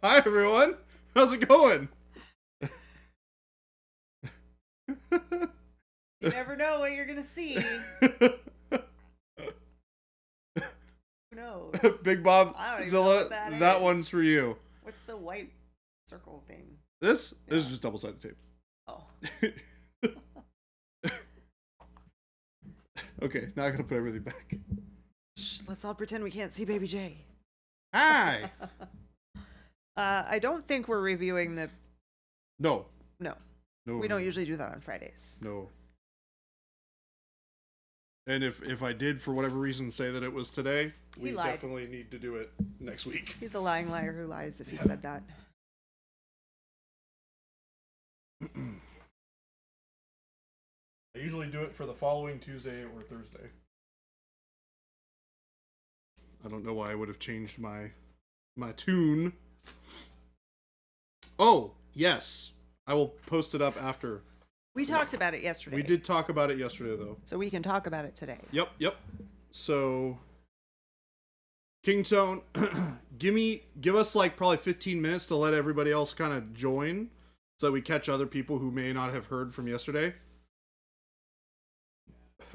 Hi everyone. How's it going? You never know what you're gonna see. Who knows? Big Bob I don't even know Zilla, what that that is. one's for you. What's the white circle thing? This Yeah. is just double-sided tape. Oh. Okay, now I gotta put everything back. Shh, let's all pretend we can't see Baby J. Hi. I don't think we're reviewing the. No. No. No. We don't usually do that on Fridays. No. And if I did, for whatever reason, say that it was today, we definitely need to do it next week. He's a lying liar who lies if he said that. I usually do it for the following Tuesday or Thursday. I don't know why I would have changed my tune. Oh, yes. I will post it up after. We talked about it yesterday. We did talk about it yesterday, though. So we can talk about it today. Yep. So, Kingtone, give us like probably 15 minutes to let everybody else kind of join, so that we catch other people who may not have heard from yesterday.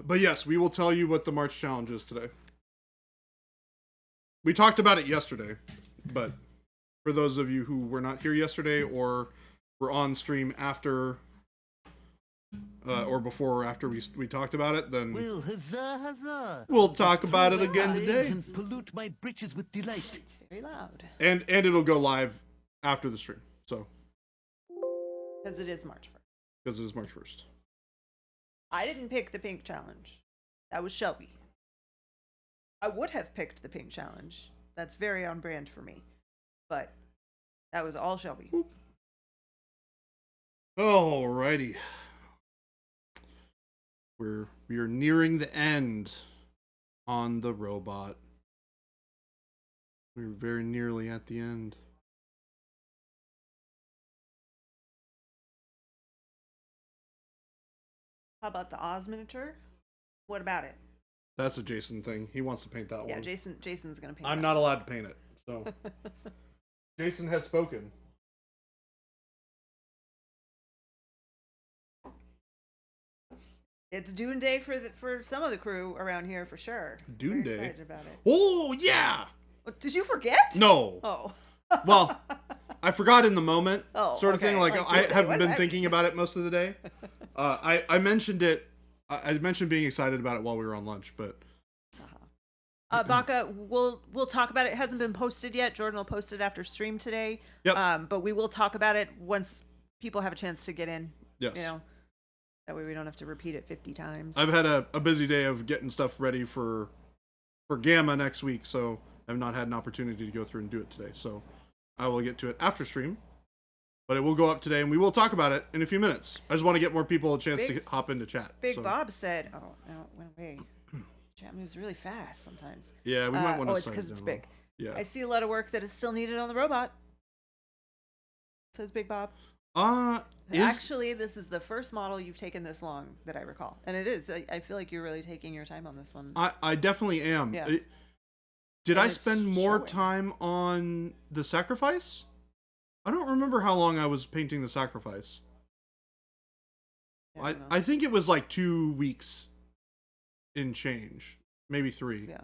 But yes, we will tell you what the March challenge is today. We talked about it yesterday, but for those of you who were not here yesterday or were on stream after or before or after we talked about it, then well, huzzah. We'll talk about it again today. And pollute my britches with delight. It's very loud. And it'll go live after the stream. So Because it is March 1st. because it is March 1st. I didn't pick the pink challenge. That was Shelby. I would have picked the pink challenge. That's very on brand for me. But that was all Shelby. Alrighty. We are nearing the end on the robot. We're very nearly at the end. How about the Oz miniature? What about it? That's a Jason thing. He wants to paint that Yeah, one. Jason's gonna paint. I'm not allowed to paint it. So Jason has spoken. It's Dune Day for some of the crew around here for sure. Dune Very Day? excited about it. Oh yeah. Did you forget? No. Oh. Well, I forgot in the moment, Oh, sort of thing. okay. Like Like, I Dune Day, haven't what been is that? thinking about it most of the day. I mentioned it. I mentioned being excited about it while we were on lunch, but Baka, we'll talk about it. It hasn't been posted yet. Jordan will post it after stream today. Yep. But we will talk about it once people have a chance to get in. yes. You know, that way we don't have to repeat it 50 times. I've had a busy day of getting stuff ready for Gamma next week, so I've not had an opportunity to go through and do it today. So I will get to it after stream, but it will go up today, and we will talk about it in a few minutes. I just want to get more people a chance to hop into chat. Big so. Bob said, "Oh, no, it went away." Chat moves really fast sometimes. Yeah, we might want to. Oh, it's because it's big. Yeah. I see a lot of work that is still needed on the robot. Says Big Bob. Actually, this is the first model you've taken this long that I recall, and it is. I feel like you're really taking your time on this one. I definitely am. Yeah. Did And I it's spend more showing. time on the sacrifice? I don't remember how long I was painting the sacrifice. I don't know. I think it was like 2 weeks in change, maybe 3. Yeah.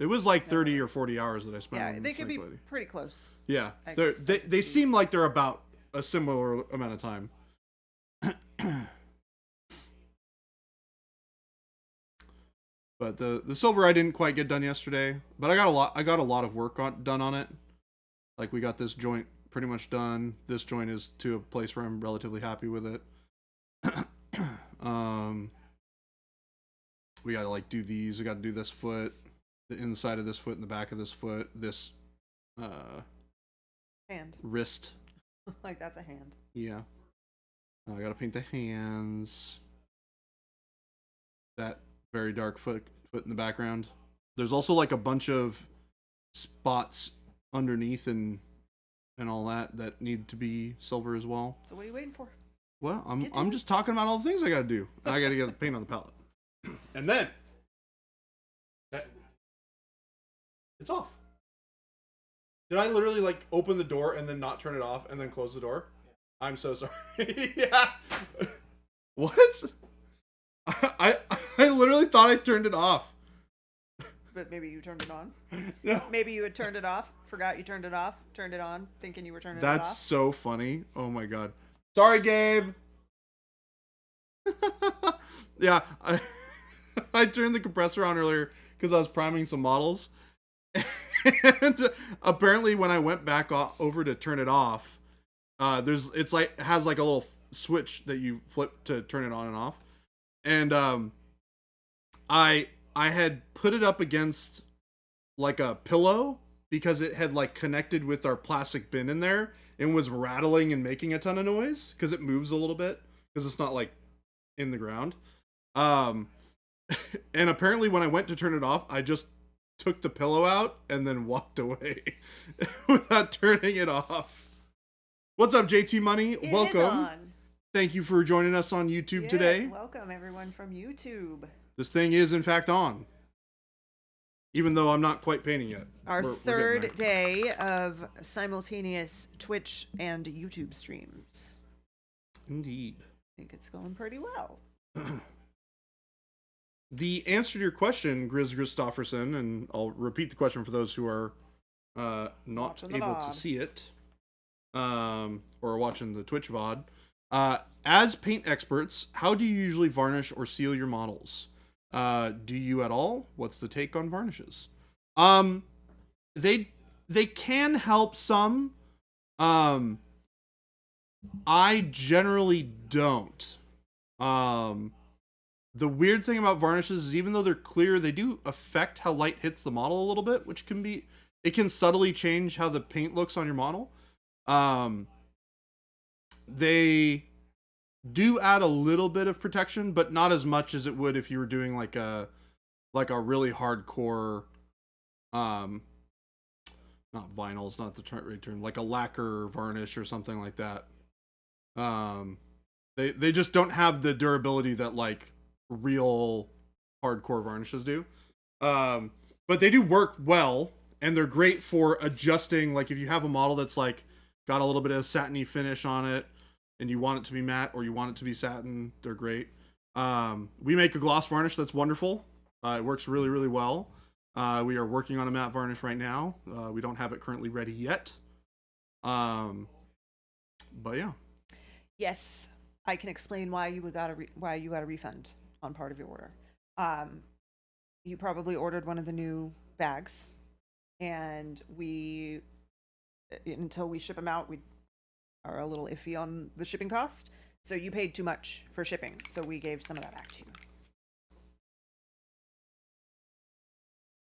It was like 30 or 40 hours that I spent. Yeah, on they could be Snake Lady. pretty close. Yeah, I they see. seem like they're about a similar amount of time. But the silver I didn't quite get done yesterday, but I got a lot of work done on it. Like we got this joint pretty much done. This joint is to a place where I'm relatively happy with it. We gotta like do these. We gotta do this foot, the inside of this foot, and the back of this foot. This Hand. wrist. Like that's a hand. Yeah. I gotta paint the hands. That very dark foot in the background. There's also like a bunch of spots underneath and all that need to be silver as well. So what are you waiting for? Well, Get to I'm it. just talking about all the things I gotta do. I gotta get paint on the palette. And then it's off. Did I literally like open the door and then not turn it off and then close the door? I'm so sorry. Yeah. What? I I literally thought I turned it off. But maybe you turned it on. No. Maybe you had turned it off, forgot you turned it off, turned it on, thinking you were turning it That's off. so funny. Oh my god. Sorry, Gabe. Yeah, I turned the compressor on earlier because I was priming some models. And apparently when I went back over to turn it off, it's like has like a little switch that you flip to turn it on and off. And I had put it up against like a pillow because it had like connected with our plastic bin in there and was rattling and making a ton of noise because it moves a little bit because it's not like in the ground. And apparently when I went to turn it off, I just took the pillow out and then walked away without turning it off. What's up, JT Money? It Welcome. is on. Thank you for joining us on YouTube Yes, today. welcome everyone from YouTube. This thing is in fact on. Even though I'm not quite painting yet. Our We're third day of simultaneous Twitch and YouTube streams. Indeed. I think it's going pretty well. The answer to your question, Grizz Christofferson, and I'll repeat the question for those who are not able to see it, or watching the Twitch VOD. As paint experts, how do you usually varnish or seal your models? Do you at all? What's the take on varnishes? They can help some. I generally don't. The weird thing about varnishes is even though they're clear, they do affect how light hits the model a little bit, which it can subtly change how the paint looks on your model. They do add a little bit of protection, but not as much as it would if you were doing like a really hardcore, not vinyl, it's not the right term, like a lacquer varnish or something like that. They just don't have the durability that like real hardcore varnishes do. But they do work well, and they're great for adjusting. Like if you have a model that's like got a little bit of satiny finish on it, and you want it to be matte or you want it to be satin, they're great. We make a gloss varnish that's wonderful. It works really, really well. We are working on a matte varnish right now. We don't have it currently ready yet. But yeah. Yes, I can explain why you got a refund on part of your order. You probably ordered one of the new bags, and until we ship them out, we are a little iffy on the shipping cost. So you paid too much for shipping, so we gave some of that back to you.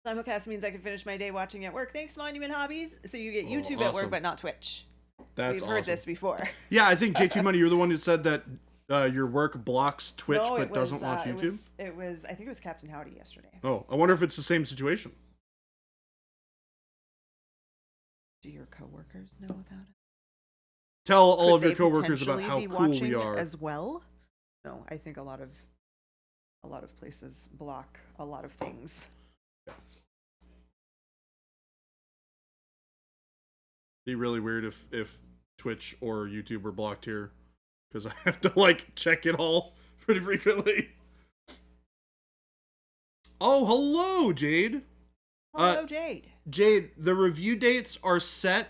Simulcast means I can finish my day watching at work. Thanks, Monument Hobbies. So you get YouTube at work, but not Twitch. We've heard this before. Yeah, I think JT Money, you're the one who said that your work blocks Twitch but doesn't watch YouTube. I think it was Captain Howdy yesterday. Oh, I wonder if it's the same situation. Do your coworkers know about it? Tell all of your coworkers about how cool we are as well. No, I think a lot of places block a lot of things. Be really weird if Twitch or YouTube were blocked here, because I have to like check it all pretty frequently. Oh, hello, Jade. Hello, Jade. Jade, the review dates are set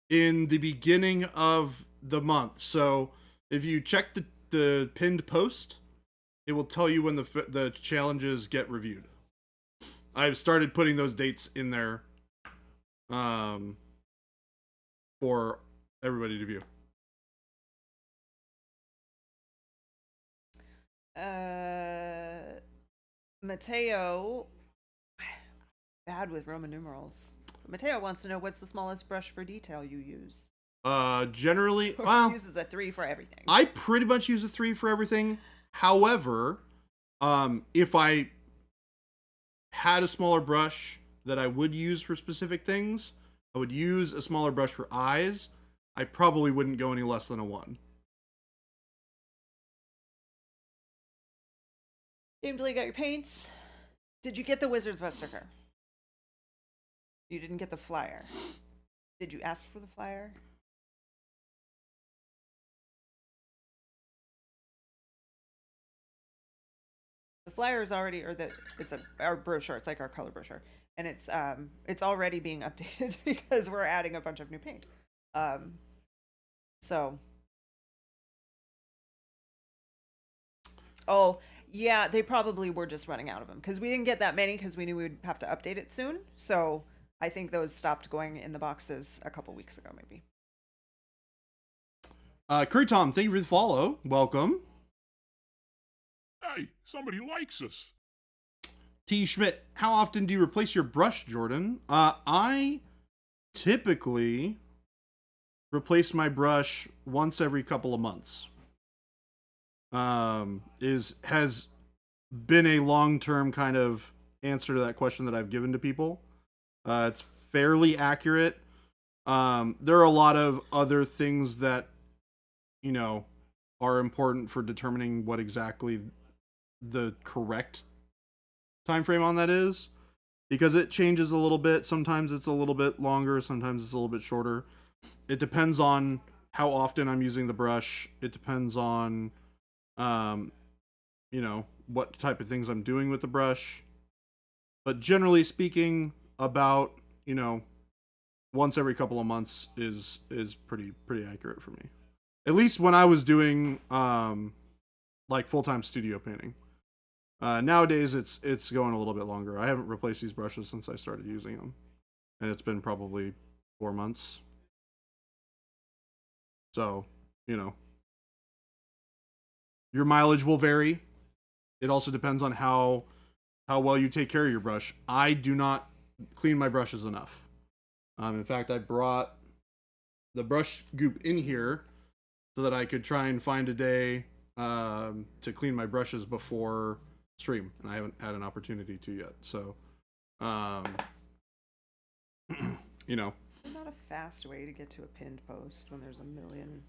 in the beginning of the month. So if you check the pinned post, it will tell you when the challenges get reviewed. I've started putting those dates in there for everybody to view. Mateo, bad with Roman numerals. Mateo wants to know what's the smallest brush for detail you use. Generally, so well, he uses a 3 for everything. I pretty much use a 3 for everything. However, if I had a smaller brush that I would use for specific things, I would use a smaller brush for eyes. I probably wouldn't go any less than a 1. Until you got your paints. Did you get the Wizard's Best sticker? You didn't get the flyer. Did you ask for the flyer? The flyer is already, it's our brochure. It's like our color brochure, and it's already being updated because we're adding a bunch of new paint. So, oh yeah, they probably were just running out of them because we didn't get that many because we knew we'd have to update it soon. So I think those stopped going in the boxes a couple weeks ago, maybe. Curry Tom, thank you for the follow. Welcome. Hey, somebody likes us. T. Schmidt, how often do you replace your brush, Jordan? I typically replace my brush once every couple of months. Has been a long-term kind of answer to that question that I've given to people. It's fairly accurate. There are a lot of other things that, you know, are important for determining what exactly the correct time frame on that is, because it changes a little bit. Sometimes it's a little bit longer, sometimes it's a little bit shorter. It depends on how often I'm using the brush. It depends on you know, what type of things I'm doing with the brush. But generally speaking, about, you know, once every couple of months is pretty accurate for me. At least when I was doing like full-time studio painting. Nowadays it's going a little bit longer. I haven't replaced these brushes since I started using them, and it's been probably 4 months. So, you know, your mileage will vary. It also depends on how well you take care of your brush. I do not clean my brushes enough. In fact, I brought the brush goop in here so that I could try and find a day to clean my brushes before stream, and I haven't had an opportunity to yet. So, you know, There's not a fast way to get to a pinned post when there's a million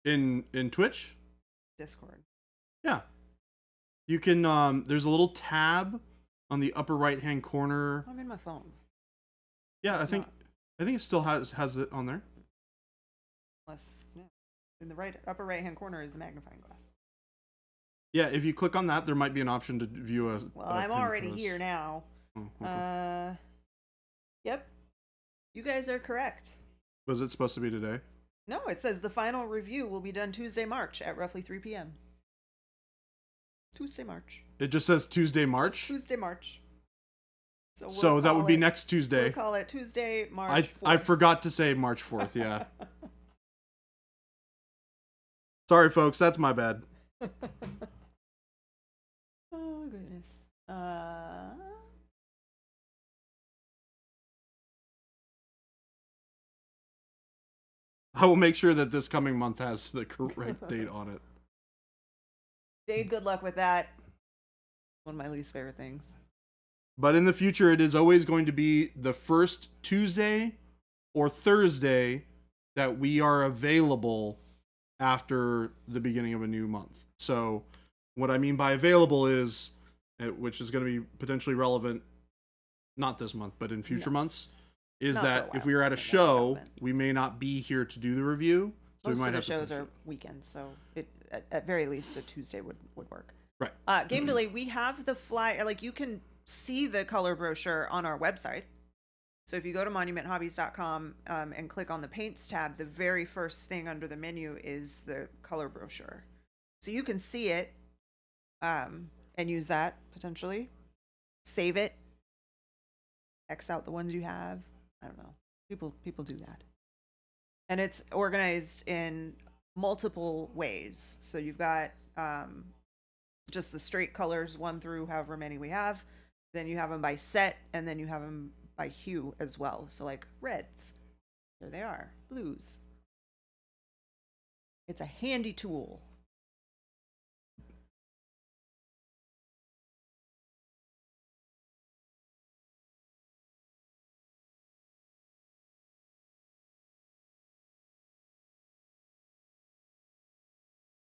in Twitch, Discord. yeah, you can. There's a little tab on the upper right hand corner. I'm in my phone. Yeah, It's I think it still has it on there. Unless, yeah. In the upper right hand corner is the magnifying glass. Yeah, if you click on that, there might be an option to view a. Well, I'm already here now. Oh, okay. Yep. You guys are correct. Was it supposed to be today? No, it says the final review will be done Tuesday, March at roughly 3 p.m. Tuesday, March. It just says Tuesday, March. Tuesday, March. So that would be next Tuesday. We'll call it Tuesday, March 4th. I forgot to say March 4th, yeah. Sorry, folks, that's my bad. Oh, goodness. I will make sure that this coming month has the correct date on it. Dave, good luck with that. One of my least favorite things. But in the future, it is always going to be the first Tuesday or Thursday that we are available after the beginning of a new month. So what I mean by available is, which is going to be potentially relevant, not this month, but in future months, is Not that for a if we are while, at a but show, relevant. we may not be here to do the review. So Most we might of the have shows to are weekends, so it at very least a Tuesday would work. Right. Game Delay, we have the flyer. Like, you can see the color brochure on our website. So if you go to monumenthobbies.com and click on the paints tab, the very first thing under the menu is the color brochure. So you can see it and use that potentially. Save it. X out the ones you have. I don't know. People do that. And it's organized in multiple ways. So you've got just the straight colors, 1 through however many we have. Then you have them by set, and then you have them by hue as well. So like reds, there they are. Blues. It's a handy tool.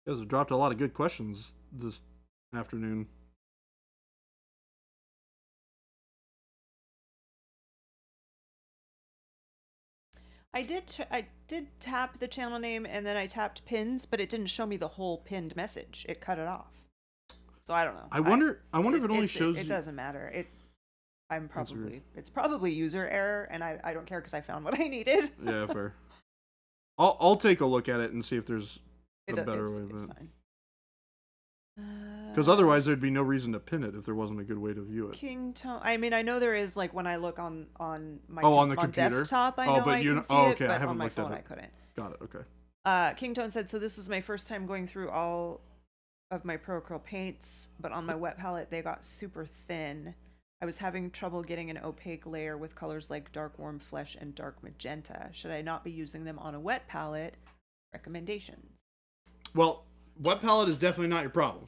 You guys have dropped a lot of good questions this afternoon. I did tap the channel name and then I tapped pins, but it didn't show me the whole pinned message. It cut it off. So I don't know. I wonder if it only shows. It doesn't matter. It's probably user error, and I don't care because I found what I needed. Yeah, fair. I'll take a look at it and see if there's a better way of it. Fine. Because otherwise, there'd be no reason to pin it if there wasn't a good way to view it. King Tone. I mean, I know there is, like, when I look on my on the computer? desktop. I know I can see it, okay. but I haven't on my looked phone at it. I couldn't. Got it. Okay. King Tone said, so this was my first time going through all of my Pro Acryl paints, but on my wet palette they got super thin. I was having trouble getting an opaque layer with colors like dark warm flesh and dark magenta. Should I not be using them on a wet palette? Recommendations. Well, wet palette is definitely not your problem.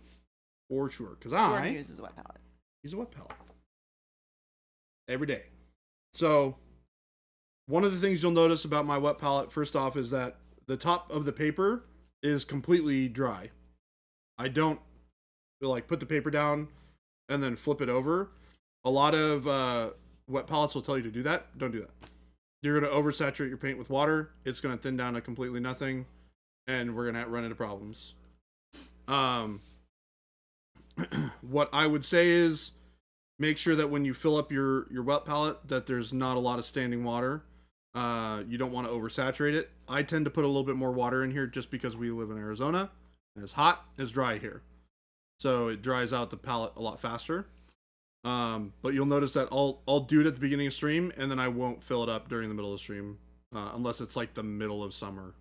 For sure. Because Jordan uses a wet palette. Use a wet palette. Every day. So, one of the things you'll notice about my wet palette, first off, is that the top of the paper is completely dry. I don't put the paper down and then flip it over. A lot of wet palettes will tell you to do that. Don't do that. You're going to oversaturate your paint with water. It's going to thin down to completely nothing, and we're going to run into problems. What I would say is make sure that when you fill up your wet palette that there's not a lot of standing water. You don't want to oversaturate it. I tend to put a little bit more water in here just because we live in Arizona and it's hot, it's dry here. So it dries out the palette a lot faster. But you'll notice that I'll do it at the beginning of stream and then I won't fill it up during the middle of the stream, unless it's like the middle of summer.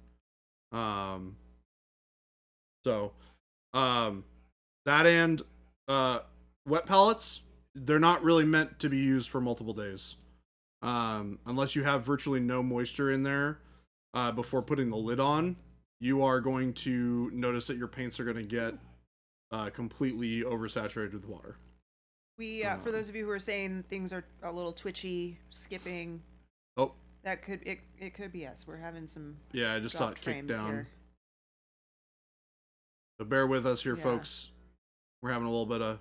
That and wet palettes, they're not really meant to be used for multiple days. Unless you have virtually no moisture in there before putting the lid on, you are going to notice that your paints are going to get completely oversaturated with water. We, for those of you who are saying things are a little twitchy, skipping, that could it could be us. We're having some I just saw it kick down. Here. So bear with us here, folks. We're having a little bit of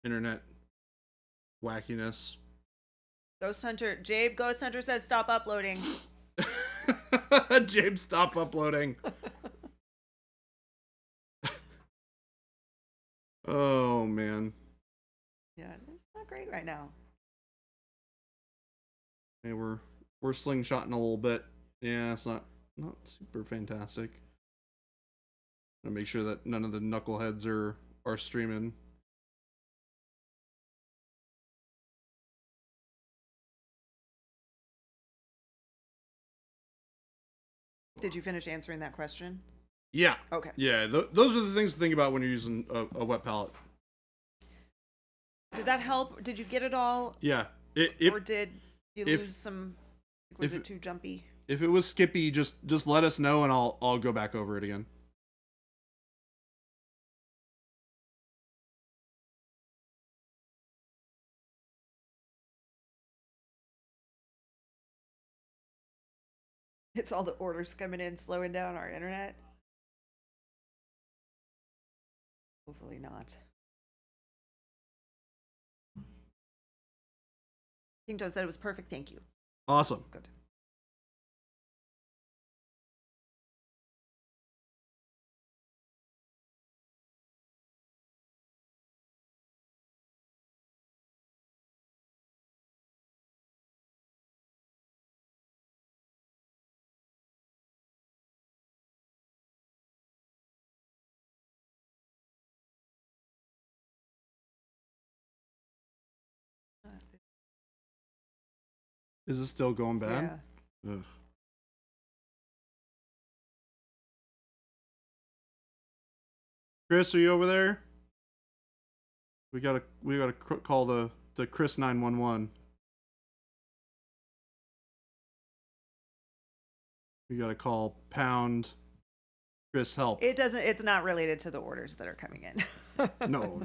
internet wackiness. Ghost Hunter says stop uploading. Jabe, stop uploading. Oh man. Yeah, it's not great right now. Hey, we're slingshotting a little bit. Yeah, it's not super fantastic. Gonna make sure that none of the knuckleheads are streaming. Did you finish answering that question? Yeah. Okay. Yeah, those are the things to think about when you're using a wet palette. Did that help? Did you get it all? Yeah. Or did you lose some? Was it too jumpy? If it was skippy, just let us know and I'll go back over it again. It's all the orders coming in, slowing down our internet. Hopefully not. King Toad said it was perfect. Thank you. Awesome. Good. Is it still going bad? Yeah. Ugh. Chris, are you over there? We gotta call the Chris 911. We gotta call pound Chris help. It's not related to the orders that are coming in. No.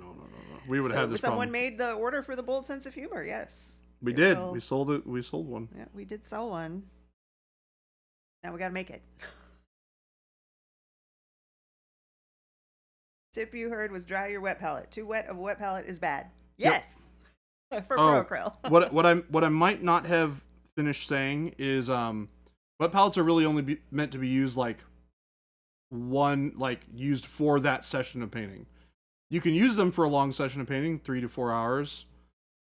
We would have had this someone problem. made the order for the bold sense of humor. Yes. We did. We sold it. We sold one. Yeah, we did sell one. Now we got to make it. Tip you heard was dry your wet palette. Too wet of a wet palette is bad. Yes. Yep. For Pro Acryl. what I might not have finished saying is when Wet palettes are really only meant to be used used for that session of painting. You can use them for a long session of painting, 3 to 4 hours.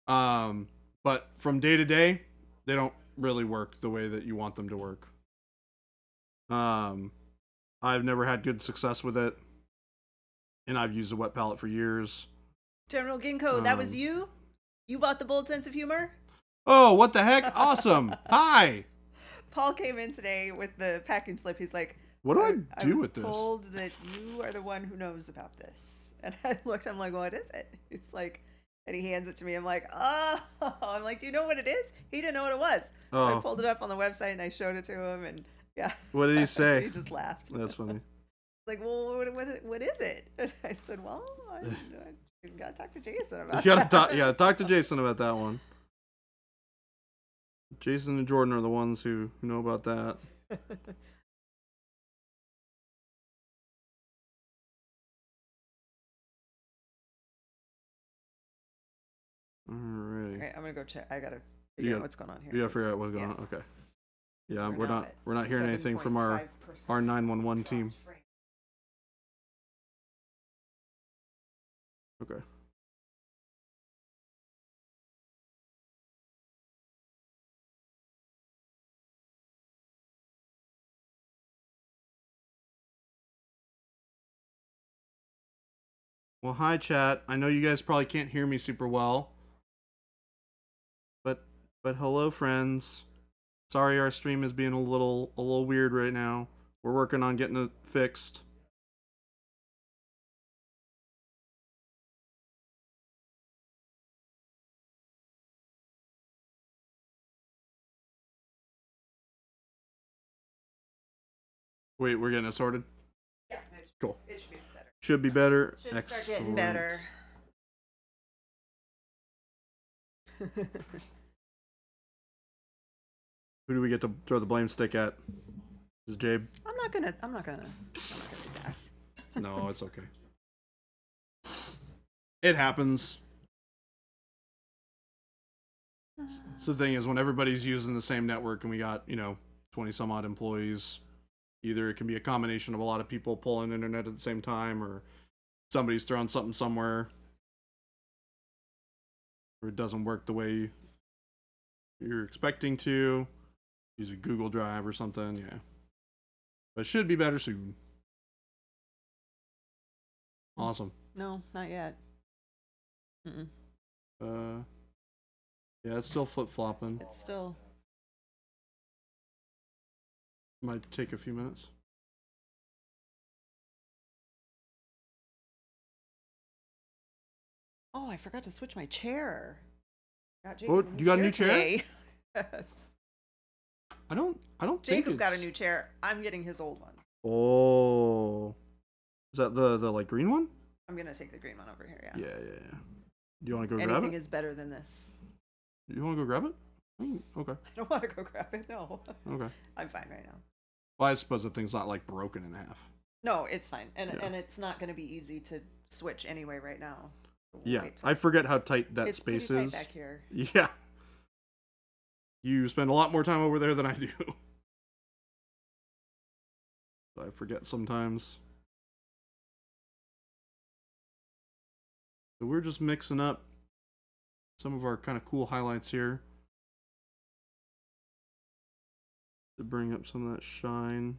But from day to day, they don't really work the way that you want them to work. I've never had good success with it, and I've used a wet palette for years. General Ginkgo, that was you? You bought the Bold Sense of Humor? Oh, what the heck? Awesome. Hi. Paul came in today with the packing slip. He's like, what do I do with this? I was told that you are the one who knows about this. And I looked, I'm like, what is it? It's like, and he hands it to me. I'm like, oh. I'm like, do you know what it is? He didn't know what it was. So I pulled it up on the website and I showed it to him. And yeah. What did he say? He just laughed. That's funny. Like, well, what is it? And I said, well, I gotta talk to Jason about talk to Jason about that one. Jason and Jordan are the ones who know about that. Alrighty. All right, I'm gonna go check. I gotta figure out what's going on here. You gotta figure out what's going on. Okay. Yeah, we're not hearing anything from our 911 team. Okay. Well, hi chat. I know you guys probably can't hear me super well. But hello friends. Sorry our stream is being a little weird right now. We're working on getting it fixed. Wait, we're getting it sorted? Yeah. Cool. It should be better. Should be better. Should start getting better. Who do we get to throw the blame stick at? Is it Jabe? I'm not gonna do that. No, it's okay. It happens. So the thing is, when everybody's using the same network and we got, 20 some odd employees, either it can be a combination of a lot of people pulling internet at the same time, or somebody's throwing something somewhere, or it doesn't work the way you're expecting to. Use a Google Drive or something, yeah. But it should be better soon. Awesome. No, not yet. Yeah, it's still flip-flopping. It's still... Might take a few minutes. Oh, I forgot to switch my chair. Oh, you got a new chair? Yes. I don't think Jacob got a new chair. I'm getting his old one. Oh. Is that the like green one? I'm gonna take the green one over here, yeah. Yeah. Do you want to go grab it? Anything is better than this. You want to go grab it? Okay. I don't want to go grab it, no. Okay. I'm fine right now. Well, I suppose the thing's not like broken in half. No, it's fine. And it's not gonna be easy to switch anyway right now. Yeah, I forget how tight that space is. It's pretty tight back here. Yeah. You spend a lot more time over there than I do. I forget sometimes. So we're just mixing up some of our kind of cool highlights here to bring up some of that shine.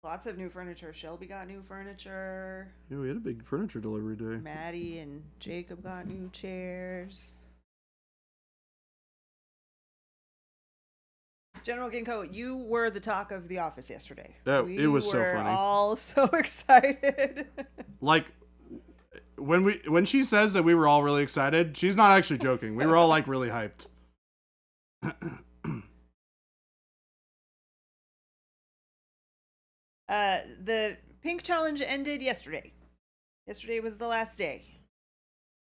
Lots of new furniture. Shelby got new furniture. Yeah, we had a big furniture delivery day. Maddie and Jacob got new chairs. General Ginkgo, you were the talk of the office yesterday. It was so funny. We were all so excited. Like, when she says that we were all really excited, she's not actually joking. We were all like really hyped. The pink challenge ended yesterday. Yesterday was the last day.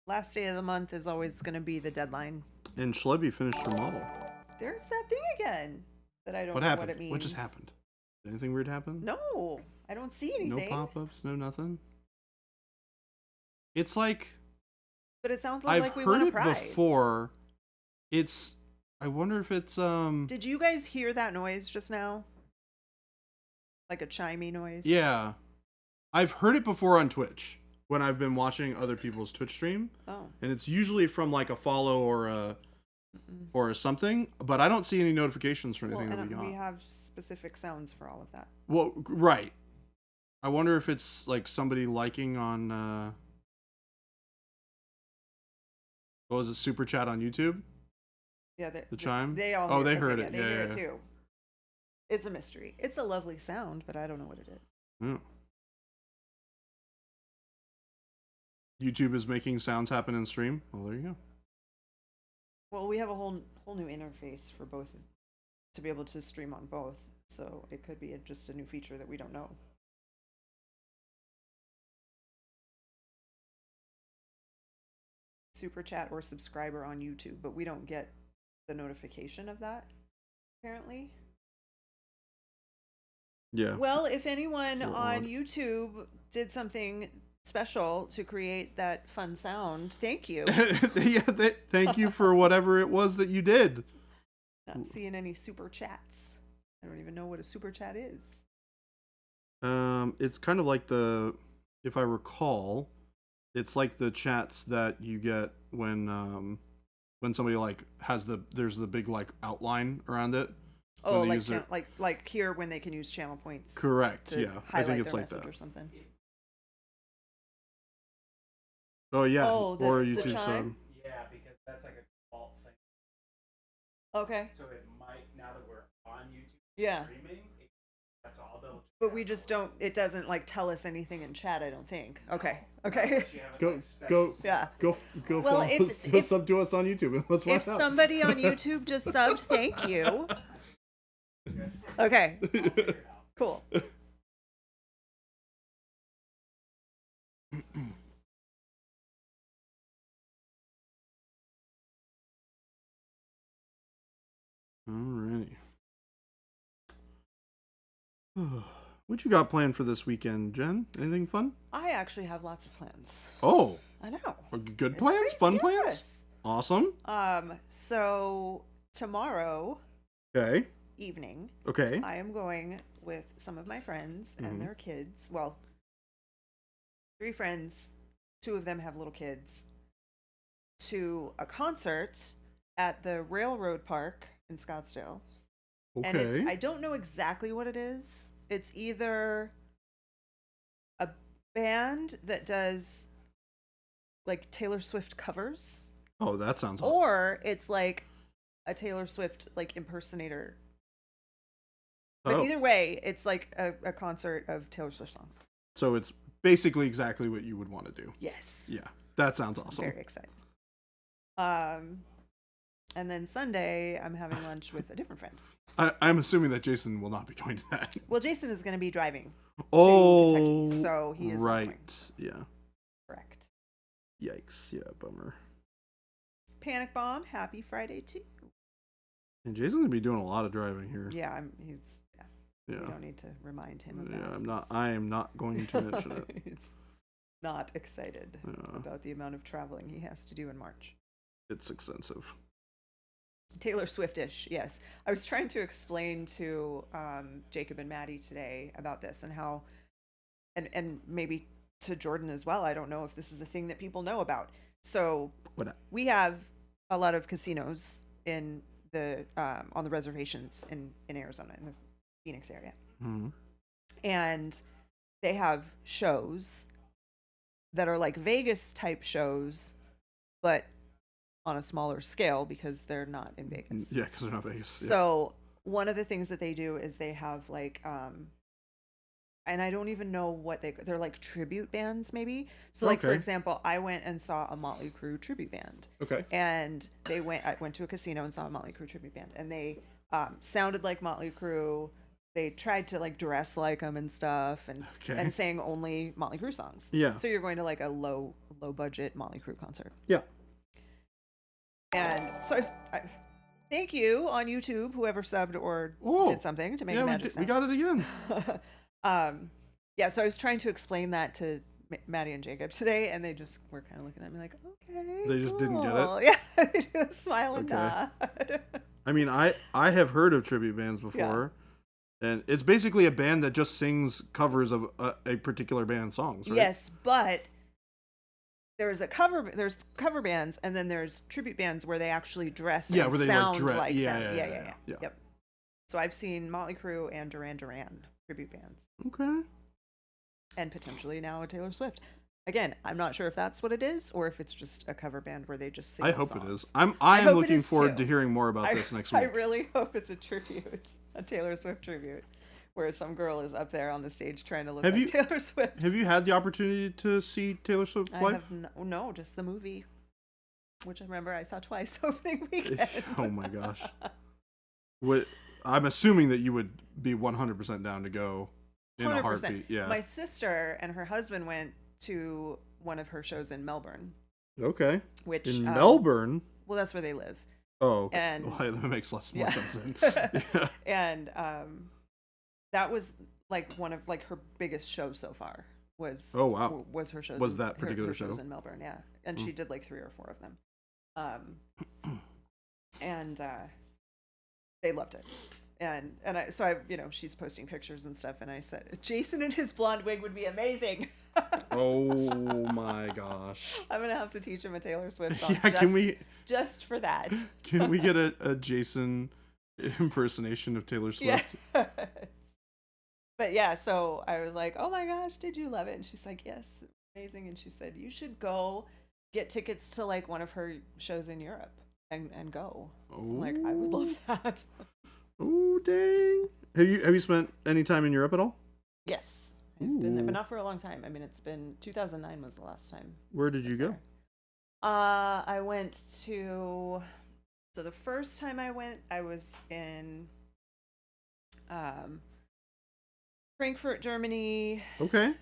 Last day of the month is always going to be the deadline. And Schlebby finished her model. There's that thing again that I don't what know happened? what it means. What just happened? Did anything weird happen? No, I don't see anything. No pop-ups, no nothing. It's like, but it sounds like we won a prize. I've heard it before. It's I wonder if it's Did you guys hear that noise just now? Like a chimey noise? Yeah. I've heard it before on Twitch when I've been watching other people's Twitch stream. Oh. And it's usually from like a follow or something, but I don't see any notifications for anything that we got. We have specific sounds for all of that. Well, right. I wonder if it's like somebody liking on what was it, Super Chat on YouTube? Yeah, the chime? They all Oh, hear they it. heard Okay, it. They Yeah, hear yeah. it too. It's a mystery. It's a lovely sound, but I don't know what it is. Yeah. YouTube is making sounds happen in stream. Well, there you go. Well, we have a whole new interface for both to be able to stream on both, so it could be just a new feature that we don't know. Super chat or subscriber on YouTube, but we don't get the notification of that, apparently. Yeah. Well, if anyone You're on odd. YouTube did something special to create that fun sound, thank you. Thank you for whatever it was that you did. Not seeing any super chats. I don't even know what a super chat is. It's kind of like if I recall, it's like the chats that you get when somebody like there's the big like outline around it. Oh, like here when they can use channel points. Correct. To Yeah, I think it's their like that or something. Oh yeah, Oh, or the YouTube chime? sub. Yeah, because that's like a default thing. Okay. So it might, now that we're on YouTube Yeah. streaming, that's all they'll. But we just don't. It doesn't like tell us anything in chat. I don't think. Okay. Okay. Go Yeah. go Well, follow us, go if- sub to us on YouTube and let's watch If out. somebody on YouTube just subbed, thank you. Okay. Cool. Alrighty. What you got planned for this weekend, Jen? Anything fun? I actually have lots of plans. Oh, I know. good It's plans, crazy, fun plans. yes. Awesome. So tomorrow Okay. evening, Okay. I am going with some of my friends and their kids. Well, 3 friends, 2 of them have little kids, to a concert at the Railroad Park in Scottsdale. Okay. And I don't know exactly what it is. It's either a band that does like Taylor Swift covers, Oh, that sounds awesome. or it's like a Taylor Swift like impersonator. But Oh. either way, it's like a concert of Taylor Swift songs. So it's basically exactly what you would want to do. Yes. Yeah, that sounds awesome. Very excited. And then Sunday, I'm having lunch with a different friend. I'm assuming that Jason will not be going to that. Well, Jason is going to be driving Oh, to Kentucky, so he is not right. going. Yeah. Correct. Yikes. Yeah, bummer. Panic Bomb, happy Friday to you. And Jason's gonna be doing a lot of driving here. Yeah, We Yeah. don't need to remind him of that. Yeah, I am not going to mention it. He's not excited Yeah. about the amount of traveling he has to do in March. It's extensive. Taylor Swiftish, yes. I was trying to explain to Jacob and Maddie today about this and how, and maybe to Jordan as well. I don't know if this is a thing that people know about. So we have a lot of casinos in the on the reservations in Arizona, in the Phoenix area, and they have shows that are like Vegas type shows, but on a smaller scale because they're not in Vegas. Yeah, because they're not Vegas. So one of the things that they do is they have like and I don't even know what they're like tribute bands maybe. So like for Okay. example, I went and saw a Motley Crue tribute band. Okay. And I went to a casino and saw a Motley Crue tribute band, and they sounded like Motley Crue. They tried to like dress like them and stuff, and Okay. sang only Motley Crue songs. Yeah. So you're going to like a low budget Motley Crue concert. Yeah. And so thank you on YouTube, whoever subbed or did something to make yeah, a magic we sound. got it again. Yeah, so I was trying to explain that to Maddie and Jacob today, and they just were kind of looking at me like, okay. They just didn't get it? cool." Yeah, they just smile and Okay. nod. I mean, I have heard of tribute bands before, and it's basically a band that just sings covers of a particular band's songs, right? Yes, but there's cover bands, and then there's tribute bands where they actually dress and where they sound like, like yeah, them. yeah. Yep. So I've seen Motley Crue and Duran Duran tribute bands. Okay. And potentially now a Taylor Swift. Again, I'm not sure if that's what it is or if it's just a cover band where they just sing I hope songs. it is. I am looking forward to hearing more about this next week. I really hope it's a tribute, a Taylor Swift tribute, where some girl is up there on the stage trying to look like Taylor Swift. Have you had the opportunity to see Taylor Swift live? I have no, just the movie, which I remember I saw twice opening weekend. Oh my gosh. I'm assuming that you would be 100% down to go in 100%. A heartbeat. Yeah. My sister and her husband went to one of her shows in Melbourne. Okay. Which in Melbourne? Well, that's where they live. Oh, okay. And well, that makes more sense then. Yeah. And that was like one of her biggest shows so far. Was her shows? Was that particular show in Melbourne? Yeah, and she did like 3 or 4 of them. And they loved it. And she's posting pictures and stuff, and I said Jason in his blonde wig would be amazing. Oh my gosh! I'm gonna have to teach him a Taylor Swift song. Yeah, just for that? Can we get a Jason impersonation of Taylor Swift? Yeah. But yeah, so I was like, "Oh my gosh, did you love it?" And she's like, "Yes, amazing." And she said, "You should go get tickets to like one of her shows in Europe and go." I'm like, I would love that. Oh dang! Have you spent any time in Europe at all? Yes. I've been there, but not for a long time. I mean, it's been 2009 was the last time. Where did you go? I went to. So the first time I went, I was in Frankfurt, Germany. Okay.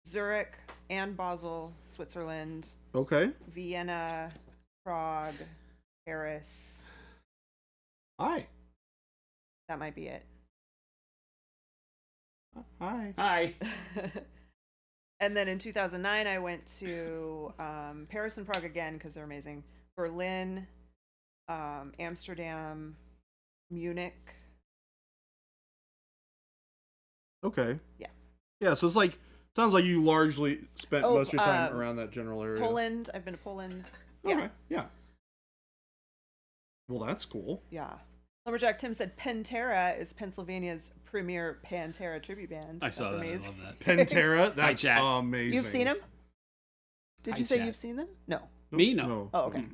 Zurich and Basel, Switzerland. Okay. Vienna, Prague, Paris. Hi. That might be it. Hi. And then in 2009, I went to Paris and Prague again because they're amazing. Berlin, Amsterdam, Munich. Okay. Yeah. Yeah, so it's like, sounds like you largely spent most of your time around that general area. Poland. I've been to Poland. Okay. Yeah. Well, that's cool. Yeah. Lumberjack Tim said Pantera is Pennsylvania's premier Pantera tribute band. I saw that. Amazing. I love that. Pantera? That's amazing. You've seen them? Did you say you've seen them? No. Me? No. Oh, okay.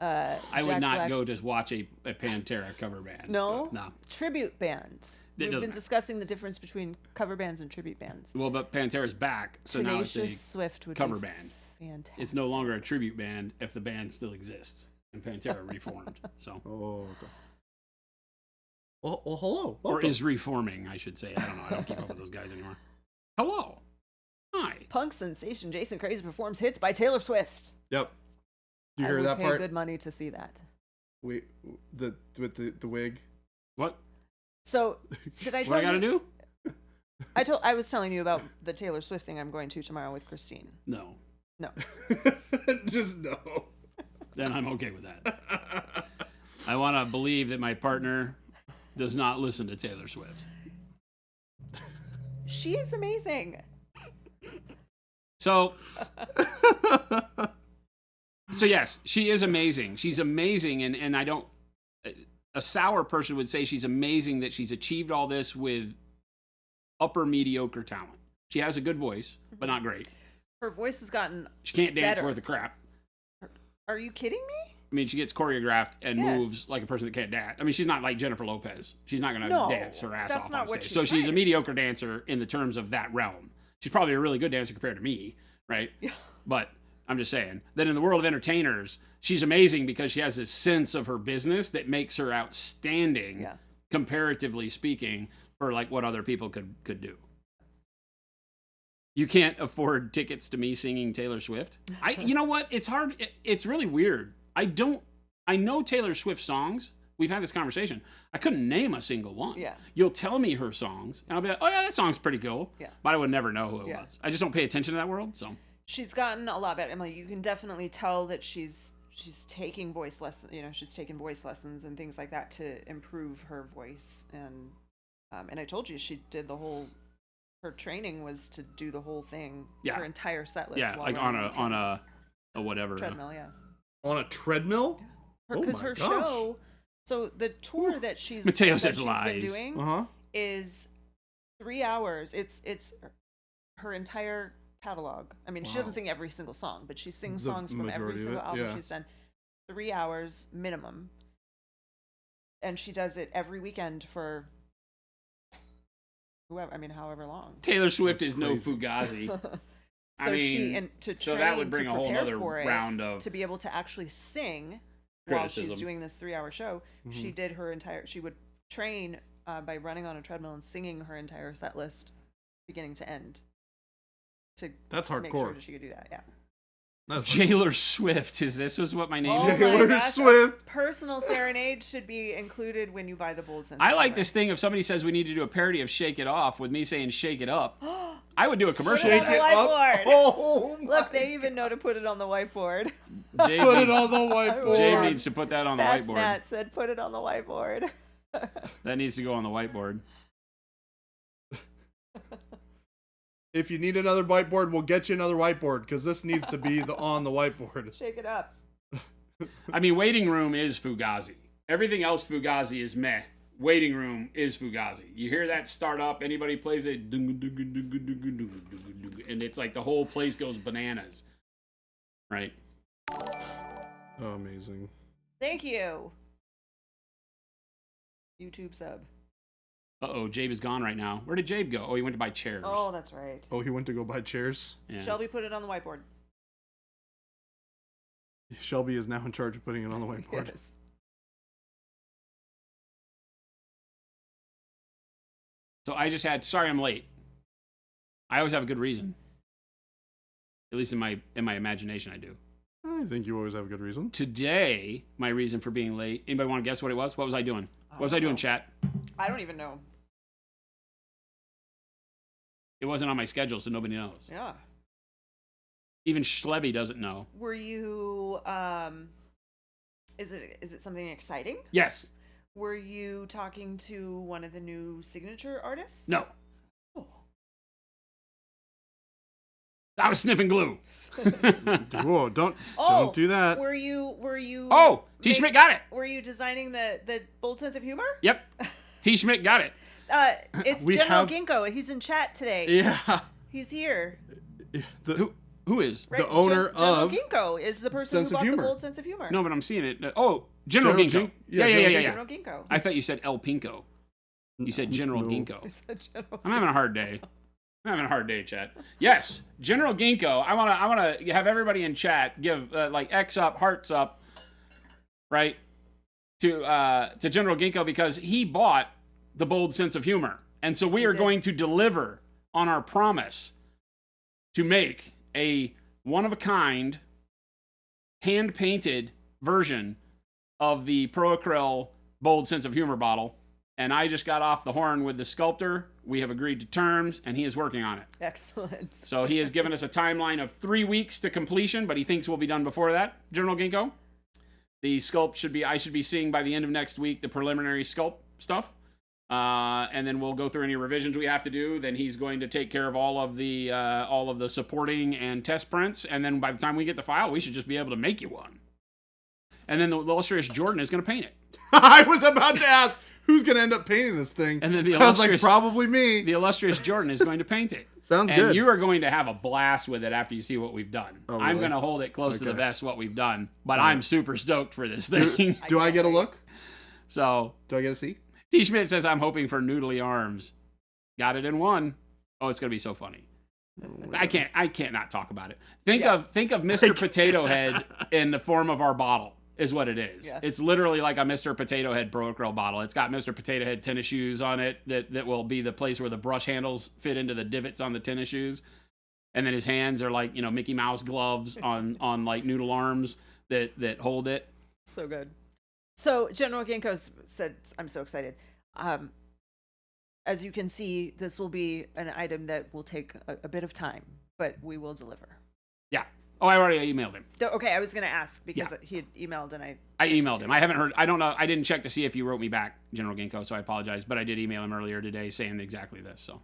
I would not go to watch a Pantera cover band. No? No. Tribute band. We've been discussing the difference between cover bands and tribute bands. Well, but Pantera's back, so now it's a Swift would cover be band. Fantastic. It's no longer a tribute band if the band still exists. And Pantera reformed. So. Oh, okay. Well, hello. Welcome. Or is reforming, I should say. I don't know. I don't keep up with those guys anymore. Hello. Hi. Punk sensation Jason Crazy performs hits by Taylor Swift. Yep. Do you hear that part? I would pay good money to see that. Wait, with the wig. What? So, did I tell what I gotta do? I was telling you about the Taylor Swift thing I'm going to tomorrow with Christine. No. Just no. Then I'm okay with that. I want to believe that my partner does not listen to Taylor Swift. She is amazing. So yes, she is amazing. She's amazing, and I don't. A sour person would say she's amazing that she's achieved all this with upper mediocre talent. She has a good voice, but not great. Her voice has gotten. She can't dance better. worth a crap. Are you kidding me? I mean, she gets choreographed and moves like a person that can't dance. I mean, she's not like Jennifer Lopez. She's not going to dance her ass off on stage. So she's a mediocre dancer in the terms of that realm. She's probably a really good dancer compared to me, right? Yeah. But I'm just saying that in the world of entertainers, she's amazing because she has this sense of her business that makes her outstanding, comparatively speaking, for like what other people could do. You can't afford tickets to me singing Taylor Swift. You know what? It's hard. It's really weird. I know Taylor Swift songs. We've had this conversation. I couldn't name a single one. Yeah. You'll tell me her songs, and I'll be like, oh yeah, that song's pretty cool. Yeah. But I would never know who it was. I just don't pay attention to that world. So she's gotten a lot better. I mean, you can definitely tell that she's she's taking voice lessons. She's taken voice lessons and things like that to improve her voice. And I told you she did the whole. Her training was to do the whole thing. Yeah. Her entire set list. Yeah, like on a whatever treadmill. Yeah. On a treadmill. Because her show. So the tour that Mateo says been lies. doing is 3 hours. It's her entire catalog. I mean, she doesn't sing every single song, but she sings songs from every single album she's done. 3 hours minimum. And she does it every weekend for however long. Taylor Swift is no Fugazi. So that would bring a whole other round of to be able to actually sing criticism. while she's doing this 3 hour show. She would train by running on a treadmill and singing her entire set list beginning to end. That's hardcore. Make sure that she could do that. Yeah. Taylor Swift. This was what my name is? Taylor Swift. A personal serenade should be included when you buy the Bold Sense. I like this thing. If somebody says we need to do a parody of Shake It Off with me saying Shake It Up, I would do a commercial. Put it on the whiteboard. Oh, look, they even know to put it on the whiteboard. Put it on the whiteboard. Jay needs to put that on the whiteboard. Nat said put it on the whiteboard. That needs to go on the whiteboard. If you need another whiteboard, we'll get you another whiteboard because this needs to be on the whiteboard. Shake it up. I mean, Waiting Room is Fugazi. Everything else Fugazi is meh. Waiting Room is Fugazi. You hear that start up, anybody plays it, and it's like the whole place goes bananas. Right? Oh, amazing. Thank you. YouTube sub. Uh-oh, Jabe is gone right now. Where did Jabe go? Oh, he went to buy chairs. Oh, that's right. Oh, he went to go buy chairs? Yeah. Shelby put it on the whiteboard. Shelby is now in charge of putting it on the whiteboard. Yes. So I just had, sorry I'm late. I always have a good reason. At least in my imagination I do. I think you always have a good reason. Today, my reason for being late, anybody want to guess what it was? What was I doing? What was I doing, chat? I don't even know. It wasn't on my schedule, so nobody knows. Yeah. Even Schlebby doesn't know. Were you, is it something exciting? Yes. Were you talking to one of the new signature artists? No. Oh. I was sniffing glue. Whoa, don't do that. Were you Oh, T. Schmidt got it. Were you designing the Bold Sense of Humor? Yep. T. Schmidt got it. It's General Ginkgo. He's in chat today. Yeah. He's here. Who is? Right, the owner General of Ginkgo is the person who bought the Bold Sense of Humor. No, but I'm seeing it. Oh, General Ginkgo. Yeah. General Ginkgo. I thought you said El Pinko. You said General Ginkgo. I said General I'm having a hard day. Chat. Yes, General Ginkgo. I want to have everybody in chat give like X up, hearts up, right? To General Ginkgo because he bought the Bold Sense of Humor, and so we are going to deliver on our promise to make a one-of-a-kind, hand-painted version of the Pro Acryl Bold Sense of Humor bottle. And I just got off the horn with the sculptor. We have agreed to terms, and he is working on it. Excellent. So he has given us a timeline of 3 weeks to completion, but he thinks we'll be done before that, General Ginkgo. The sculpt I should be seeing by the end of next week the preliminary sculpt stuff. And then we'll go through any revisions we have to do. Then he's going to take care of all of the supporting and test prints. And then by the time we get the file, we should just be able to make you one. And then the illustrious Jordan is going to paint it. I was about to ask, who's going to end up painting this thing? And then I was like, probably me. The illustrious Jordan is going to paint it. Sounds good. And you are going to have a blast with it after you see what we've done. Oh, really? I'm going to hold it close to the vest what we've done. But I'm super stoked for this thing. Do I get a look? So. Do I get a see? T. Schmidt says, I'm hoping for noodly arms. Got it in one. Oh, it's going to be so funny. I can't not talk about it. Think of Mr. Potato Head in the form of our bottle is what it is. Yeah. It's literally like a Mr. Potato Head Pro Acryl bottle. It's got Mr. Potato Head tennis shoes on it that will be the place where the brush handles fit into the divots on the tennis shoes. And then his hands are like, Mickey Mouse gloves on like noodle arms that hold it. So good. So General Ginkgo said, I'm so excited. As you can see, this will be an item that will take a bit of time, but we will deliver. Yeah. Oh, I already emailed him. Okay, I was going to ask because he had emailed and I emailed him. I haven't heard. I don't know. I didn't check to see if he wrote me back, General Ginkgo, so I apologize. But I did email him earlier today saying exactly this. So.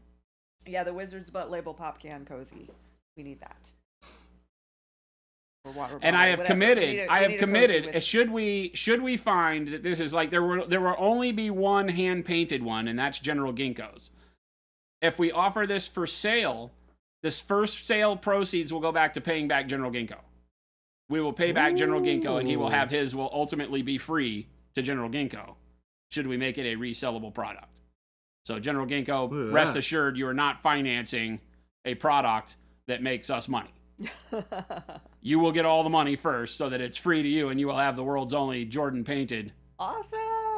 Yeah, the Wizard's Butt label pop can cozy. We need that. Or water bottle, and I have whatever. committed. I have committed. Should we find that this is like there will only be one hand painted one, and that's General Ginkgo's. If we offer this for sale, this first sale proceeds will go back to paying back General Ginkgo. We will pay back General Ginkgo, and he will have his will ultimately be free to General Ginkgo, should we make it a resellable product. So General Ginkgo, rest assured, you are not financing a product that makes us money. You will get all the money first so that it's free to you, and you will have the world's only Jordan painted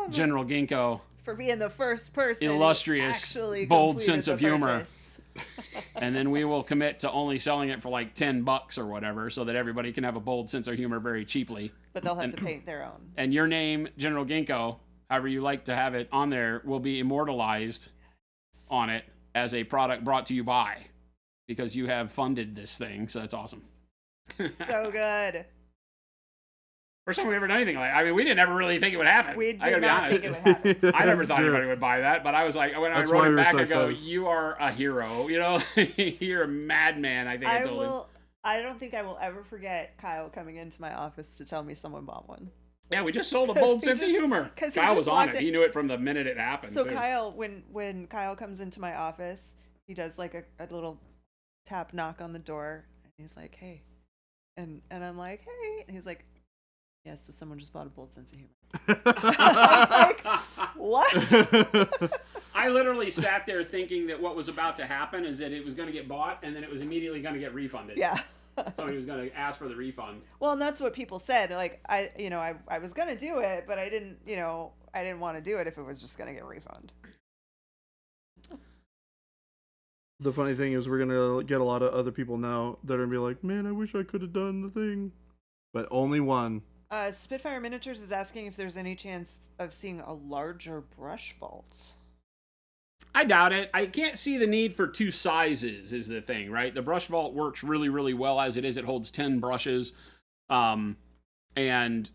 General Ginkgo for being the first person illustrious bold sense of humor. And then we will commit to only selling it for like $10 or whatever, so that everybody can have a bold sense of humor very cheaply. But they'll have to paint their own. And your name, General Ginkgo, however you like to have it on there, will be immortalized on it as a product brought to you by, because you have funded this thing. So that's awesome. So good. First time we ever done anything like that. I mean, we didn't ever really think it would happen. We did not think it would happen. I never thought anybody would buy that, but I was like, when I wrote it back, I go, you are a hero. You know, you're a madman, I think I told him. I don't think I will ever forget Kyle coming into my office to tell me someone bought one. Yeah, we just sold a bold sense of humor. Kyle was on it. He knew it from the minute it happened. So too. Kyle, when Kyle comes into my office, he does like a little tap knock on the door, and he's like, hey. And I'm like, hey. And he's like, yes, so someone just bought a bold sense of humor. I'm like, what? I literally sat there thinking that what was about to happen is that it was going to get bought, and then it was immediately going to get refunded. Yeah. Somebody was going to ask for the refund. Well, and that's what people said. They're like, I was going to do it, but I didn't want to do it if it was just going to get a refund. The funny thing is, we're going to get a lot of other people now that are going to be like, man, I wish I could have done the thing. But only one. Spitfire Miniatures is asking if there's any chance of seeing a larger brush vault. I doubt it. I can't see the need for two sizes is the thing, right? The brush vault works really, really well as it is. It holds 10 brushes. And I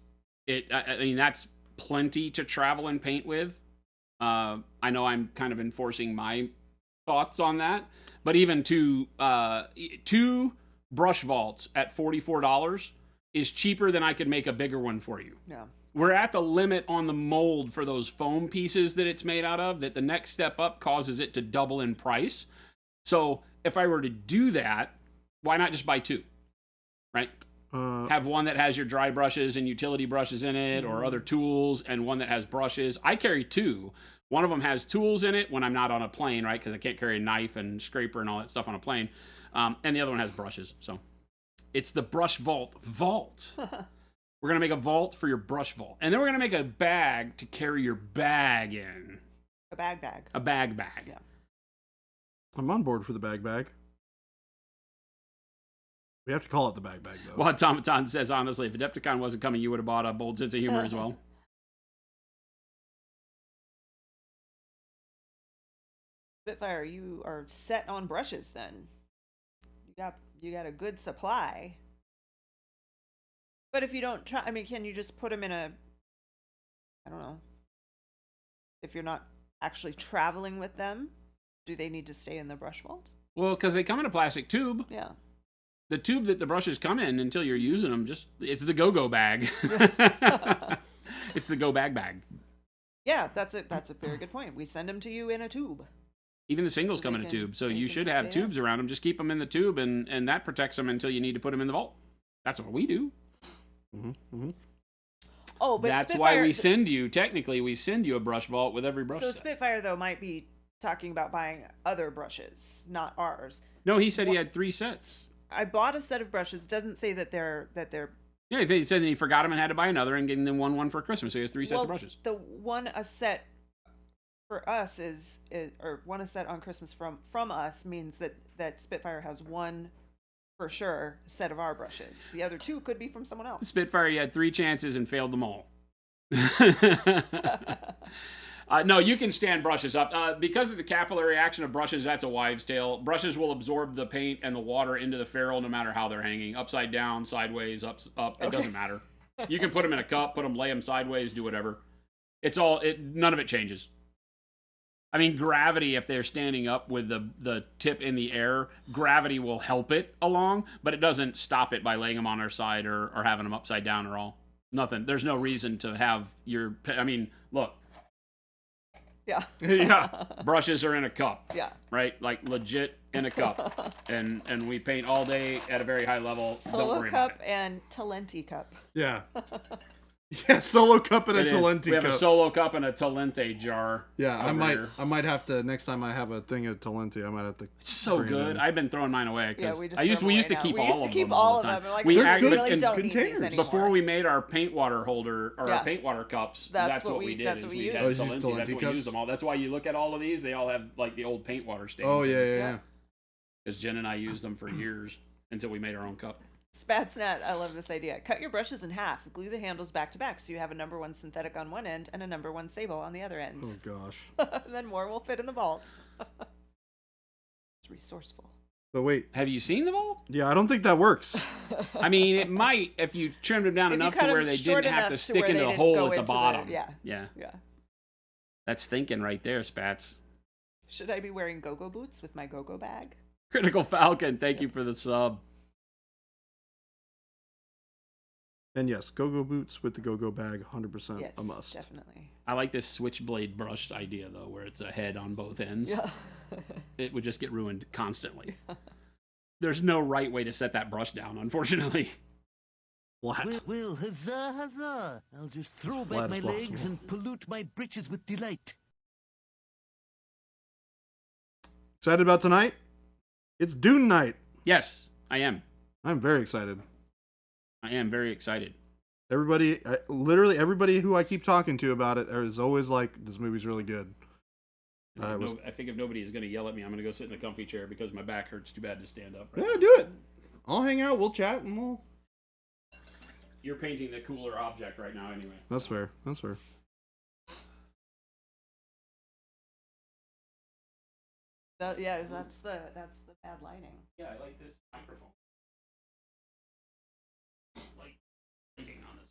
mean, that's plenty to travel and paint with. I know I'm kind of enforcing my thoughts on that, but even two brush vaults at $44 is cheaper than I could make a bigger one for you. Yeah. We're at the limit on the mold for those foam pieces that it's made out of, that the next step up causes it to double in price. So if I were to do that, why not just buy two, right? Have one that has your dry brushes and utility brushes in it, or other tools, and one that has brushes. I carry two. One of them has tools in it when I'm not on a plane, right? Because I can't carry a knife and scraper and all that stuff on a plane. And the other one has brushes. So it's the brush vault. We're going to make a vault for your brush vault. And then we're going to make a bag to carry your bag in. A bag. A bag. Yeah. I'm on board for the bag. We have to call it the bag, though. Well, Automaton says, honestly, if Adepticon wasn't coming, you would have bought a bold sense of humor as well. Spitfire, you are set on brushes then. You got a good supply. But if you don't try, I mean, can you just put them in a, I don't know, if you're not actually traveling with them, do they need to stay in the brush vault? Well, because they come in a plastic tube. Yeah. The tube that the brushes come in until you're using them, it's the go-go bag. It's the go bag. Yeah, that's a very good point. We send them to you in a tube. Even the singles come in a tube, so you should have tubes around them. Just keep them in the tube, and that protects them until you need to put them in the vault. That's what we do. Mm-hmm. Oh, but that's Spitfire, why we send you a brush vault with every brush. So set. Spitfire though might be talking about buying other brushes, not ours. No, he said he had 3 sets. I bought a set of brushes. Doesn't say that they're. Yeah, he said that he forgot them and had to buy another, and gave them one for Christmas. So he has 3 sets of brushes. The one a set for us is or one a set on Christmas from us means that Spitfire has one. For sure, set of our brushes. The other 2 could be from someone else. Spitfire, you had 3 chances and failed them all. No, you can stand brushes up. Because of the capillary action of brushes, that's a wives' tale. Brushes will absorb the paint and the water into the ferrule no matter how they're hanging. Upside down, sideways, up. It doesn't matter. You can put them in a cup, lay them sideways, do whatever. None of it changes. I mean, gravity, if they're standing up with the tip in the air, gravity will help it along, but it doesn't stop it by laying them on their side or having them upside down or all. Nothing. There's no reason to have look. Yeah. Yeah. Brushes are in a cup. Yeah. Right? Like legit in a cup. and we paint all day at a very high level. Solo cup and Talenti cup. Yeah. Yeah, solo cup and a Talenti cup. We have a solo cup and a Talenti jar. Yeah, I might have to, next time I have a thing of Talenti, I might have to. It's so good. I've been throwing mine away. Yeah, we used to keep all of them all the time. Like, we really don't need these anymore. Before we made our paint water holder or our paint water cups, that's what we did. That's what we used. That's what we used them all. That's why you look at all of these; they all have like the old paint water stains. Oh yeah. Because Jen and I used them for years until we made our own cup. Spatsnet, I love this idea. Cut your brushes in half. Glue the handles back to back so you have a number 1 synthetic on one end and a number 1 sable on the other end. Oh gosh. Then more will fit in the vault. It's resourceful. But wait. Have you seen the vault? Yeah, I don't think that works. I mean, it might if you trimmed them down enough to where they didn't have to stick into the hole at the bottom. Yeah. That's thinking right there, Spats. Should I be wearing go-go boots with my go-go bag? Critical Falcon, thank you for the sub. And yes, go-go boots with the go-go bag, 100% yes, a must. Definitely. I like this switchblade brushed idea, though, where it's a head on both ends. Yeah. It would just get ruined constantly. There's no right way to set that brush down, unfortunately. Flat. Well, huzzah, huzzah. I'll just throw back my legs and pollute my britches with delight. Excited about tonight? It's Dune night. Yes, I am. I'm very excited. I am very excited. Everybody, literally everybody who I keep talking to about it is always like, this movie's really good. I think if nobody is going to yell at me, I'm going to go sit in the comfy chair because my back hurts too bad to stand up. Right do it. I'll hang out, we'll chat, and we'll... You're painting the cooler object right now anyway. That's fair. That's the bad lighting. Yeah, I like this microphone. Lighting on this.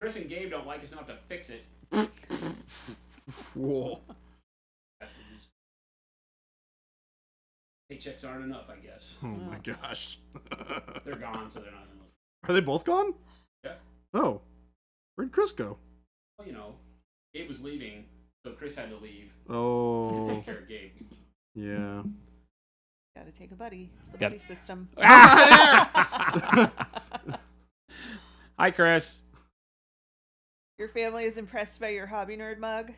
Chris and Gabe don't like us enough to fix it. Whoa. Paychecks aren't enough, I guess. Oh my gosh. They're gone, so they're not in this. Are they both gone? Yeah. Oh. Where'd Chris go? Well, Gabe was leaving, so Chris had to leave to take care of Gabe. Yeah. Gotta take a buddy. It's the buddy system. Hi, Chris. Your family is impressed by your hobby nerd mug?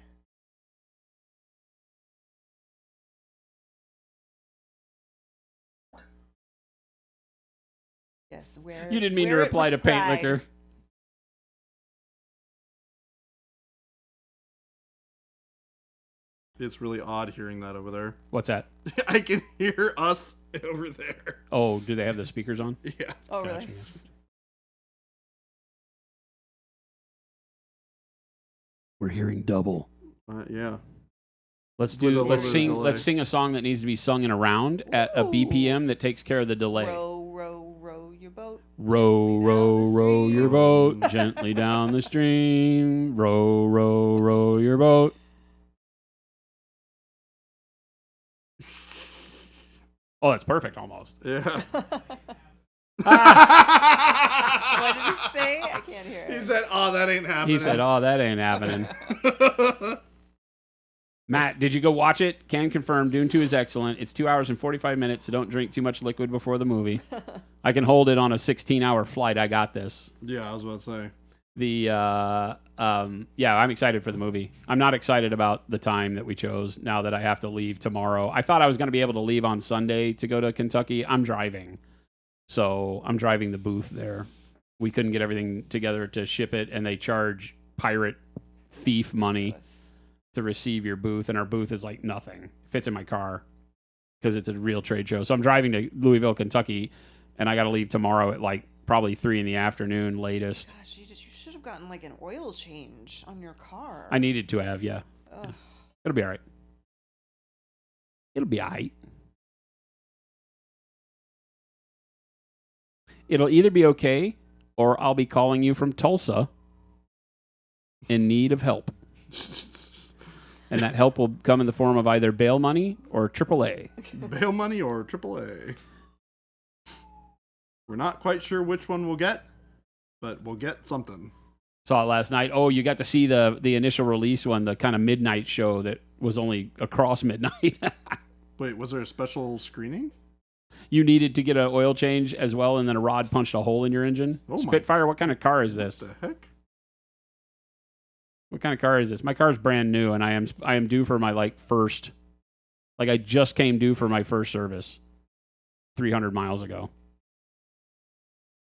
Yes, you didn't mean to reply to Paint Liquor. It's really odd hearing that over there. What's that? I can hear us over there. Oh, do they have the speakers on? Yeah. Oh, really? We're hearing double. Yeah. Let's sing a song that needs to be sung in a round at a BPM that takes care of the delay. Row, row, row your boat. Row, row, row your boat gently down the stream. Row, row, row your boat. Oh, that's perfect almost. Yeah. What did he say? I can't hear it. He said, "Oh, that ain't happening." He said, "Oh, that ain't happening." Matt, did you go watch it? Can confirm Dune 2 is excellent. It's 2 hours and 45 minutes, so don't drink too much liquid before the movie. I can hold it on a 16-hour flight. I got this. Yeah, I was about to say. I'm excited for the movie. I'm not excited about the time that we chose now that I have to leave tomorrow. I thought I was going to be able to leave on Sunday to go to Kentucky. I'm driving. So I'm driving the booth there. We couldn't get everything together to ship it, and they charge pirate thief money to receive your booth, and our booth is like nothing. It fits in my car because it's a real trade show. So I'm driving to Louisville, Kentucky, and I got to leave tomorrow at like probably 3 in the afternoon latest. Gosh, you should have gotten like an oil change on your car. I needed to have, yeah. It'll be all right. It'll be all right. It'll either be okay, or I'll be calling you from Tulsa in need of help. And that help will come in the form of either bail money or AAA. Bail money or AAA. We're not quite sure which one we'll get, but we'll get something. Saw it last night. Oh, you got to see the initial release one, the kind of midnight show that was only across midnight. Wait, was there a special screening? You needed to get an oil change as well, and then a rod punched a hole in your engine. Oh, Spitfire, what kind of car is this? What the heck? What kind of car is this? My car's brand new, and I am due for my first. I just came due for my first service 300 miles ago.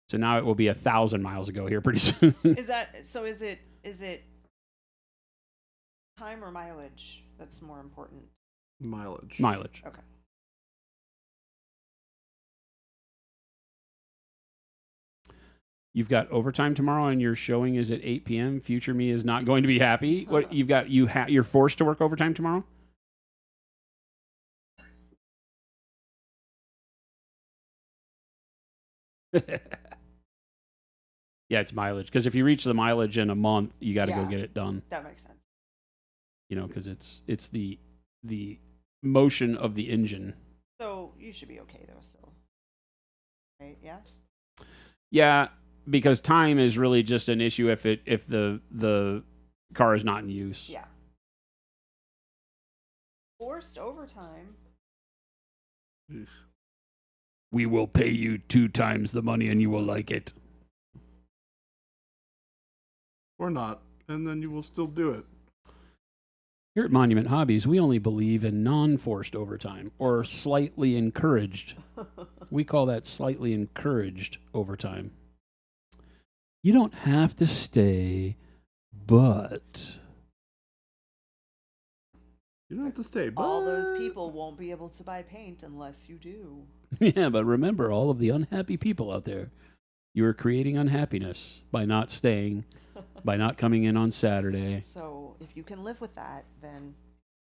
So now it will be 1,000 miles ago here pretty soon. Is it time or mileage that's more important? Mileage. Okay. You've got overtime tomorrow, and your showing is at 8 p.m. Future me is not going to be happy. What you've got? You're forced to work overtime tomorrow. Yeah, it's mileage. Because if you reach the mileage in a month, you got to go get it done. That makes sense. Because it's the motion of the engine. So you should be okay though, still. Right? Yeah. Yeah, because time is really just an issue if the car is not in use. Yeah. Forced overtime. We will pay you 2 times the money, and you will like it. Or not, and then you will still do it. Here at Monument Hobbies, we only believe in non-forced overtime, or slightly encouraged. We call that slightly encouraged overtime. You don't have to stay, but... You don't have to stay, but... All those people won't be able to buy paint unless you do. Yeah, but remember all of the unhappy people out there. You are creating unhappiness by not staying, by not coming in on Saturday. So if you can live with that, then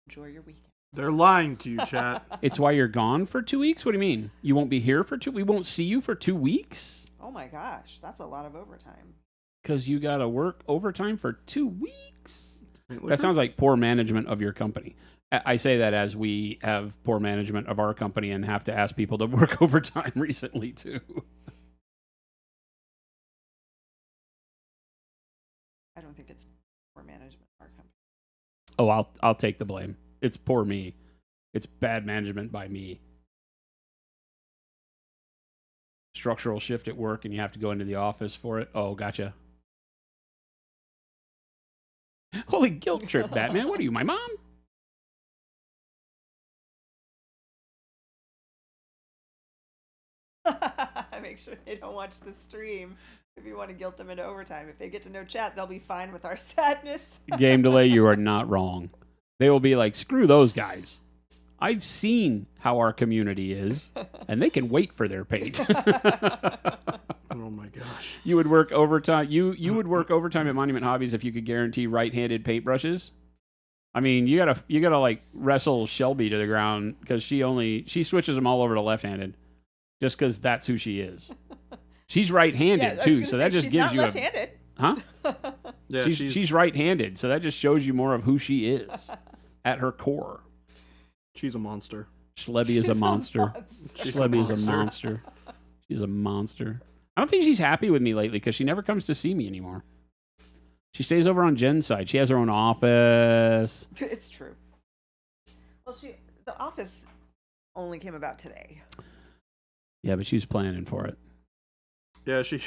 enjoy your weekend. They're lying to you, chat. It's why you're gone for 2 weeks? What do you mean? You won't be here for 2 weeks? We won't see you for 2 weeks? Oh my gosh, that's a lot of overtime. Because you got to work overtime for 2 weeks? That sounds like poor management of your company. I say that as we have poor management of our company and have to ask people to work overtime recently, too. I don't think it's poor management of our company. Oh, I'll take the blame. It's poor me. It's bad management by me. Structural shift at work and you have to go into the office for it. Oh, gotcha. Holy guilt trip, Batman. What are you, my mom? Make sure they don't watch the stream if you want to guilt them into overtime. If they get to know chat, they'll be fine with our sadness. Game delay, you are not wrong. They will be like, screw those guys. I've seen how our community is, and they can wait for their paint. Oh my gosh. You would work overtime. You would work overtime at Monument Hobbies if you could guarantee right-handed paintbrushes. I mean, you gotta like wrestle Shelby to the ground because she switches them all over to left-handed, just because that's who she is. She's right-handed too, so that just gives you left-handed. Yeah, she's right-handed, so that just shows you more of who she is at her core. She's a monster. Schlebby is a monster. Schlebby is a monster. She's a monster. I don't think she's happy with me lately because she never comes to see me anymore. She stays over on Jen's side. She has her own office. It's true. Well, the office only came about today. Yeah, but she was planning for it. Yeah, she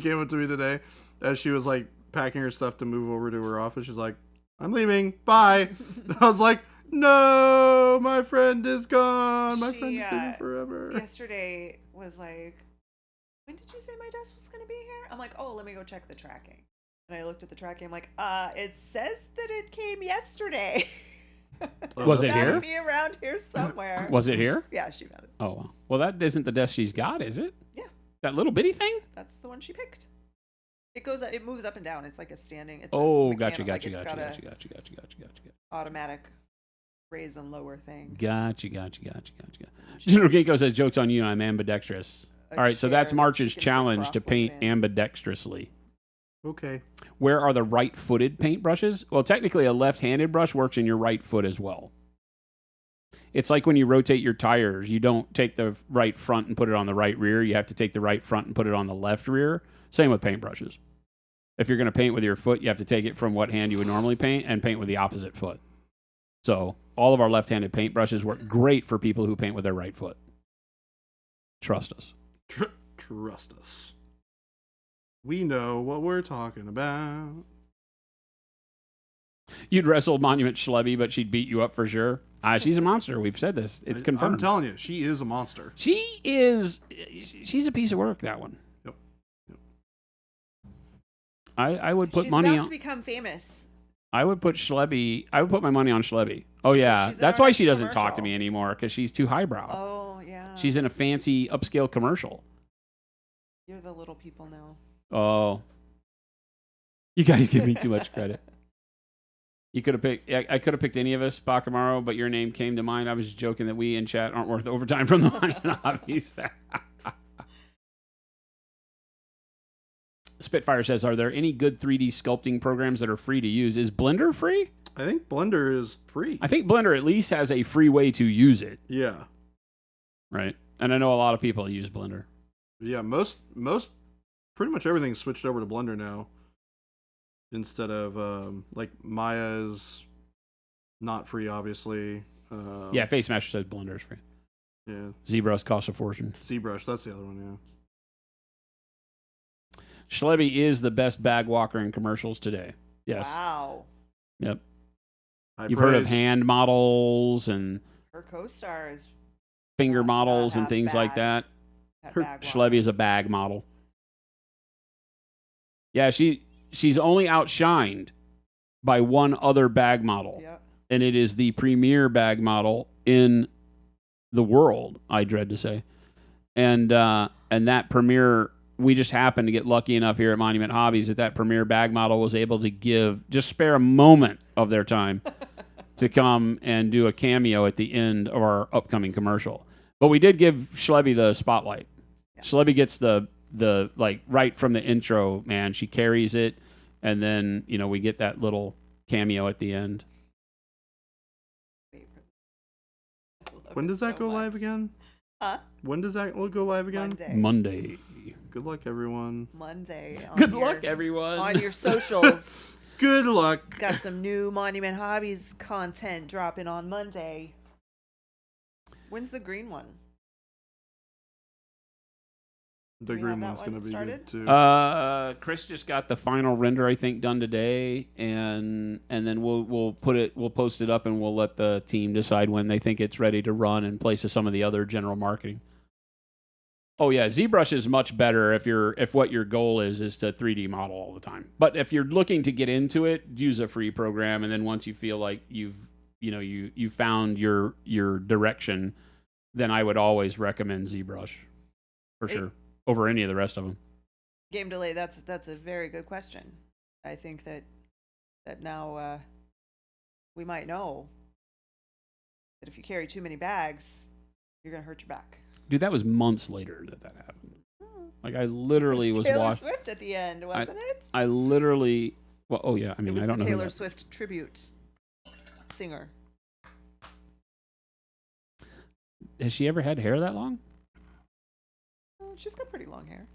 came up to me today as she was like packing her stuff to move over to her office. She's like, "I'm leaving. Bye." I was like, "No, my friend is gone. My friend is leaving forever." Yesterday was like, "When did you say my desk was going to be here?" I'm like, "Oh, let me go check the tracking." And I looked at the tracking. I'm like, it says that it came yesterday. Was it here? It's be around here somewhere. Was it here? Yeah, she found it. Oh, well, that isn't the desk she's got, is it? Yeah. That little bitty thing? That's the one she picked. It moves up and down. It's like a standing. It's Gotcha. Automatic raise and lower thing. Gotcha. General Ginkgo says, joke's on you, I'm ambidextrous. All right, so that's March's challenge to paint ambidextrously. Okay. Where are the right-footed paintbrushes? Well, technically, a left-handed brush works in your right foot as well. It's like when you rotate your tires. You don't take the right front and put it on the right rear. You have to take the right front and put it on the left rear. Same with paintbrushes. If you're going to paint with your foot, you have to take it from what hand you would normally paint and paint with the opposite foot. So all of our left-handed paintbrushes work great for people who paint with their right foot. Trust us. Trust us. We know what we're talking about. You'd wrestle Monument Schlebby, but she'd beat you up for sure. She's a monster. We've said this. It's confirmed. I'm telling you, she is a monster. She's a piece of work, that one. Yep. I would put She's money about on... to become famous. I would put my money on Schlebby. Oh, yeah. That's why she doesn't talk to me anymore, because she's too highbrow. Oh, yeah. She's in a fancy upscale commercial. You're the little people now. Oh. You guys give me too much credit. You could have picked... I could have picked any of us, Bakamaru, but your name came to mind. I was joking that we in chat aren't worth overtime from the Money and Hobbies. Spitfire says, are there any good 3D sculpting programs that are free to use? Is Blender free? I think Blender is free. I think Blender at least has a free way to use it. Yeah. Right. And I know a lot of people use Blender. Yeah, most pretty much everything's switched over to Blender now. Instead of like Maya's not free, obviously. Yeah, Face Smasher says Blender is free. Yeah. ZBrush costs a fortune. ZBrush, that's the other one, yeah. Schlebby is the best bag walker in commercials today. Yes. Wow. Yep. You've heard of hand models and her co-star is finger models and things like that. Schlebby is a bag model. Yeah, she's only outshined by one other bag model. Yep. And it is the premier bag model in the world, I dread to say. And that premier, we just happened to get lucky enough here at Monument Hobbies that premier bag model was able to spare a moment of their time to come and do a cameo at the end of our upcoming commercial. But we did give Schlebby the spotlight. Yeah. Schlebby gets the like right from the intro, man. She carries it, and then we get that little cameo at the end. When does that go live again? Huh? When does that go live again? Monday. Good luck, everyone. Monday. Good luck, everyone. On your socials. Good luck. Got some new Monument Hobbies content dropping on Monday. When's the green one? The green one's going to be good too. Chris just got the final render, I think, done today, and then we'll post it up, and we'll let the team decide when they think it's ready to run in place of some of the other general marketing. Oh yeah, ZBrush is much better if what your goal is to 3D model all the time. But if you're looking to get into it, use a free program, and then once you feel like you found your direction, then I would always recommend ZBrush for sure. Over any of the rest of them. Game delay, that's a very good question. I think that now we might know that if you carry too many bags, you're going to hurt your back. Dude, that was months later that happened. Like, I literally was Taylor Swift at the end, wasn't it? I literally... Well, oh, yeah. I mean, I don't know. It was the Taylor Swift tribute singer. Has she ever had hair that long? She's got pretty long hair.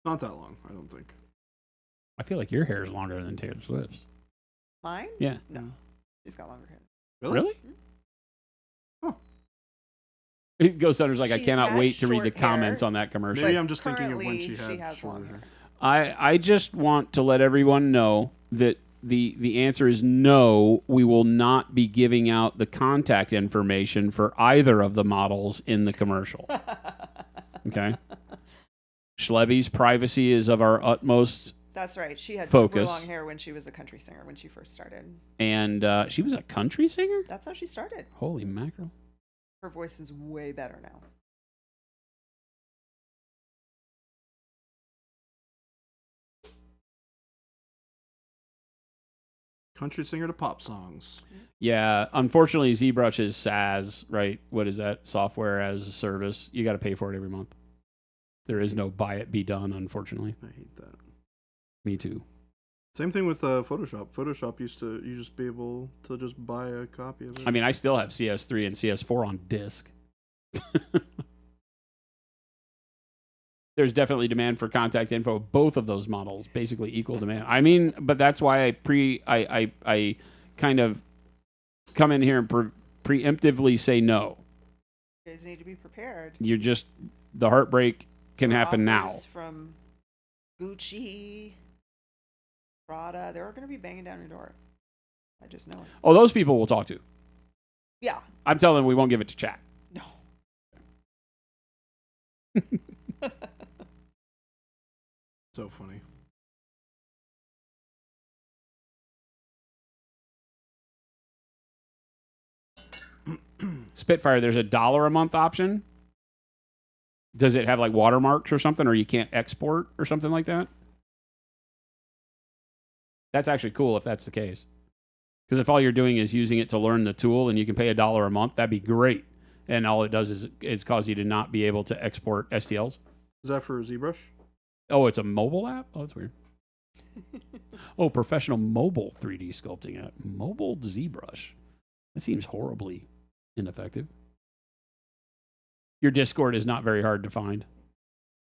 Not that long, I don't think. I feel like your hair is longer than Taylor Swift's. Mine? Yeah. No. She's got longer hair. Really? Mm-hmm. Huh. Ghost Hunter's like, I cannot wait to read the comments on that commercial. Maybe I'm just thinking of when she had shorter hair. I just want to let everyone know that the answer is no, we will not be giving out the contact information for either of the models in the commercial. Okay? Schlebby's privacy is of our utmost That's right. She had focus. super long hair when she was a country singer when she first started. And she was a country singer? That's how she started. Holy mackerel. Her voice is way better now. Country singer to pop songs. Yeah, unfortunately, ZBrush is SaaS, right? What is that? Software as a service. You got to pay for it every month. There is no buy it, be done, unfortunately. I hate that. Me too. Same thing with Photoshop. Photoshop used to you just be able to just buy a copy of it. I mean, I still have CS3 and CS4 on disk. There's definitely demand for contact info. Both of those models, basically equal demand. I mean, but that's why I kind of come in here and preemptively say no. You guys need to be prepared. You're just, the heartbreak can happen now. From Gucci, Prada, they're going to be banging down your door. I just know it. Oh, those people we'll talk to. Yeah. I'm telling them we won't give it to chat. No. So funny. Spitfire, there's $1 a month option. Does it have like watermarks or something, or you can't export or something like that? That's actually cool if that's the case. Because if all you're doing is using it to learn the tool and you can pay $1 a month, that'd be great. And all it does is it's cause you to not be able to export STLs. Is that for ZBrush? Oh, it's a mobile app? Oh, that's weird. Oh, professional mobile 3D sculpting app. Mobile ZBrush. That seems horribly ineffective. Your Discord is not very hard to find.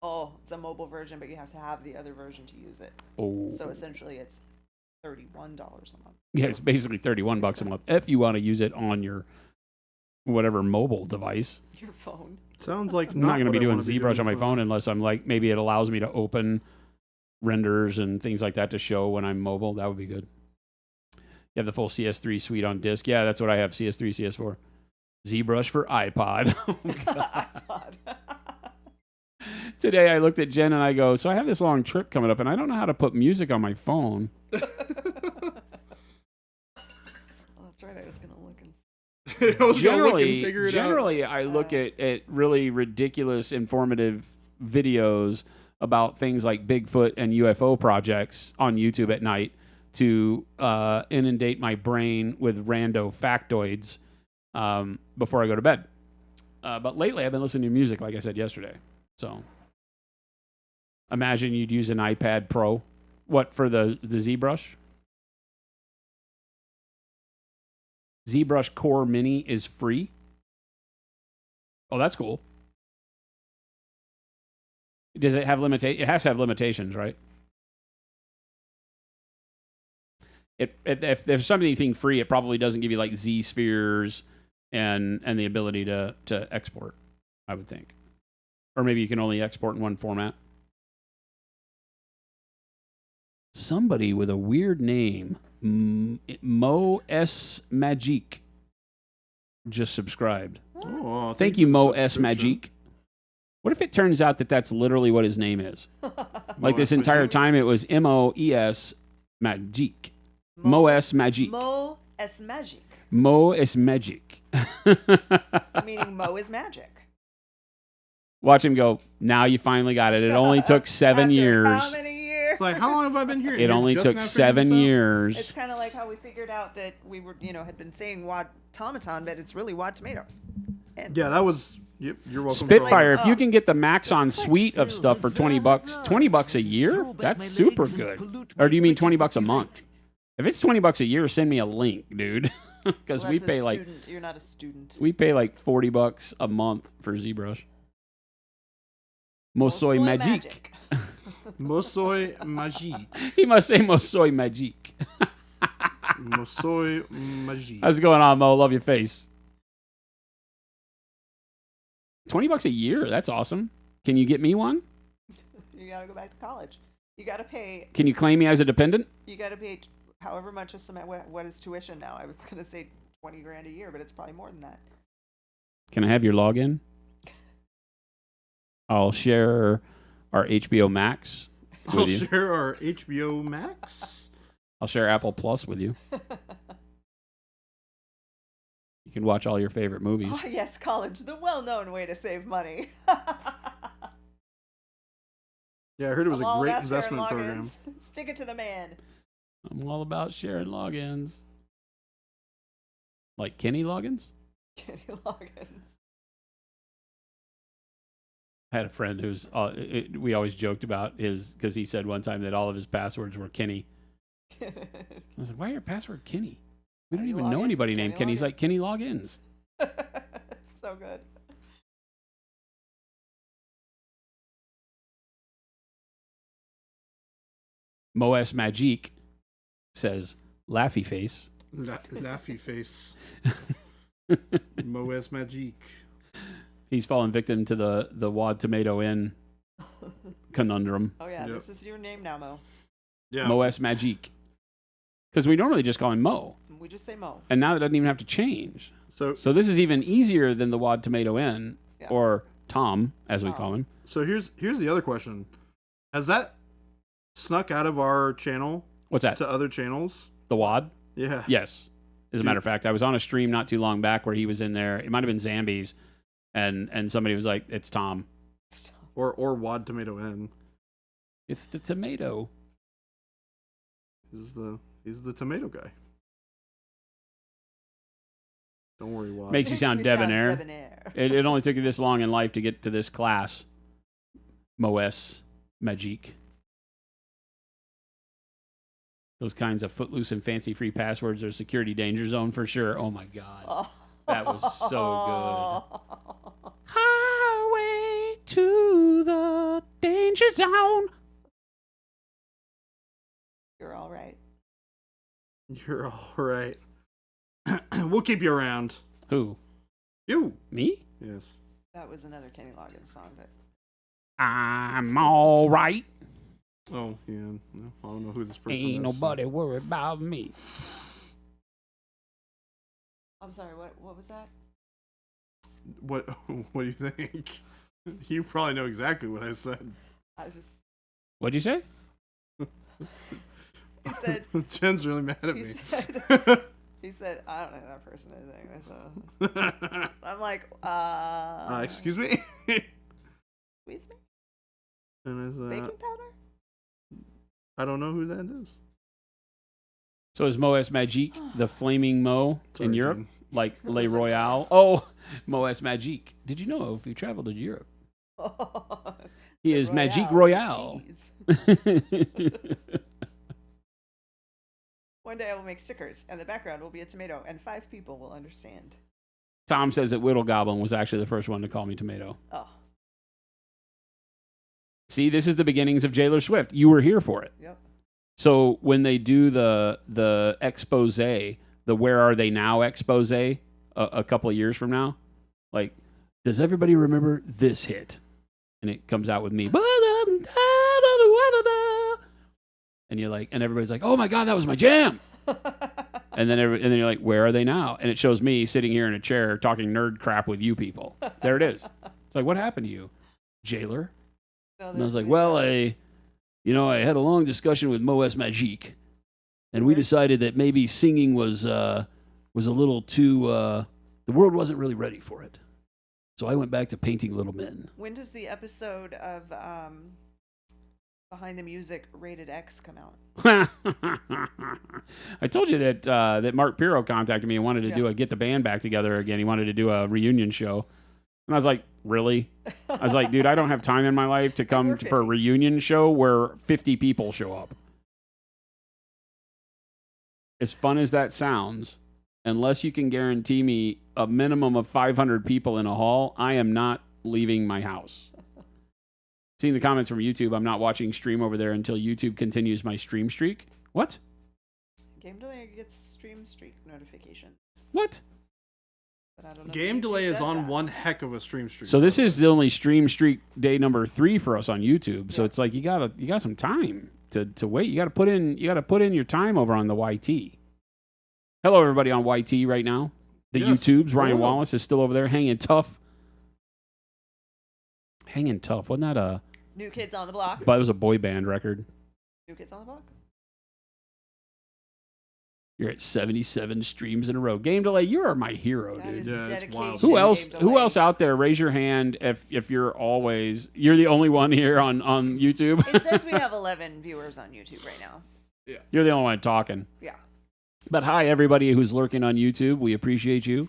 Oh, it's a mobile version, but you have to have the other version to use it. Oh. So essentially it's $31 a month. Yeah, it's basically $31 a month if you want to use it on your whatever mobile device. Your phone. Sounds like I'm not going to be doing ZBrush on my phone unless I'm like, maybe it allows me to open renders and things like that to show when I'm mobile. That would be good. You have the full CS3 suite on disk. Yeah, that's what I have, CS3, CS4. ZBrush for iPod. Oh, God. Today I looked at Jen and I go, so I have this long trip coming up and I don't know how to put music on my phone. Well, that's right. I was going to look and Generally, I look at really ridiculous, informative videos about things like Bigfoot and UFO projects on YouTube at night to inundate my brain with rando factoids before I go to bed. But lately, I've been listening to music, like I said yesterday. So imagine you'd use an iPad Pro. What, for the ZBrush? ZBrush Core Mini is free. Oh, that's cool. Does it have limitations? It has to have limitations, right? If there's something free, it probably doesn't give you like Z spheres and the ability to export, I would think. Or maybe you can only export in one format. Somebody with a weird name, Mo S Magique, just subscribed. Oh, thank you, Mo S Magique. What if it turns out that that's literally what his name is? Like this entire time it was MOES Magique. Mo S Magique. Mo S Magic. Mo S Magic. Meaning Mo is magic. Watch him go, now you finally got it. It only took 7 years. How many years? It's like, how long have I been here? It only took 7 years. It's kind of like how we figured out that we were, had been saying Wad-tomaton, but it's really Wad tomato. And yeah, that was... Yep, you're welcome. Spitfire, if you can get the Max on Suite of stuff for $20, $20 a year, that's super good. Or do you mean $20 a month? If it's $20 a year, send me a link, dude. Because we pay like... You're not a student. We pay like $40 a month for ZBrush. Mosoy Magique. Mosoy Magique. He must say Mosoy Magique. Mosoy Magique. How's it going on, Mo? Love your face. $20 a year? That's awesome. Can you get me one? You got to go back to college. You got to pay... Can you claim me as a dependent? You got to pay however much a semester. What is tuition now? I was going to say $20,000 a year, but it's probably more than that. Can I have your login? I'll share our HBO Max with you. I'll share our HBO Max? I'll share Apple Plus with you. You can watch all your favorite movies. Oh, yes, college, the well-known way to save money. Yeah, I heard it was a great investment program. Stick it to the man. I'm all about sharing logins. Like Kenny logins? Kenny logins. I had a friend who's, we always joked about his, because he said one time that all of his passwords were Kenny. I was like, why are your password Kenny? We don't even know anybody named Kenny. He's like, Kenny logins. So good. Moes Magique says, Laughy Face. Laughy Face. Moes Magique. He's fallen victim to the Wad Tomato Inn conundrum. Oh, yeah. Yep. This is your name now, Mo. Yeah. Moes Magique. Because we normally just call him Mo. We just say Mo. And now it doesn't even have to change. So this is even easier than the Wad Tomato Inn, or Tom, as we call him. So here's the other question. Has that snuck out of our channel? What's that? To other channels? The Wad? Yeah. Yes. As a matter of fact, I was on a stream not too long back where he was in there. It might have been Zambies. And somebody was like, it's Tom. Or Wad Tomato Inn. It's the tomato. He's the tomato guy. Don't worry, Wad. Makes you sound debonair. It only took you this long in life to get to this class. Moes Magique. Those kinds of footloose and fancy free passwords are security danger zone for sure. Oh my God. That was so good. Highway to the danger zone. You're all right. You're all right. We'll keep you around. Who? You. Me? Yes. That was another Kenny Loggins song, but I'm all right. Oh, yeah. No, I don't know who this person is. Ain't nobody worried about me. I'm sorry, what was that? What do you think? You probably know exactly what I said. What'd you say? He said Jen's really mad at me. He said, I don't know who that person is anyway, so I'm like, excuse me? Squeeze me? And baking powder? I don't know who that is. So is Moes Magique the flaming Mo in Europe? Jen. Like Le Royale? Oh, Moes Magique. Did you know if you traveled to Europe? He is Magique Royale. One day I will make stickers, and the background will be a tomato, and 5 people will understand. Tom says that Whittle Goblin was actually the first one to call me tomato. Oh. See, this is the beginnings of Taylor Swift. You were here for it. Yep. So when they do the expose, the Where Are They Now expose a couple of years from now, like, does everybody remember this hit? And it comes out with me. And you're like, and everybody's like, oh my God, that was my jam. and then you're like, where are they now? And it shows me sitting here in a chair talking nerd crap with you people. There it is. It's like, what happened to you, jailer? No, and I was like, well, I had a long discussion with Moes Magique, and we decided that maybe singing was a little too, the world wasn't really ready for it. So I went back to painting little men. When does the episode of Behind the Music Rated X come out? I told you that Mark Pirro contacted me and wanted to do a get the band back together again. He wanted to do a reunion show. And I was like, really? I was like, dude, I don't have time in my life to come for a reunion show where 50 people show up. As fun as that sounds, unless you can guarantee me a minimum of 500 people in a hall, I am not leaving my house. Seeing the comments from YouTube, I'm not watching stream over there until YouTube continues my stream streak. What? Game Delay gets stream streak notifications. What? But I don't know. Game Delay is on one heck of a stream streak. So this is the only stream streak day number 3 for us on YouTube. So it's like you got some time to wait. You got to put in your time over on the YT. Hello everybody on YT right now. The YouTubes. Ryan Wallace is still over there hanging tough. Hanging tough. Wasn't that a New Kids on the Block? But it was a boy band record. New Kids on the Block? You're at 77 streams in a row. Game Delay, you are my hero, dude. Yeah, it's wild. Who else out there? Raise your hand if you're the only one here on YouTube. It says we have 11 viewers on YouTube right now. Yeah. You're the only one talking. Yeah. But hi, everybody who's lurking on YouTube. We appreciate you.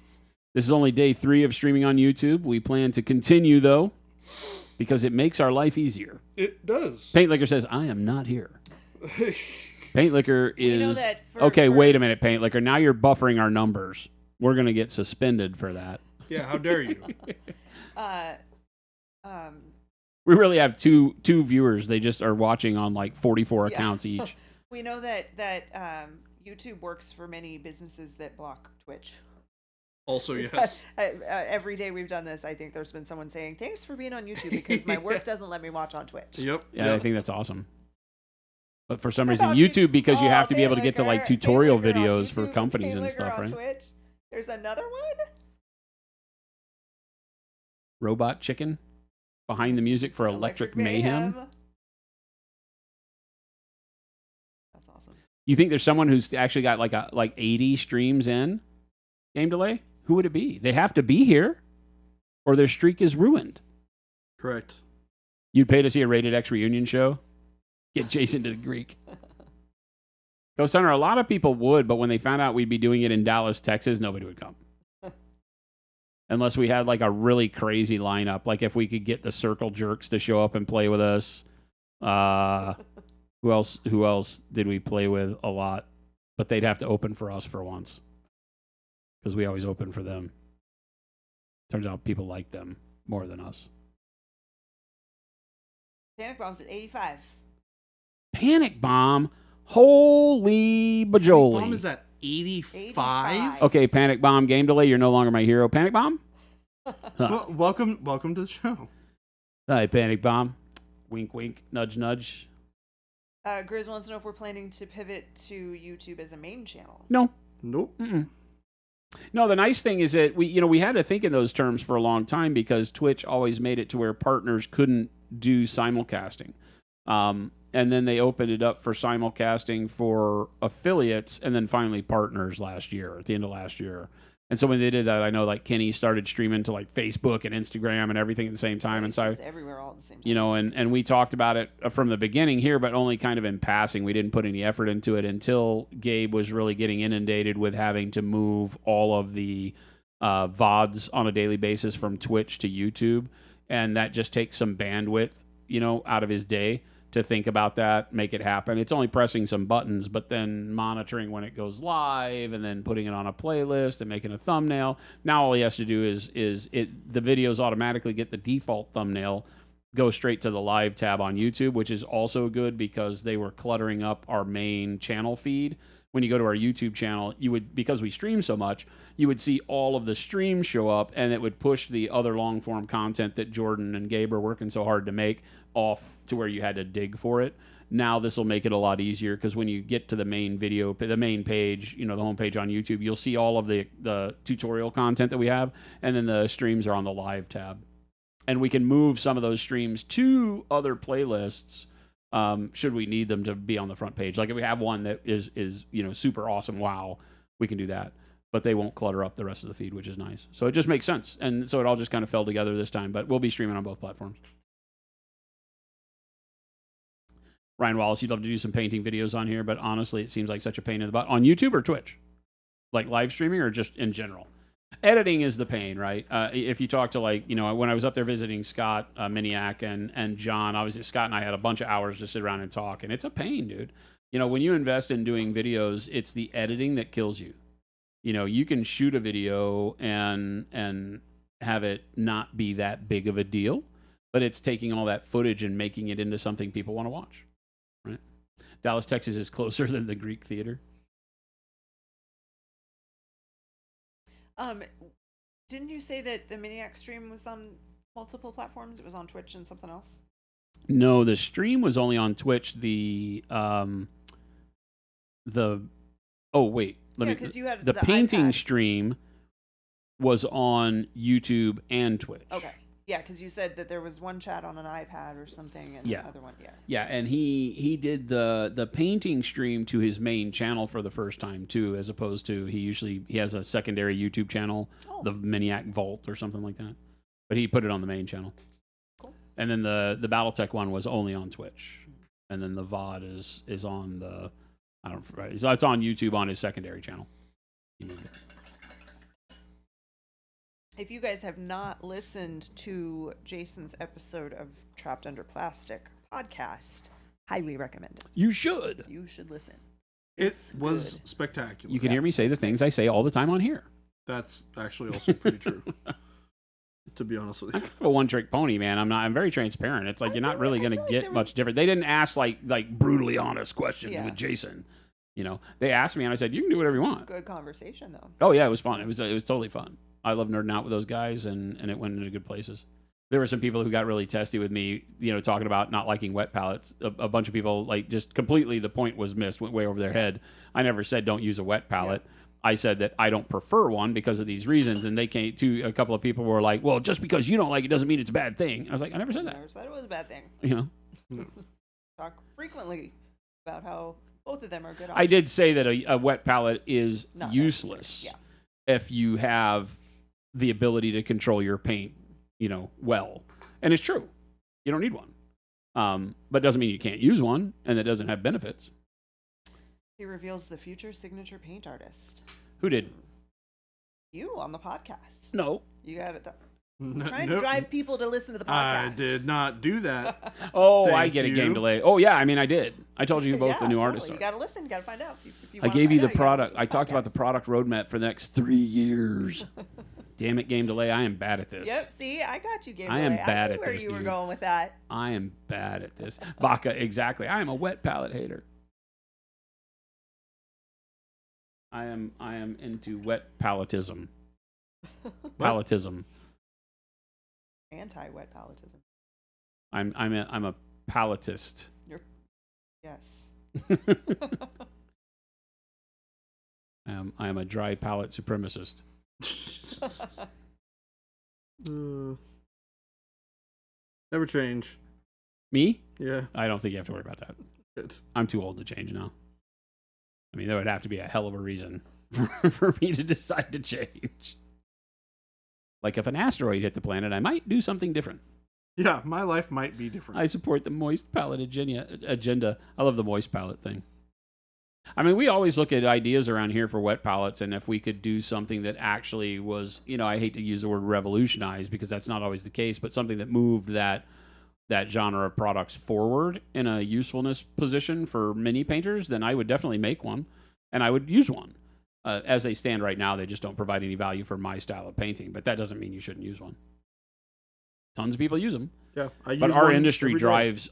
This is only day 3 of streaming on YouTube. We plan to continue, though, because it makes our life easier. It does. Paint Liquor says, I am not here. Paint Liquor is... Okay, wait a minute, Paint Liquor. Now you're buffering our numbers. We're going to get suspended for that. Yeah, how dare you? We really have two viewers. They just are watching on like 44 accounts each. We know that YouTube works for many businesses that block Twitch. Also, yes. Every day we've done this, I think there's been someone saying, thanks for being on YouTube because my work doesn't let me watch on Twitch. Yep. Yeah, I think that's awesome. But for some reason, YouTube, because you have to be able to get to like tutorial videos for companies and stuff, right? Twitch. There's another one? Robot Chicken behind the music for Electric Mayhem. That's awesome. You think there's someone who's actually got like 80 streams in Game Delay? Who would it be? They have to be here or their streak is ruined. Correct. You'd pay to see a Rated X reunion show? Get Jason to the Greek. Ghost Hunter, a lot of people would, but when they found out we'd be doing it in Dallas, Texas, nobody would come. Unless we had like a really crazy lineup. Like if we could get the Circle Jerks to show up and play with us. Who else did we play with a lot? But they'd have to open for us for once. Because we always open for them. Turns out people like them more than us. Panic Bomb's at 85. Panic Bomb? Holy bajoli. Panic Bomb is at 85? Okay, Panic Bomb, Game Delay, you're no longer my hero. Panic Bomb? Well, welcome to the show. Hi, Panic Bomb. Wink, wink, nudge, nudge. Grizz wants to know if we're planning to pivot to YouTube as a main channel. No. Nope. Mm-mm. No, the nice thing is that we had to think in those terms for a long time because Twitch always made it to where partners couldn't do simulcasting. And then they opened it up for simulcasting for affiliates and then finally partners at the end of last year. And so when they did that, I know like Kenny started streaming to like Facebook and Instagram and everything at the same time. And so everywhere all at the same time. And we talked about it from the beginning here, but only kind of in passing. We didn't put any effort into it until Gabe was really getting inundated with having to move all of the VODs on a daily basis from Twitch to YouTube. And that just takes some bandwidth, out of his day to think about that, make it happen. It's only pressing some buttons, but then monitoring when it goes live and then putting it on a playlist and making a thumbnail. Now all he has to do is the videos automatically get the default thumbnail, go straight to the live tab on YouTube, which is also good because they were cluttering up our main channel feed. When you go to our YouTube channel, because we stream so much, you would see all of the streams show up and it would push the other long form content that Jordan and Gabe are working so hard to make off to where you had to dig for it. Now this will make it a lot easier because when you get to the main video, the main page, the homepage on YouTube, you'll see all of the tutorial content that we have, and then the streams are on the live tab. And we can move some of those streams to other playlists should we need them to be on the front page. Like if we have one that is super awesome, wow, we can do that. But they won't clutter up the rest of the feed, which is nice. So it just makes sense. And so it all just kind of fell together this time, but we'll be streaming on both platforms. Ryan Wallace, you'd love to do some painting videos on here, but honestly, it seems like such a pain in the butt. On YouTube or Twitch? Like live streaming or just in general? Editing is the pain, right? If you talk to when I was up there visiting Scott Miniac and John, obviously Scott and I had a bunch of hours to sit around and talk, and it's a pain, dude. When you invest in doing videos, it's the editing that kills you. You can shoot a video and have it not be that big of a deal, but it's taking all that footage and making it into something people want to watch. Right? Dallas, Texas is closer than the Greek theater. Didn't you say that the Miniac stream was on multiple platforms? It was on Twitch and something else? No, the stream was only on Twitch. The painting iPad stream was on YouTube and Twitch. Okay. Yeah, because you said that there was one chat on an iPad or something, and the other one, Yeah, and he did the painting stream to his main channel for the first time too, as opposed to he has a secondary YouTube channel, the Miniac Vault or something like that. But he put it on the main channel. Cool. And then the BattleTech one was only on Twitch, and then the VOD is on the I don't. So it's on YouTube on his secondary channel. If you guys have not listened to Jason's episode of Trapped Under Plastic podcast, highly recommend it. You should. You should listen. It was spectacular. You can hear me say the things I say all the time on here. That's actually also pretty true. To be honest with you, I'm kind of a one-trick pony, man. I'm very transparent. It's like you're not really going to get much different. They didn't ask like brutally honest questions with Jason. You know, they asked me and I said, "You can do whatever you want." Good conversation though. Oh yeah, it was fun. It was totally fun. I love nerding out with those guys, and it went into good places. There were some people who got really testy with me, you know, talking about not liking wet palettes. A bunch of people, like, just completely the point was missed, went way over their head. I never said don't use a wet palette. Yeah. I said that I don't prefer one because of these reasons, and a couple of people were like, well, just because you don't like it doesn't mean it's a bad thing. I was like, I never said that. I never said it was a bad thing. You know? Talk frequently about how both of them are good options. I did say that a wet palette is not useless if you have the ability to control your paint, you know, well. And it's true. You don't need one. But doesn't mean you can't use one, and that doesn't have benefits. He reveals the future signature paint artist. Who did? You on the podcast. No. You got it. Trying to drive people to listen to the podcast. I did not do that. Oh, I get a game delay. Oh, yeah. I mean, I did. I told you both the new artists are. You got to listen. You got to find out. I gave you the product. I talked about the product roadmap for the next 3 years. Damn it, game delay. I am bad at this. Yep. See, I got you, game delay. I am bad at where this. You were going with that. I am bad at this. Baka, exactly. I am a wet palette hater. I am into wet paletism. Paletism. Anti-wet paletism. I'm a paletist. Yes. I am a dry palate supremacist. Never change. Me? Yeah. I don't think you have to worry about that. Good. I'm too old to change now. I mean, there would have to be a hell of a reason for me to decide to change. Like if an asteroid hit the planet, I might do something different. Yeah, my life might be different. I support the moist palette agenda. I love the moist palette thing. I mean, we always look at ideas around here for wet palettes, and if we could do something that actually was, you know, I hate to use the word revolutionize because that's not always the case, but something that moved that genre of products forward in a usefulness position for mini painters, then I would definitely make one, and I would use one. As they stand right now, they just don't provide any value for my style of painting, but that doesn't mean you shouldn't use one. Tons of people use them. Yeah, but our industry drives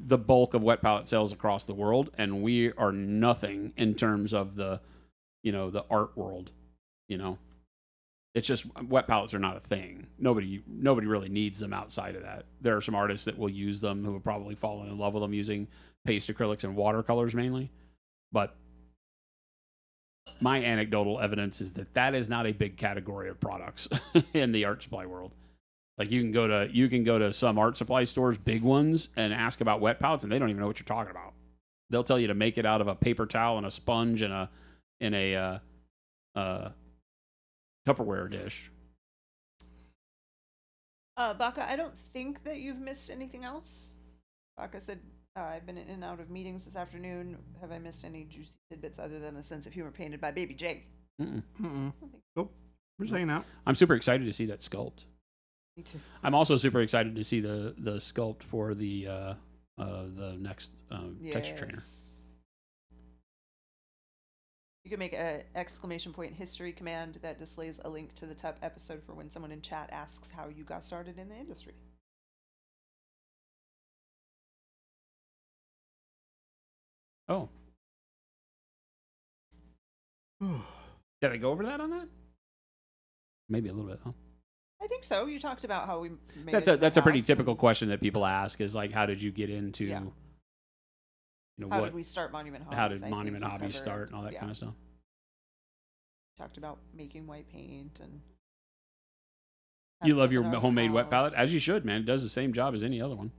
the bulk of wet palette sales across the world, and we are nothing in terms of the art world. You know, it's just wet palettes are not a thing. Nobody really needs them outside of that. There are some artists that will use them who have probably fallen in love with them using paste acrylics and watercolors mainly, but my anecdotal evidence is that is not a big category of products in the art supply world. Like you can go to some art supply stores, big ones, and ask about wet palettes, and they don't even know what you're talking about. They'll tell you to make it out of a paper towel and a sponge and a Tupperware dish. Baka, I don't think that you've missed anything else. Baka said, I've been in and out of meetings this afternoon. Have I missed any juicy tidbits other than the sense of humor painted by Baby J? Nope. We're just hanging out. I'm super excited to see that sculpt. Me too. I'm also super excited to see the sculpt for the next texture trainer. You can make an exclamation point history command that displays a link to the top episode for when someone in chat asks how you got started in the industry. Oh. Did I go over that on that? Maybe a little bit, huh? I think so. You talked about how we made that's a pretty typical question that people ask is like, how did you get into, how did we start Monument Hobbies? How did Monument Hobbies start and all that kind of stuff? Talked about making white paint and. You love your homemade wet palette, as you should, man. It does the same job as any other one.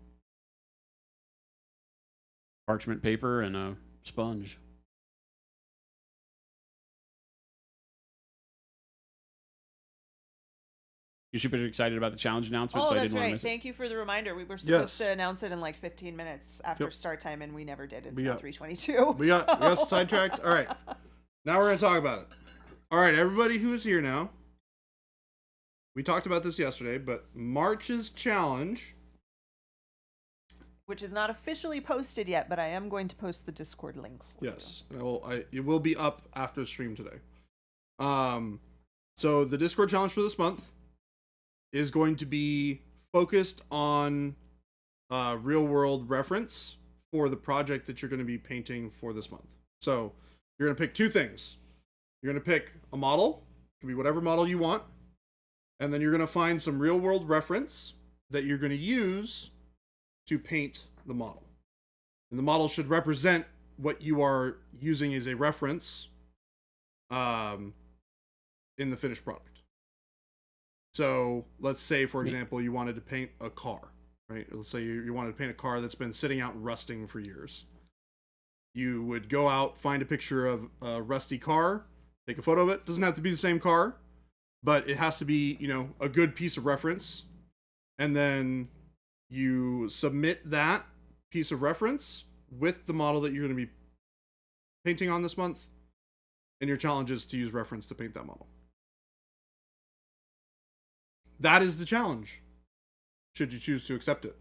Parchment paper and a sponge. You should be excited about the challenge announcement. Oh, so I that's didn't want to right. miss it. Thank you for the reminder. We were supposed to announce it in like 15 minutes after start time, and we never did. It's now 3:22. We got sidetracked. All right. Now we're going to talk about it. All right, everybody who is here now. We talked about this yesterday, but March's challenge, which is not officially posted yet, but I am going to post the Discord link for you. It will be up after the stream today. So the Discord challenge for this month is going to be focused on real world reference for the project that you're going to be painting for this month. So you're going to pick two things. You're going to pick a model, it can be whatever model you want, and then you're going to find some real world reference that you're going to use to paint the model. And the model should represent what you are using as a reference in the finished product. So let's say, for example, you wanted to paint a car, right? Let's say you wanted to paint a car that's been sitting out and rusting for years. You would go out, find a picture of a rusty car, take a photo of it. Doesn't have to be the same car, but it has to be, a good piece of reference. And then you submit that piece of reference with the model that you're going to be painting on this month. And your challenge is to use reference to paint that model. That is the challenge, should you choose to accept it.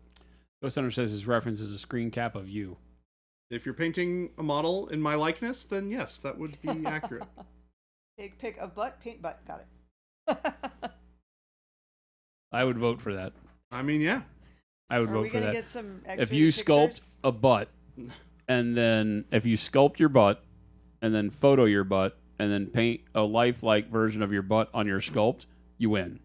Ghost Hunter says his reference is a screen cap of you. If you're painting a model in my likeness, then yes, that would be accurate. Take pic of butt, paint butt. Got it. I would vote for that. I mean, yeah. I would vote for that. Get some if you sculpt pictures? a butt, and then if you sculpt your butt, and then photo your butt, and then paint a lifelike version of your butt on your sculpt, you win.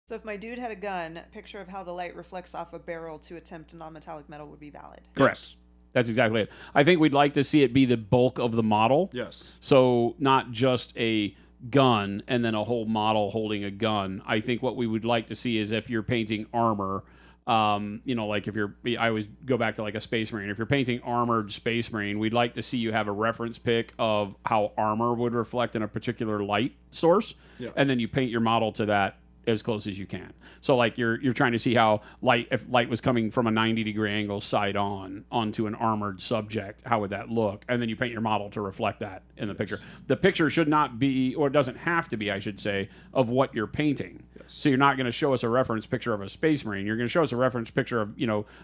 So if my dude had a gun, a picture of how the light reflects off a barrel to attempt a non-metallic metal would be valid. Correct. Yes. That's exactly it. I think we'd like to see it be the bulk of the model. Yes. So not just a gun and then a whole model holding a gun. I think what we would like to see is if you're painting armor, like I always go back to like a Space Marine. If you're painting armored Space Marine, we'd like to see you have a reference pic of how armor would reflect in a particular light source. Yeah. And then you paint your model to that as close as you can. So like you're trying to see how if light was coming from a 90-degree angle side onto an armored subject, how would that look? And then you paint your model to reflect that in the picture. The picture should not be, or it doesn't have to be, I should say, of what you're painting. Yes. So you're not going to show us a reference picture of a Space Marine. You're going to show us a reference picture of,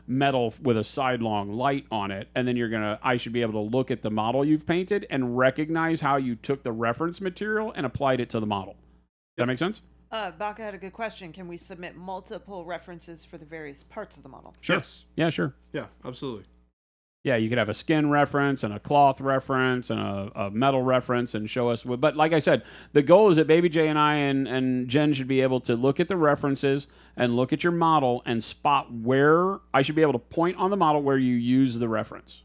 metal with a sidelong light on it. And then I should be able to look at the model you've painted and recognize how you took the reference material and applied it to the model. Does that make sense? Baka had a good question. Can we submit multiple references for the various parts of the model? Sure. Yes. Yeah, sure. Yeah, absolutely. Yeah, you could have a skin reference and a cloth reference and a metal reference and show us. But like I said, the goal is that Baby J and I and Jen should be able to look at the references and look at your model and spot where I should be able to point on the model where you use the reference.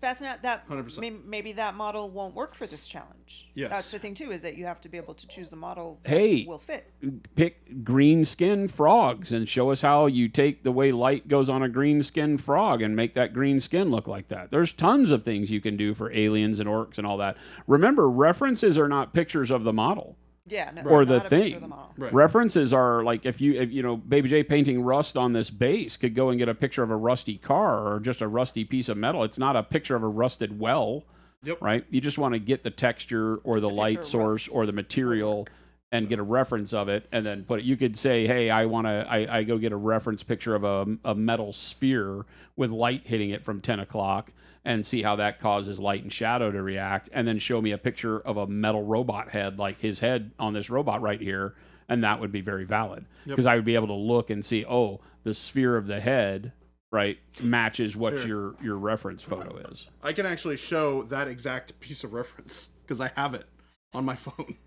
Spatsnat, that 100%. Maybe that model won't work for this challenge. Yes. That's the thing too, is that you have to be able to choose a model that will fit. Pick green skin frogs and show us how you take the way light goes on a green skin frog and make that green skin look like that. There's tons of things you can do for aliens and orcs and all that. Remember, references are not pictures of the model. Yeah, no, or the thing. The model. Right. References are like if Baby J painting rust on this base could go and get a picture of a rusty car or just a rusty piece of metal. It's not a picture of a rusted well. Yep. Right? You just want to get the texture or the light source or the material and get a reference of it and then put it. You could say, hey, I go get a reference picture of a metal sphere with light hitting it from 10 o'clock and see how that causes light and shadow to react, and then show me a picture of a metal robot head, like his head on this robot right here, and that would be very valid. Because I would be able to look and see, the sphere of the head, right, matches what your reference photo is. I can actually show that exact piece of reference, because I have it on my phone.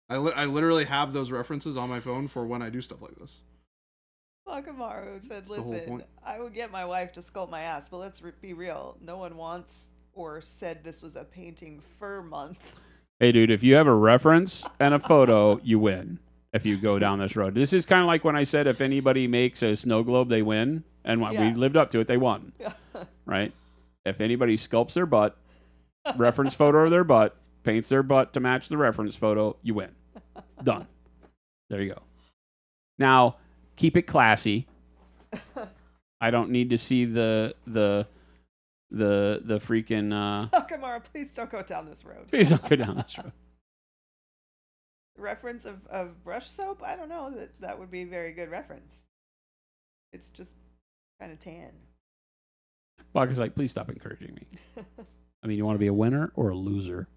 I literally have those references on my phone for when I do stuff like this. Akamaru said, listen, I would get my wife to sculpt my ass, but let's be real. No one wants or said this was a painting fur month. Hey, dude, if you have a reference and a photo, you win if you go down this road. This is kind of like when I said if anybody makes a snow globe, they win. And when we lived up to it, they won. Yeah. Right? If anybody sculpts their butt, reference photo of their butt, paints their butt to match the reference photo, you win. Done. There you go. Now, keep it classy. I don't need to see the freaking. Kamara, please don't go down this road. Please don't go down this road. Reference of brush soap? I don't know that would be a very good reference. It's just kind of tan. Bach is like, please stop encouraging me. I mean, you want to be a winner or a loser?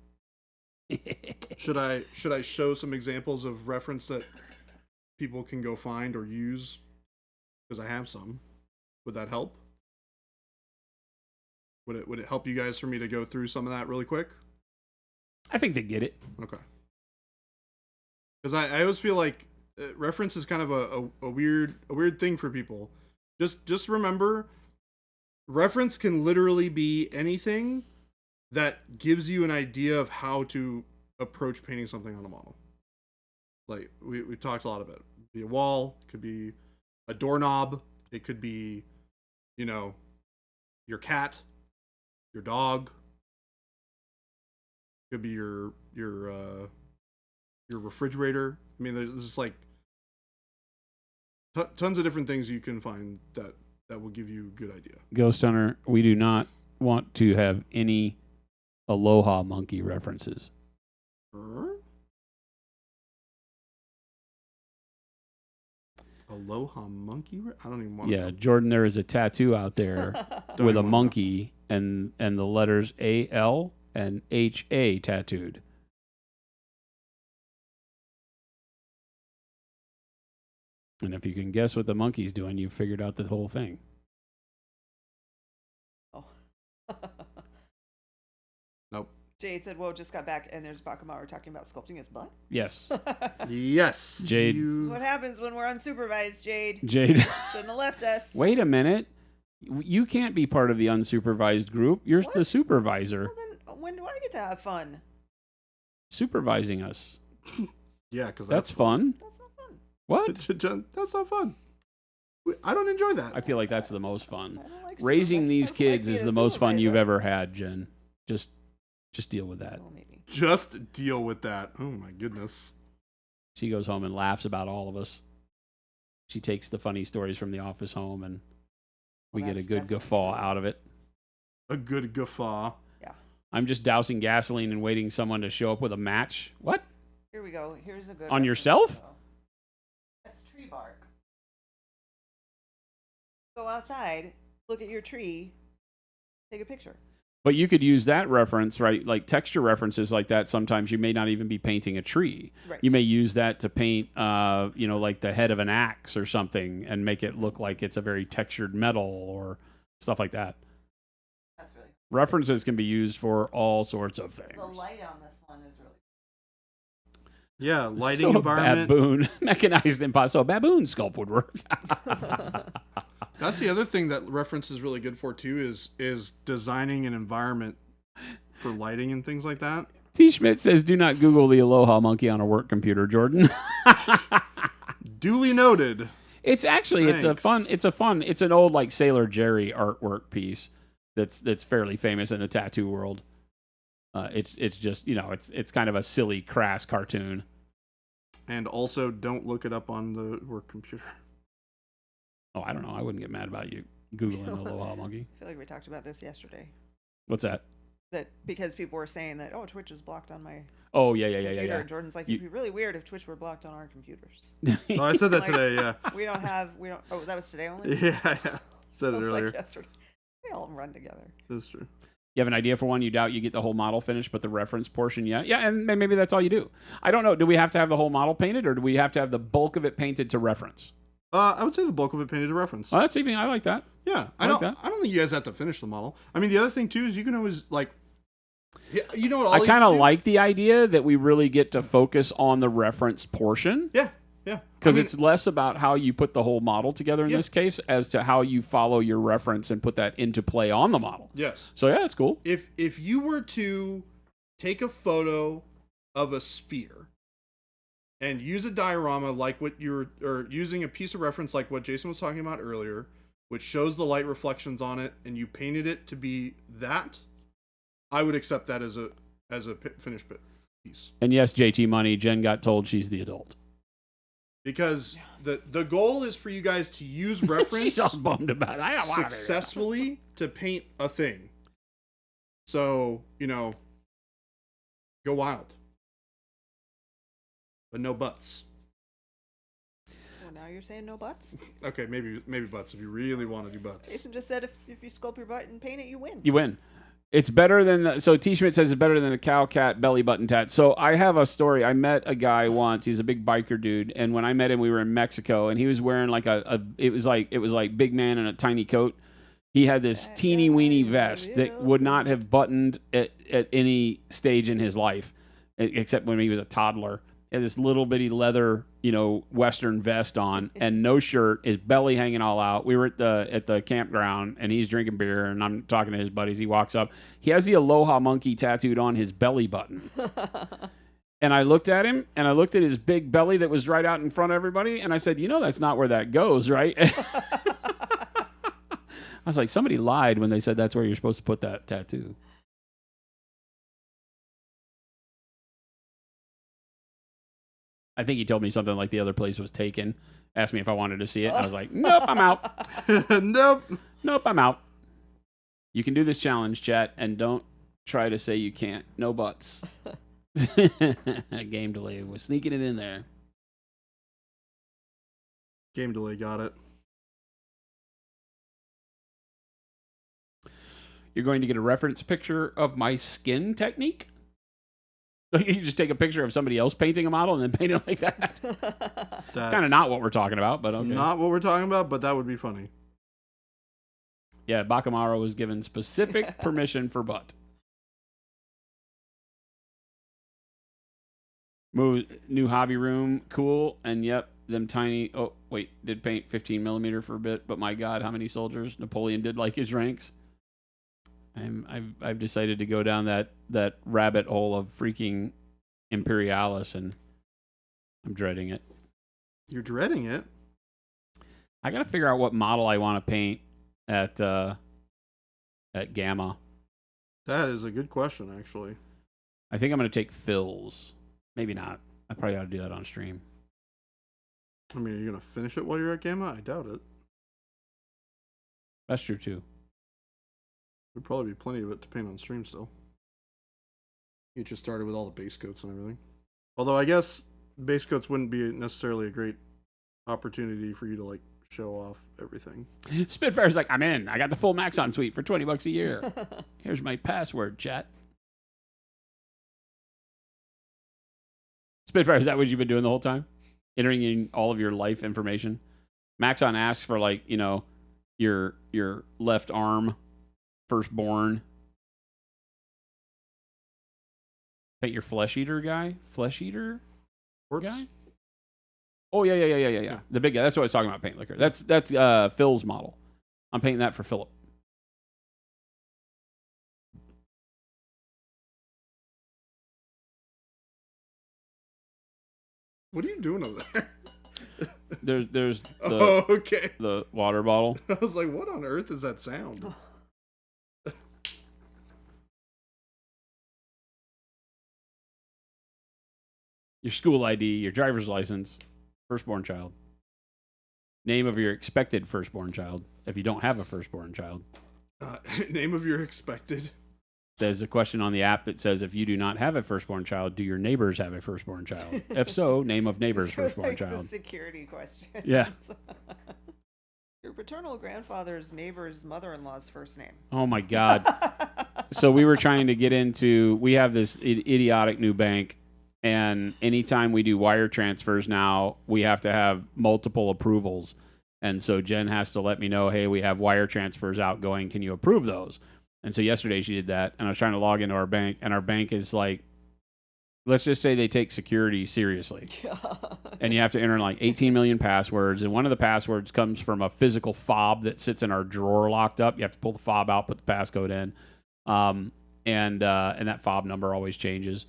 Should I show some examples of reference that people can go find or use? Because I have some. Would that help? Would it help you guys for me to go through some of that really quick? I think they get it. Okay. Because I always feel like reference is kind of a weird thing for people. Just remember, reference can literally be anything that gives you an idea of how to approach painting something on a model. Like we talked a lot about it. It could be a wall, it could be a doorknob, it could be, your cat, your dog, it could be your refrigerator. I mean, there's just like tons of different things you can find that will give you a good idea. Ghost Hunter, we do not want to have any Aloha monkey references. Aloha monkey? I don't even want to. Yeah, Jordan, there is a tattoo out there with a monkey and the letters AL and HA tattooed. And if you can guess what the monkey's doing, you've figured out the whole thing. Oh. Nope. Jade said, "Whoa, just got back," and there's Bakamara talking about sculpting his butt. Yes. Yes. Jade. This is what happens when we're unsupervised, Jade. Jade. Shouldn't have left us. Wait a minute. You can't be part of the unsupervised group. You're What? the supervisor. Well, then when do I get to have fun? Supervising us. Yeah, because that's fun. That's not fun. What? That's not fun. I don't enjoy that. I feel like that's the most fun. I don't like Raising these kids is the most fun you've ever. ever had, Jen. Just deal with that. Just deal with that. Oh my goodness. She goes home and laughs about all of us. She takes the funny stories from the office home, and we get a good guffaw out of it. A good guffaw. Yeah. I'm just dousing gasoline and waiting someone to show up with a match. What? Here we go. Here's a good On reference. yourself? That's tree bark. Go outside, look at your tree, take a picture. But you could use that reference, right? Like texture references like that. Sometimes you may not even be painting a tree. Right. You may use that to paint, like the head of an axe or something, and make it look like it's a very textured metal or stuff like that. That's really cool. References can be used for all sorts of things. The light on this one is really Yeah, lighting environment. Baboon, mechanized impossible. Baboon sculpt would work. That's the other thing that reference is really good for too, is designing an environment for lighting and things like that. T. Schmidt says, "Do not Google the Aloha monkey on a work computer, Jordan." Duly noted. It's actually it's an old like Sailor Jerry artwork piece that's fairly famous in the tattoo world. It's just it's kind of a silly, crass cartoon. And also, don't look it up on the work computer. Oh, I don't know. I wouldn't get mad about you Googling Aloha monkey. I feel like we talked about this yesterday. What's that? That because people were saying that, oh, Twitch is blocked on my computer. Jordan's like, it'd be really weird if Twitch were blocked on our computers. Oh, I said that today, yeah. We don't. Oh, that was today only? Yeah. Said it earlier. Like yesterday. They all run together. That's true. You have an idea for one, you doubt you get the whole model finished, but the reference portion, yeah, and maybe that's all you do. I don't know. Do we have to have the whole model painted, or do we have to have the bulk of it painted to reference? I would say the bulk of it painted to reference. Oh, that's even. I like that. Yeah, I don't think you guys have to finish the model. I mean, the other thing too is you can always like, you know what? I kind of like the idea that we really get to focus on the reference portion. Yeah. Because it's less about how you put the whole model together in this case, as to how you follow your reference and put that into play on the model. Yes. So yeah, it's cool. If you were to take a photo of a sphere and use a diorama like or using a piece of reference like what Jason was talking about earlier, which shows the light reflections on it, and you painted it to be that, I would accept that as a finished piece. And yes, JT Money, Jen got told she's the adult. because the goal is for you guys to use reference. She's all bummed about it. I don't want successfully to paint a thing. So, go wild. But no butts. Well, now you're saying no butts? Okay, maybe butts if you really want to do butts. Jason just said if you sculpt your butt and paint it, you win. You win. It's better than so T. Schmidt says it's better than the cow cat belly button tat. So I have a story. I met a guy once. He's a big biker dude, and when I met him, we were in Mexico, and he was wearing like it was like big man in a tiny coat. He had this teeny weeny vest that would not have buttoned at any stage in his life, except when he was a toddler. He had this little bitty leather, Western vest on, and no shirt, his belly hanging all out. We were at the campground, and he's drinking beer, and I'm talking to his buddies. He walks up. He has the Aloha monkey tattooed on his belly button. And I looked at him, and I looked at his big belly that was right out in front of everybody, and I said, that's not where that goes, right? I was like, somebody lied when they said that's where you're supposed to put that tattoo. I think he told me something like the other place was taken. Asked me if I wanted to see it. And I was like, nope, I'm out. Nope, I'm out. You can do this challenge, chat, and don't try to say you can't. No buts. Game delay was sneaking it in there. Game delay got it. You're going to get a reference picture of my skin technique? You just take a picture of somebody else painting a model and then paint it like that? That's kind of not what we're talking about, but okay. Not what we're talking about, but that would be funny. Yeah, Bakamaro was given specific permission for butt. New hobby room, cool, and yep, them tiny... Oh, wait, did paint 15 millimeter for a bit, but my God, how many soldiers? Napoleon did like his ranks. I've decided to go down that rabbit hole of freaking Imperialis, and I'm dreading it. You're dreading it? I got to figure out what model I want to paint at Gamma. That is a good question, actually. I think I'm going to take fills. Maybe not. I probably ought to do that on stream. I mean, are you going to finish it while you're at Gamma? I doubt it. That's true, too. There'd probably be plenty of it to paint on stream still. You just started with all the base coats and everything. Although I guess base coats wouldn't be necessarily a great opportunity for you to show off everything. Spitfire's like, I'm in. I got the full Maxon suite for $20 a year. Here's my password, chat. Spitfire, is that what you've been doing the whole time? Entering in all of your life information? Maxon asks for your left arm. Firstborn. Paint your flesh eater guy? Flesh eater guy? Oh, yeah. The big guy. That's what I was talking about, paint liquor. That's Phil's model. I'm painting that for Philip. What are you doing over there? There's the, okay. The water bottle. I was like, what on earth is that sound? Your school ID, your driver's license, firstborn child. Name of your expected firstborn child, if you don't have a firstborn child. Name of your expected. There's a question on the app that says, if you do not have a firstborn child, do your neighbors have a firstborn child? If so, name of neighbor's firstborn child. The security question. Yeah. Your paternal grandfather's neighbor's mother-in-law's first name. Oh, my God. So we were trying to get into... We have this idiotic new bank, and anytime we do wire transfers now, we have to have multiple approvals. And so Jen has to let me know, hey, we have wire transfers outgoing. Can you approve those? And so yesterday she did that, and I was trying to log into our bank, and our bank is like, let's just say they take security seriously. God. And you have to enter 18 million passwords, and one of the passwords comes from a physical fob that sits in our drawer locked up. You have to pull the fob out, put the passcode in, and that fob number always changes.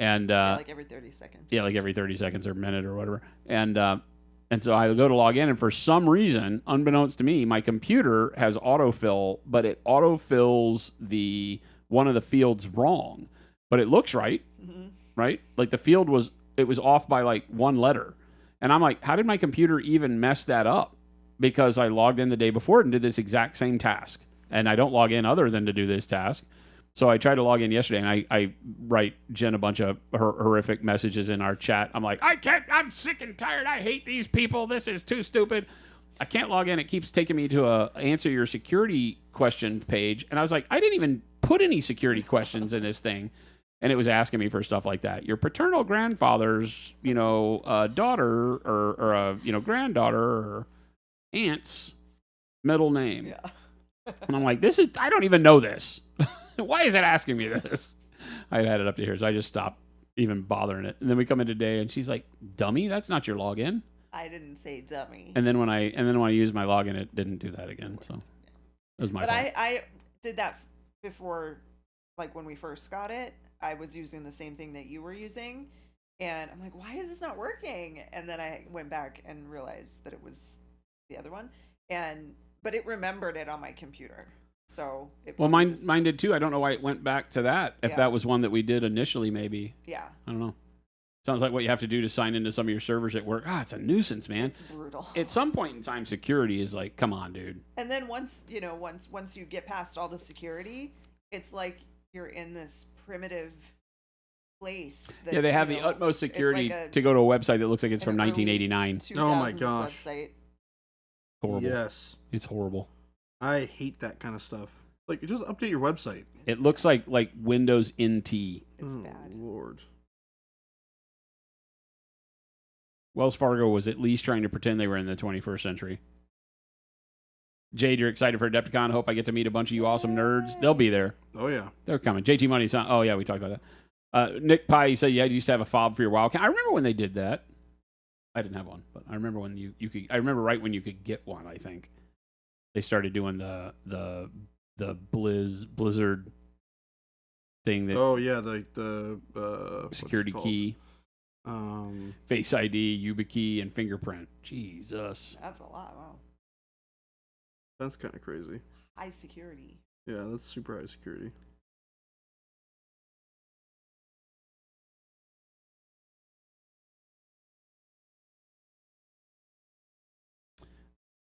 And like every 30 seconds. Yeah, like every 30 seconds or a minute or whatever. And so I go to log in, and for some reason, unbeknownst to me, my computer has autofill, but it autofills one of the fields wrong. But it looks right, right? Like the field was off by one letter. And I'm like, how did my computer even mess that up? Because I logged in the day before and did this exact same task. And I don't log in other than to do this task. So I tried to log in yesterday, and I write Jen a bunch of horrific messages in our chat. I'm like, I'm sick and tired. I hate these people. This is too stupid. I can't log in. It keeps taking me to a answer your security question page. And I was like, I didn't even put any security questions in this thing. And it was asking me for stuff like that. Your paternal grandfather's, daughter or granddaughter or aunt's middle name. Yeah. And I'm like, I don't even know this. Why is it asking me this? I had it up to here, so I just stopped even bothering it. And then we come in today, and she's like, "Dummy, that's not your login." I didn't say dummy. And then when I used my login, it didn't do that again. So that was my fault. But I did that before, like when we first got it. I was using the same thing that you were using, and I'm like, "Why is this not working?" And then I went back and realized that it was the other one, but it remembered it on my computer. So mine did too. I don't know why it went back to that. If that was one that we did initially, maybe. Yeah. I don't know. Sounds like what you have to do to sign into some of your servers at work. It's a nuisance, man. It's brutal. At some point in time, security is like, come on, dude. And then once you get past all the security, it's like you're in this primitive place. That, they have the utmost security to go to a website that looks like it's from 1989. Oh my gosh. Website. Horrible. Yes. It's horrible. I hate that kind of stuff. Like, just update your website. It looks like Windows NT. It's bad. Lord. Wells Fargo was at least trying to pretend they were in the 21st century. Jade, you're excited for Adepticon. Hope I get to meet a bunch of you awesome nerds. They'll be there. Oh, yeah. They're coming. JT Money's on. Oh, yeah, we talked about that. Nick Pye, you said, you used to have a fob for your WoW account. I remember when they did that. I didn't have one, but I remember when you could. I remember right when you could get one, I think. They started doing the Blizzard thing that. Oh yeah, the security key, Face ID, YubiKey, and fingerprint. Jesus, that's a lot. Wow, that's kind of crazy. High security. Yeah, that's super high security.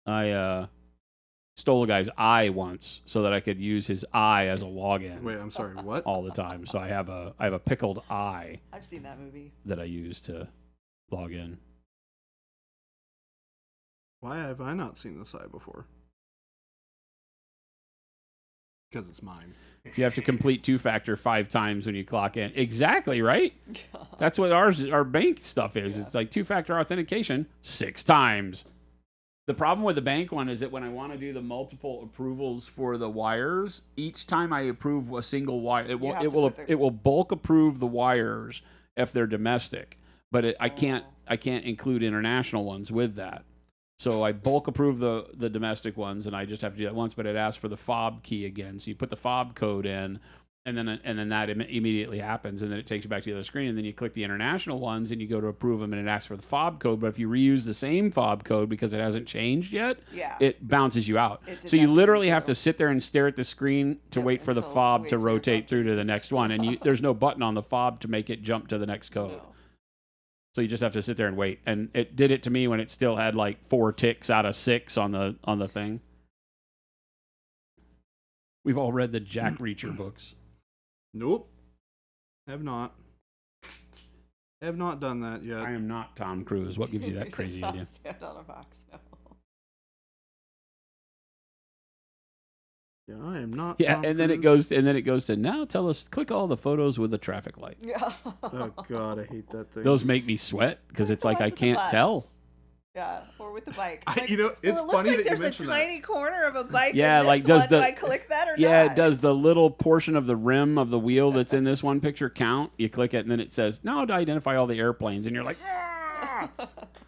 I stole a guy's eye once so that I could use his eye as a login. Wait, I'm sorry, what? All the time. So I have a pickled eye. I've seen that movie. That I use to log in. Why have I not seen this eye before? Because it's mine. You have to complete 2-factor 5 times when you clock in. Exactly, right? That's what our bank stuff is. Yeah. It's like 2-factor authentication 6 times. The problem with the bank one is that when I want to do the multiple approvals for the wires, each time I approve a single wire, it will bulk approve the wires if they're domestic, but I can't include international ones with that. So I bulk approve the domestic ones, and I just have to do that once. But it asks for the fob key again, so you put the fob code in. And then that immediately happens, and then it takes you back to the other screen, and then you click the international ones, and you go to approve them, and it asks for the fob code. But if you reuse the same fob code because it hasn't changed yet, it bounces you out. So you literally have to sit there and stare at the screen to wait for the fob to rotate through to the next one, and there's no button on the fob to make it jump to the next code. No. So you just have to sit there and wait. And it did it to me when it still had like 4 ticks out of 6 on the thing. We've all read the Jack Reacher books. Nope. Have not done that yet. I am not Tom Cruise. What gives you that crazy idea? Stand on a box, no. Yeah, I am not. Yeah, Tom and Cruise. then it goes to now tell us, click all the photos with the traffic light. Yeah. Oh God, I hate that thing. Those make me sweat because it's like I can't tell. Yeah, or with the bike. Like, it's funny that you mentioned that. There's a tiny corner of a bike. Yeah, in like this do I click that or not? Yeah, does the little portion of the rim of the wheel that's in this one picture count? You click it, and then it says, "Now to identify all the airplanes," and you're like, "Ah!"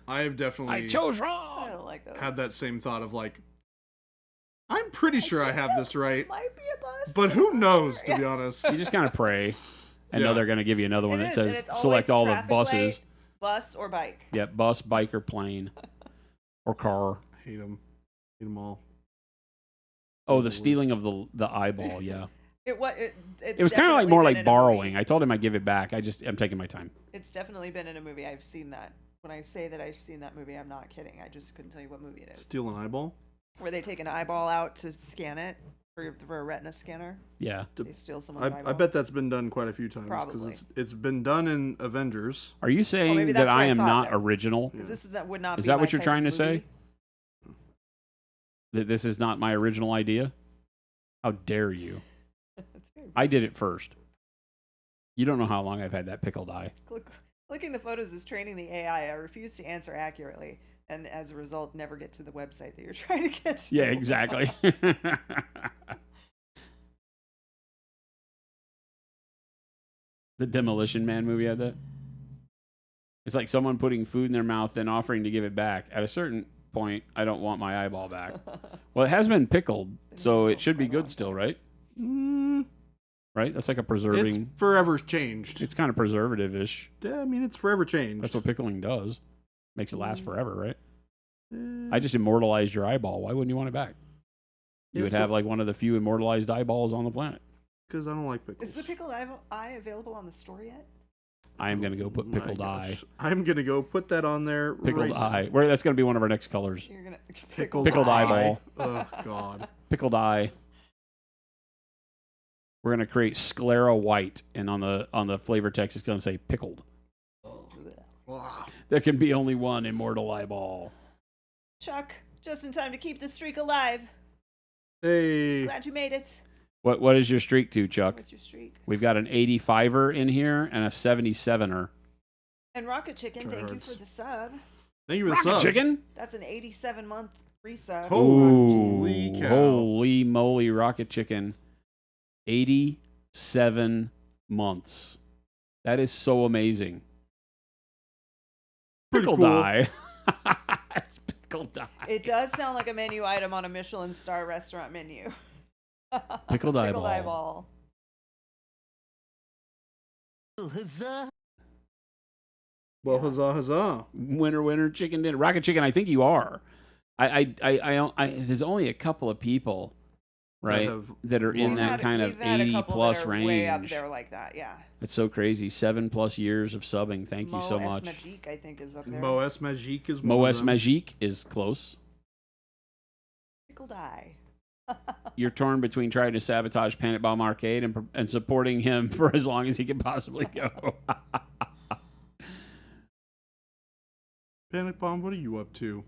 I have definitely. I chose wrong. I don't like those. Had that same thought of like, I'm pretty sure I have this right. Might be a bus, but who knows? To be honest, you just kind of pray, and know they're going to give you another one that says, "Select all the buses." Bus or bike. Yeah, bus, bike, or plane. Or car. I hate them. Hate them all. Oh, the stealing of the eyeball, yeah. It was kind of like more like borrowing. I told him I'd give it back. I'm taking my time. It's definitely been in a movie. I've seen that When I say that I've seen that movie, I'm not kidding. I just couldn't tell you what movie it is. Steal an eyeball? Where they take an eyeball out to scan it for a retina scanner. Yeah. They steal someone's eyeball. I bet that's been done quite a few times. Probably. Because it's been done in Avengers. Are you saying maybe that that's I where I am saw it not then. original? Because would not Is be that my what you're type trying of to say? movie. That this is not my original idea? How dare you? I did it first. You don't know how long I've had that pickled eye. Clicking the photos is training the AI. I refuse to answer accurately, and as a result, never get to the website that you're trying to get to. Yeah, exactly. The Demolition Man movie had that. It's like someone putting food in their mouth and offering to give it back. At a certain point, I don't want my eyeball back. Well, it has been pickled, so it should be good still, right? Right? That's like a preserving. It's forever changed. It's kind of preservative-ish. Yeah, I mean, it's forever changed. That's what pickling does. Makes it last forever, right? I just immortalized your eyeball. Why wouldn't you want it back? You would have like one of the few immortalized eyeballs on the planet. Because I don't like pickles. Is the pickled eye available on the store yet? I am going to go put pickled eye. I'm going to go put that on there. Pickled eye. That's going to be one of our next colors. You're gonna Pickled eyeball. Oh, God. Pickled eye. We're going to create sclera white, and on the flavor text, it's going to say pickled. Wow. There can be only one immortal eyeball. Chuck, just in time to keep the streak alive. Hey. Glad you made it. What is your streak to, Chuck? What's your streak? We've got an 85er in here and a 77er. And Rocket Chicken, thank you for the sub. Thank you for the Rocket sub. Chicken? That's an 87-month resub. Holy cow. Holy moly, Rocket Chicken. 87 months. That is so amazing. Pretty Pickled cool. eye. It's pickled eye. It does sound like a menu item on a Michelin star restaurant menu. Pickled eyeball. eyeball. Huzzah! Well, huzzah, huzzah. Winner, chicken dinner. Rocket Chicken, I think you are. There's only a couple of people, right, that are in that kind of 80-plus range. Way up there like that, yeah. It's so crazy. 7+ years of subbing. Thank you so much. Mo S Magique, I think, is up there. Mo S Magique is one Mo of S them. Magique is close. Pickled eye. You're torn between trying to sabotage Panic Bomb Arcade and supporting him for as long as he can possibly go. Panic Bomb, what are you up to?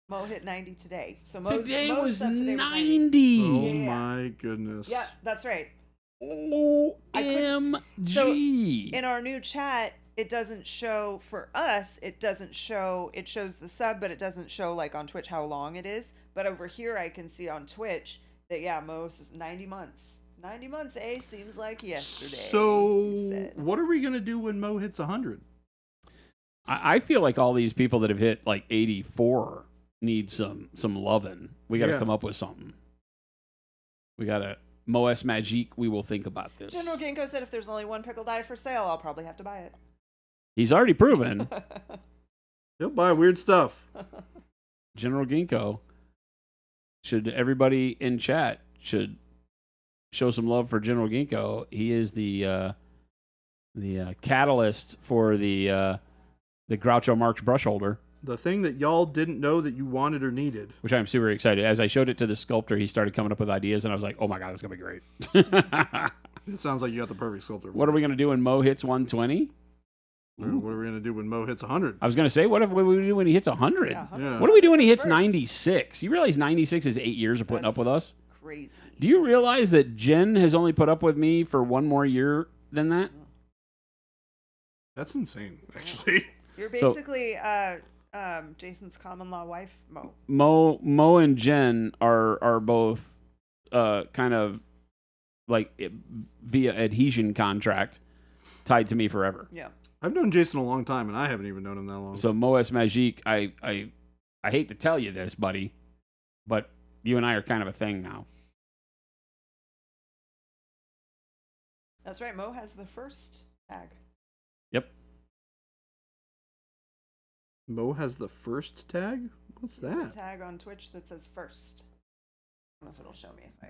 Mo hit 90 today. So Today Mo's was sub today 90. Oh Yeah. my goodness. Yeah, that's right. OMG. So in our new chat, it doesn't show for us. It doesn't show. It shows the sub, but it doesn't show like on Twitch how long it is. But over here, I can see on Twitch that Mo's is 90 months. 90 months, seems like yesterday. So what are we gonna do when Mo hits 100? I feel like all these people that have hit like 84 need some loving. We got to come up with something. We got to Mo S Magique. We will think about this. General Ginkgo said if there's only one pickled eye for sale, I'll probably have to buy it. He's already proven. He'll buy weird stuff. General Ginkgo. Should everybody in chat should show some love for General Ginkgo? He is the catalyst for the Groucho Marx brush holder. The thing that y'all didn't know that you wanted or needed. Which I'm super excited. As I showed it to the sculptor, he started coming up with ideas, and I was like, oh my God, it's going to be great. It sounds like you got the perfect sculptor. What are we going to do when Mo hits 120? What are we going to do when Mo hits 100? I was going to say, what do we do when he hits 100? Yeah, 100. Yeah. What do we do when he hits First. 96? You realize 96 is 8 years of putting up with us? Crazy. Do you realize that Jen has only put up with me for one more year than that? That's insane, actually. You're basically Jason's common law wife, Mo. Mo and Jen are both kind of like via adhesion contract tied to me forever. Yeah. I've known Jason a long time, and I haven't even known him that long. So Mo S Magique, I hate to tell you this, buddy, but you and I are kind of a thing now. That's right. Mo has the first tag. Yep. Mo has the first tag? What's There's that? a tag on Twitch that says first. I don't know if it'll show me if I.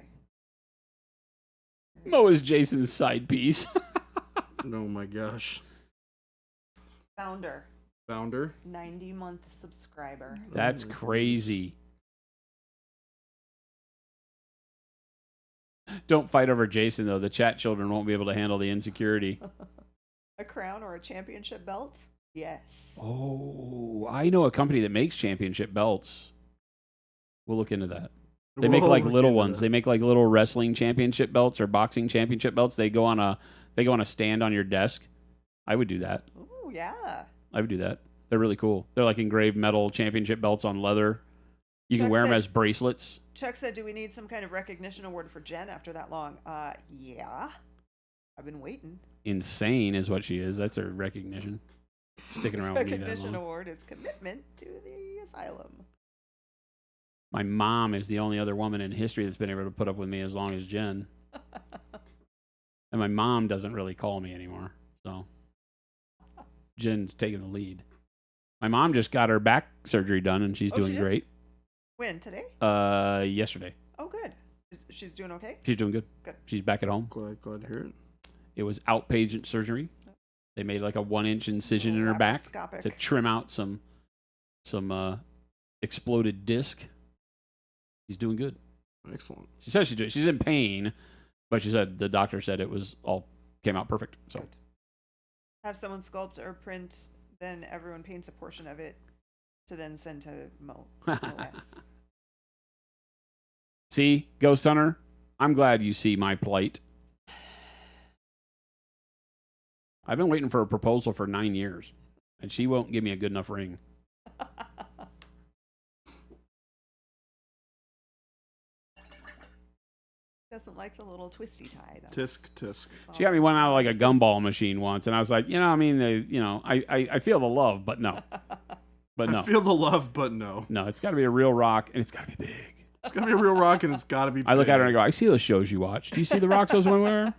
Mo is Jason's side piece. Oh my gosh. Founder. 90-month subscriber. That's crazy. Don't fight over Jason, though. The chat children won't be able to handle the insecurity. A crown or a championship belt? Yes. Oh, I know a company that makes championship belts. We'll look into that. They make like little ones. They make like little wrestling championship belts or boxing championship belts. They go on a stand on your desk. I would do that. Oh, yeah. I would do that. They're really cool. They're like engraved metal championship belts on leather. You can wear them as bracelets. Chuck said, do we need some kind of recognition award for Jen after that long? Yeah. I've been waiting. Insane is what she is. That's her recognition. Sticking around with me that long. Recognition award is commitment to the asylum. My mom is the only other woman in history that's been able to put up with me as long as Jen. And my mom doesn't really call me anymore. So Jen's taking the lead. My mom just got her back surgery done, and she's doing great. When? Today? Yesterday. Oh, good. She's doing okay? She's doing good. Good. She's back at home. Glad to hear it. It was outpatient surgery. They made like a 1-inch incision in her back to trim out some exploded disc. She's doing good. Excellent. She says she's in pain, but she said the doctor said it was all came out perfect. So good. Have someone sculpt or print, then everyone paints a portion of it to then send to MOS. See, Ghost Hunter, I'm glad you see my plight. I've been waiting for a proposal for 9 years, and she won't give me a good enough ring. Doesn't like the little twisty tie, though. Tisk. She got me one out of like a gumball machine once, and I was like, I feel the love, but no. But no. I feel the love, but no. No, it's got to be a real rock, and it's got to be big. It's got to be a real rock, and it's got to be big. I look at her and I go, I see those shows you watch. Do you see the rocks those women wear?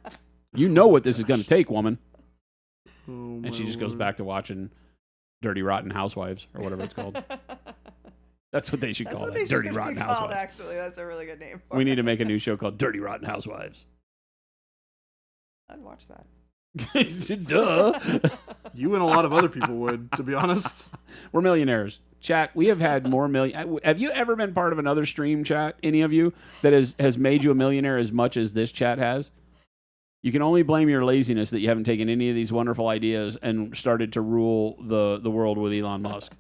You know what this is going to take, woman. Oh, and she just goes back to watching Dirty Rotten Housewives, or whatever it's called. That's what they should call it. Dirty Rotten Housewives. Actually, that's a really good name. We need to make a new show called Dirty Rotten Housewives. I'd watch that. Duh. You and a lot of other people would, to be honest. We're millionaires. Chat, we have had more million. Have you ever been part of another stream, chat, any of you, that has made you a millionaire as much as this chat has? You can only blame your laziness that you haven't taken any of these wonderful ideas and started to rule the world with Elon Musk.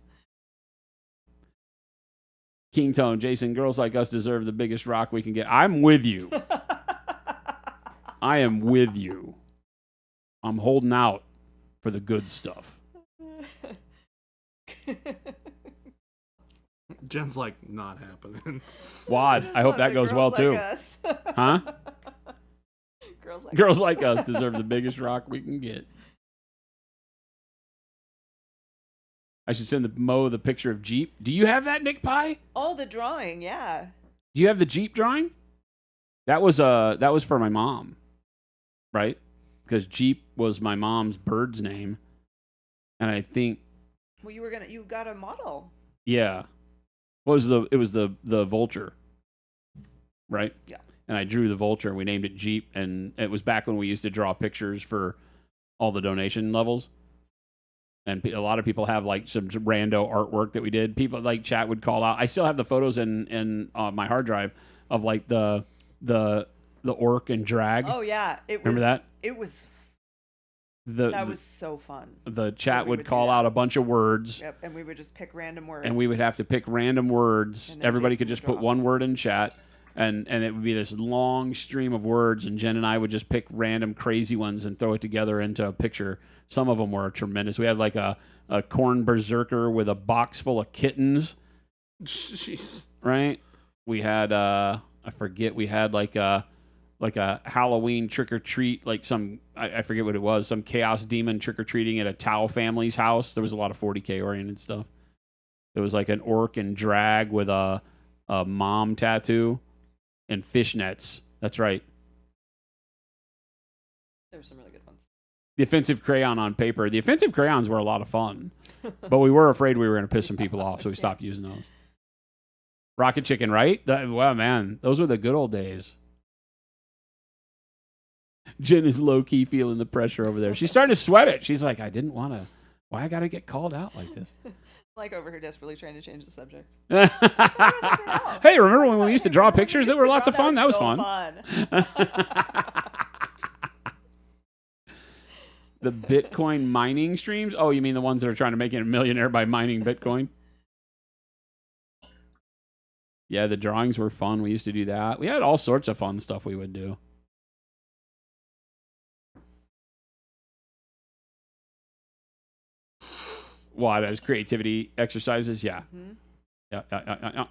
King Tone, Jason, girls like us deserve the biggest rock we can get. I'm with you. I am with you. I'm holding out for the good stuff. Jen's like, not happening. Wad, I hope that goes well too. Huh? Girls like us deserve the biggest rock we can get. I should send Mo the picture of Jeep. Do you have that, Nick Pie? Oh, the drawing, yeah. Do you have the Jeep drawing? That was for my mom, right? Because Jeep was my mom's bird's name, and I think. Well, you got a model. Yeah, it was the vulture, right? Yeah. And I drew the vulture, and we named it Jeep, and it was back when we used to draw pictures for all the donation levels. And a lot of people have like some rando artwork that we did. People like chat would call out. I still have the photos in my hard drive of like the orc and drag. Oh yeah, remember that? It was. That was so fun. The chat would call out a bunch of words. Yep, and we would just pick random words. And we would have to pick random words. Everybody could just put one word in chat, and it would be this long stream of words. And Jen and I would just pick random crazy ones and throw it together into a picture. Some of them were tremendous. We had like a corn berserker with a box full of kittens. Jeez. Right? We had I forget. We had like a Halloween trick or treat, like I forget what it was, some chaos demon trick or treating at a Tao family's house. There was a lot of 40K oriented stuff. It was like an orc and drag with a mom tattoo and fishnets. That's right. There were some really good ones. The offensive crayon on paper. The offensive crayons were a lot of fun, but we were afraid we were going to piss some people off, so we stopped using those. Rocket chicken, right? Wow, man, those were the good old days. Jen is low-key feeling the pressure over there. She's starting to sweat it. She's like, I didn't want to Why I gotta get called out like this? Like over here desperately trying to change the subject. Hey, remember when we used to draw pictures that were lots of fun? That was fun. The Bitcoin mining streams? Oh, you mean the ones that are trying to make it a millionaire by mining Bitcoin? Yeah, the drawings were fun. We used to do that. We had all sorts of fun stuff we would do. What, as creativity exercises? Yeah. Mm-hmm. Yeah.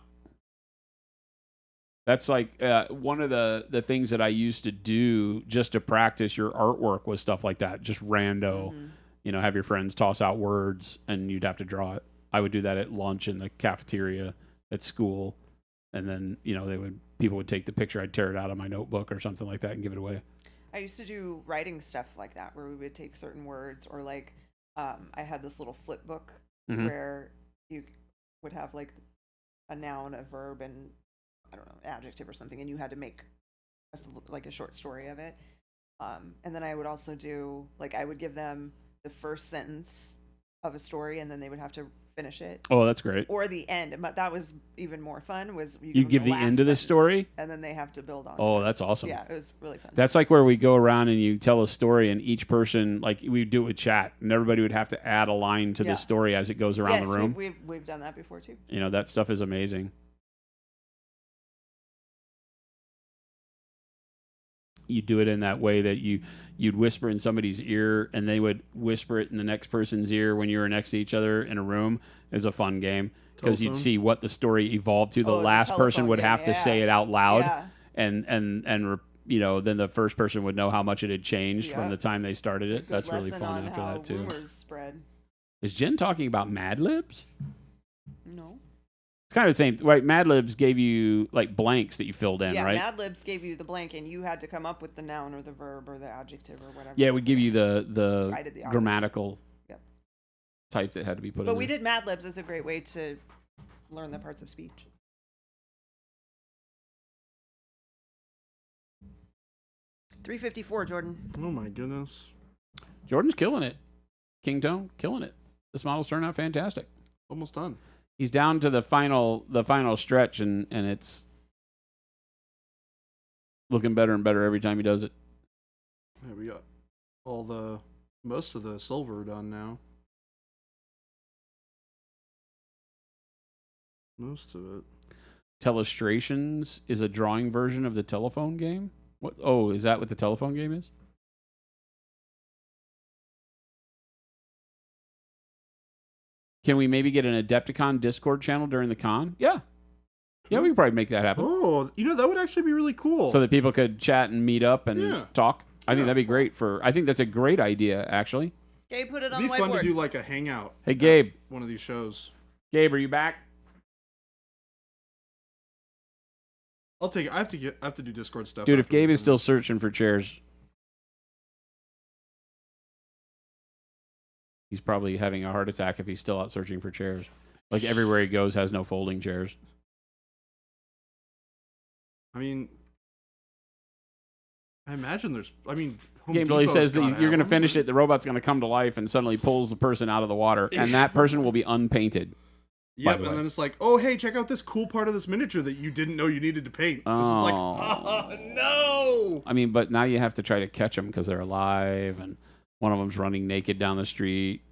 That's like one of the things that I used to do just to practice your artwork was stuff like that. Just rando, have your friends toss out words and you'd have to draw it. I would do that at lunch in the cafeteria at school. And then, people would take the picture. I'd tear it out of my notebook or something like that and give it away. I used to do writing stuff like that where we would take certain words or like I had this little flip book where you would have like a noun, a verb, and I don't know, an adjective or something, and you had to make a short story of it. And then I would also do, like, I would give them the first sentence of a story, and then they would have to finish it. Oh, that's great. Or the end. But that was even more fun, was you give the end of the story? And then they have to build on it. Oh, that's awesome. Yeah, it was really fun. That's like where we go around and you tell a story, and each person, like, we do it with chat, and everybody would have to add a line to the story as it goes around the room. We've done that before, too. That stuff is amazing. You do it in that way that you'd whisper in somebody's ear and they would whisper it in the next person's ear when you were next to each other in a room. Is a fun game because you'd see what the story evolved to. The last person would have to say it out loud, and then the first person would know how much it had changed from the time they started it. That's really fun after that too. Rumors spread. Is Jen talking about Mad Libs? No. It's kind of the same, right? Mad Libs gave you like blanks that you filled in, right? Yeah, Mad Libs gave you the blank, and you had to come up with the noun or the verb or the adjective or whatever. Yeah, it would give you the grammatical type that had to be put in. But we did Mad Libs as a great way to learn the parts of speech. $3.54, Jordan. Oh my goodness. Jordan's killing it. King Tone, killing it. This model's turned out fantastic. Almost done. He's down to the final stretch, and it's looking better and better every time he does it. Yeah, we got most of the silver done now. Most of it. Telestrations is a drawing version of the telephone game. What? Oh, is that what the telephone game is? Can we maybe get an Adepticon Discord channel during the con? Yeah. Yeah, we could probably make that happen. Oh, that would actually be really cool. So that people could chat and meet up and talk. I think that'd be great I think that's a great idea, actually. Gabe, put it on the whiteboard. It'd be fun to do like a hangout. Hey, Gabe. One of these shows. Gabe, are you back? I'll take it. I have to do Discord stuff. Dude, if Gabe is still searching for chairs, he's probably having a heart attack if he's still out searching for chairs. Like everywhere he goes has no folding chairs. I mean, I imagine there's. Game Billy says that you're going to finish it. The robot's going to come to life and suddenly pulls the person out of the water, and that person will be unpainted. Yep, and then it's like, oh, hey, check out this cool part of this miniature that you didn't know you needed to paint. It's like, oh, no! I mean, but now you have to try to catch them because they're alive, and one of them's running naked down the street.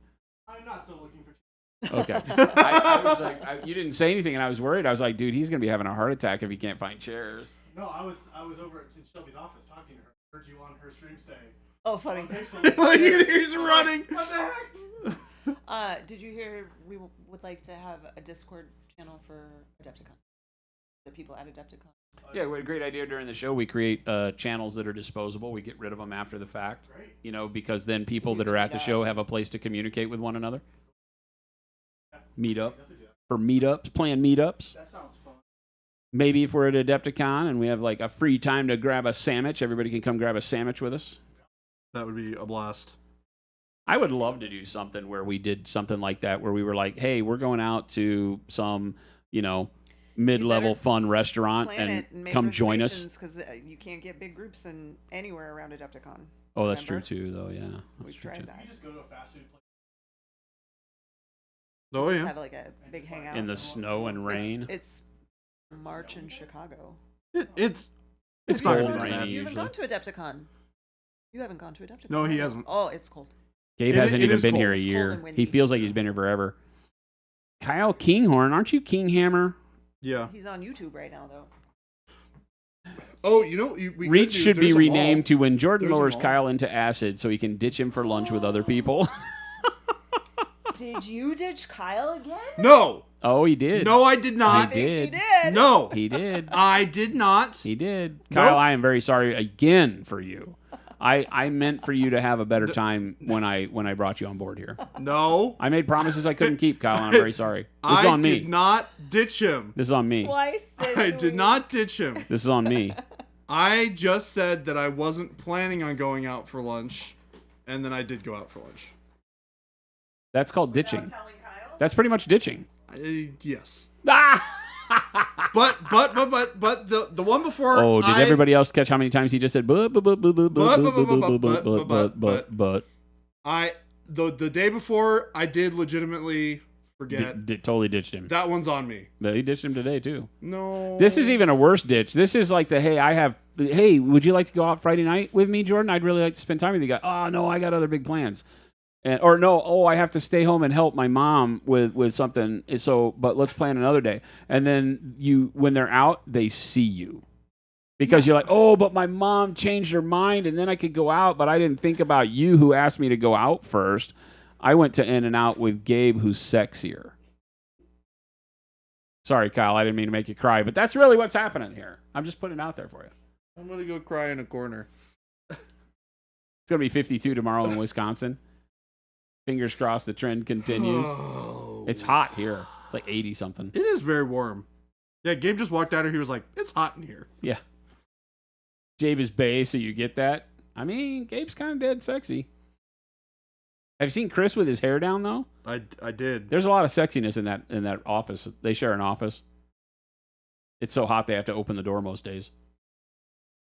I'm not still looking for... Okay. I was like, you didn't say anything, and I was worried. I was like, dude, he's going to be having a heart attack if he can't find chairs. No, I was over in Shelby's office talking to her. I heard you on her stream say... Oh, funny. He's running! What the heck? Did you hear we would like to have a Discord channel for Adepticon? The people at Adepticon. Yeah, we had a great idea during the show. We create channels that are disposable. We get rid of them after the fact. Right. Because then people that are at the show have a place to communicate with one another. Meet up. For meetups, plan meetups. That sounds fun. Maybe if we're at Adepticon and we have like a free time to grab a sandwich, everybody can come grab a sandwich with us. That would be a blast. I would love to do something where we did something like that, where we were like, hey, we're going out to some, mid-level fun restaurant and come join us. Because you can't get big groups anywhere around Adepticon. Oh, that's true too, though, yeah. We've tried that. You just go to a fast food place. Oh Just yeah. have like a big hangout in the snow and rain. It's March in Chicago. It's It's not cold gonna be and that rainy bad. You haven't usually. gone to Adepticon. You haven't gone to Adepticon. No, he hasn't. Oh, it's cold. Gabe It- hasn't it even is been cold. here a It's cold year. and windy. He feels like he's been here forever. Kyle Kinghorn, aren't you Kinghammer? Yeah. He's on YouTube right now, though. Oh, you know, we Reach could do- should be there's a renamed mall. to when Jordan There's a lowers mall. Kyle into acid so he can ditch him for lunch with other people. Did you ditch Kyle again? No. Oh, he did. No, I did not. He did. He did. No. He did. I did not. He did. Kyle, Nope. I am very sorry again for you. I meant for you to have a better time when I brought you on board here. No. I made promises I couldn't keep, Kyle, and I'm very sorry. This is I on me. did not ditch him. This is on me. Twice this I did week. not ditch him. This is on me. I just said that I wasn't planning on going out for lunch, and then I did go out for lunch. That's called ditching. Without telling Kyle? That's pretty much ditching. Yes. Ah! But the one before. Oh, did everybody else catch how many times he just said but? The day before, I did legitimately forget. Totally ditched him. That one's on me. But he ditched him today too. No. This is even a worse ditch. This is like the hey, would you like to go out Friday night with me, Jordan? I'd really like to spend time with you guys. Oh no, I got other big plans. Or no, I have to stay home and help my mom with something. So, but let's plan another day. And then when they're out, they see you. Because you're like, oh, but my mom changed her mind and then I could go out, but I didn't think about you who asked me to go out first. I went to In-N-Out with Gabe, who's sexier. Sorry, Kyle, I didn't mean to make you cry, but that's really what's happening here. I'm just putting it out there for you. I'm going to go cry in a corner. It's going to be 52 tomorrow in Wisconsin. Fingers crossed the trend continues. Oh. It's hot here. It's like 80 something. It is very warm. Yeah, Gabe just walked out here. He was like, it's hot in here. Yeah. Gabe is bae, so you get that. I mean, Gabe's kind of dead sexy. Have you seen Chris with his hair down though? I did. There's a lot of sexiness in that office. They share an office. It's so hot they have to open the door most days.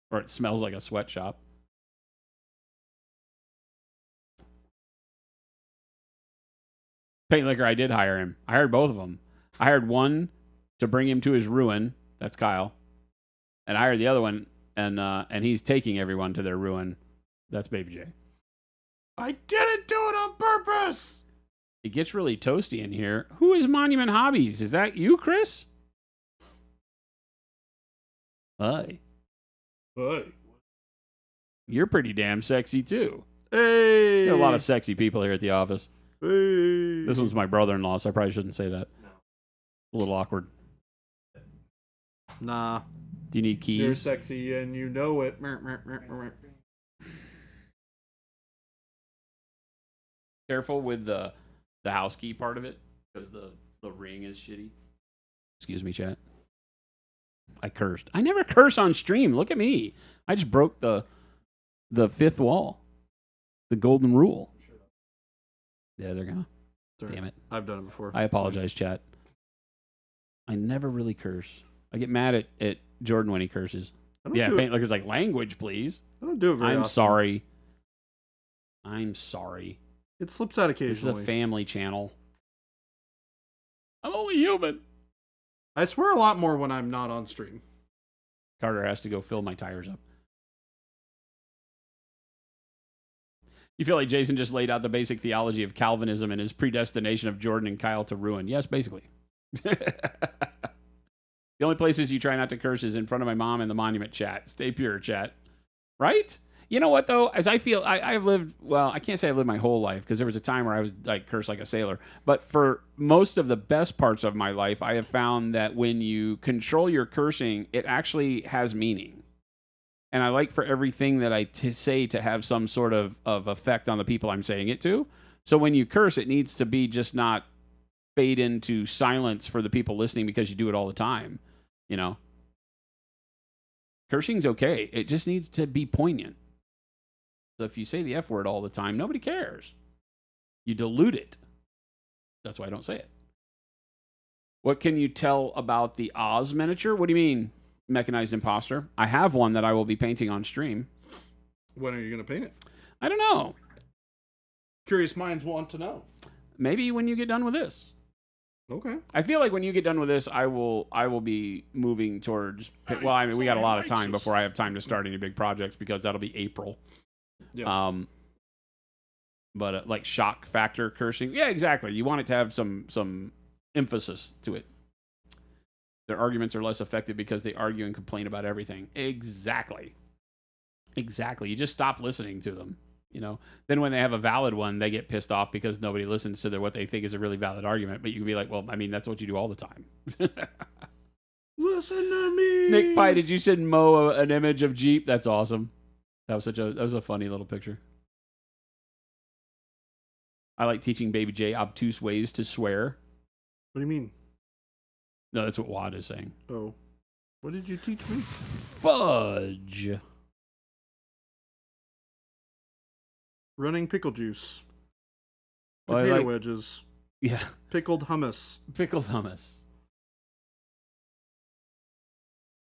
Or it smells like a sweatshop. Paint Liquor, I did hire him. I hired both of them. I hired one to bring him to his ruin. That's Kyle. And I hired the other one, and he's taking everyone to their ruin. That's Baby J. I didn't do it on purpose. It gets really toasty in here. Who is Monument Hobbies? Is that you, Chris? Hi. Hey. You're pretty damn sexy, too. Hey. There are a lot of sexy people here at the office. Hey. This one's my brother-in-law, so I probably shouldn't say that. A little awkward. Nah. Do you need keys? You're sexy and you know it. Careful with the house key part of it, because the ring is shitty. Excuse me, chat. I cursed. I never curse on stream. Look at me. I just broke the fifth wall. The golden rule. Yeah, they're gonna. Sorry. Damn it. I've done it before. I apologize, chat. I never really curse. I get mad at Jordan when he curses. Yeah, Paint Liquor's like, language, please. I don't do it very I'm often. sorry. I'm sorry. It slips out This is occasionally. a family channel. I'm only human. I swear a lot more when I'm not on stream. Carter has to go fill my tires up. You feel like Jason just laid out the basic theology of Calvinism and his predestination of Jordan and Kyle to ruin. Yes, basically. The only places you try not to curse is in front of my mom and the monument chat. Stay pure, chat. Right? You know what, though? As I feel, I've lived, well, I can't say I've lived my whole life because there was a time where I was like cursed like a sailor. But for most of the best parts of my life, I have found that when you control your cursing, it actually has meaning. And I like for everything that I say to have some sort of effect on the people I'm saying it to. So when you curse, it needs to be just not fade into silence for the people listening because you do it all the time. You know? Cursing's okay. It just needs to be poignant. So if you say the F word all the time, nobody cares. You dilute it. That's why I don't say it. What can you tell about the Oz miniature? What do you mean, Mechanized Imposter? I have one that I will be painting on stream. When are you going to paint it? I don't know. Curious minds want to know. Maybe when you get done with this. Okay. I feel like when you get done with this, I will be moving towards. Well, I mean, we got a lot of time before I have time to start any big projects because that'll be April. Yeah. But like shock factor cursing, yeah, exactly. You want it to have some emphasis to it. Their arguments are less effective because they argue and complain about everything. Exactly. You just stop listening to them. You know, then when they have a valid one, they get pissed off because nobody listens to what they think is a really valid argument. But you can be like, well, I mean, that's what you do all the time. Listen to me. Nick Pye, did you send Mo an image of Jeep? That's awesome. That was a funny little picture. I like teaching Baby J obtuse ways to swear. What do you mean? No, that's what Whadda is saying. Oh. What did you teach me? Fudge. Running pickle juice. Well, Potato wedges. Yeah. Pickled hummus. Pickled hummus.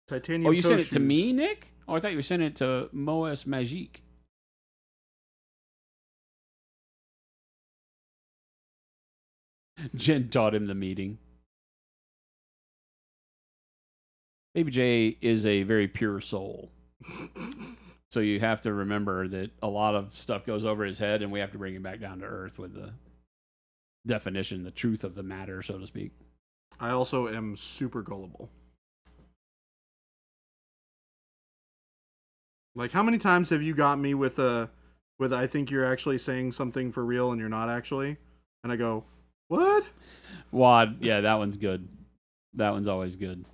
Titanium Oh, you toe sent it to shoes. me, Nick? Oh, I thought you were sending it to Moes Magique. Jen taught him the meeting. Baby J is a very pure soul. So you have to remember that a lot of stuff goes over his head, and we have to bring him back down to earth with the definition, the truth of the matter, so to speak. I also am super gullible. Like, how many times have you got me with I think you're actually saying something for real and you're not actually? And I go, what? Wad, yeah, that one's good. That one's always good.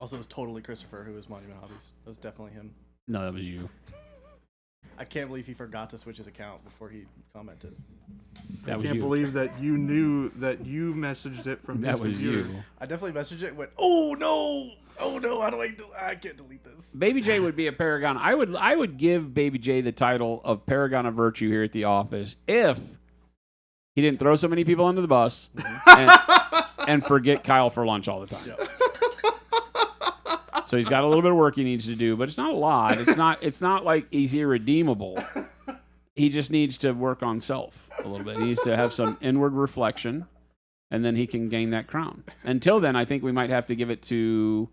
Also, it was totally Christopher who was Monument Hobbies. That was definitely him. No, that was you. I can't believe he forgot to switch his account before he commented. That was I can't you. believe that you knew that you messaged it from That his was computer. you. I definitely messaged it and went, oh no, how do I can't delete this. Baby J would be a paragon. I would give Baby J the title of Paragon of Virtue here at the office if he didn't throw so many people under the bus and forget Kyle for lunch all the time. Yep. So he's got a little bit of work he needs to do, but it's not a lot. It's not like he's irredeemable. He just needs to work on self a little bit. He needs to have some inward reflection, and then he can gain that crown. Until then, I think we might have to give it to,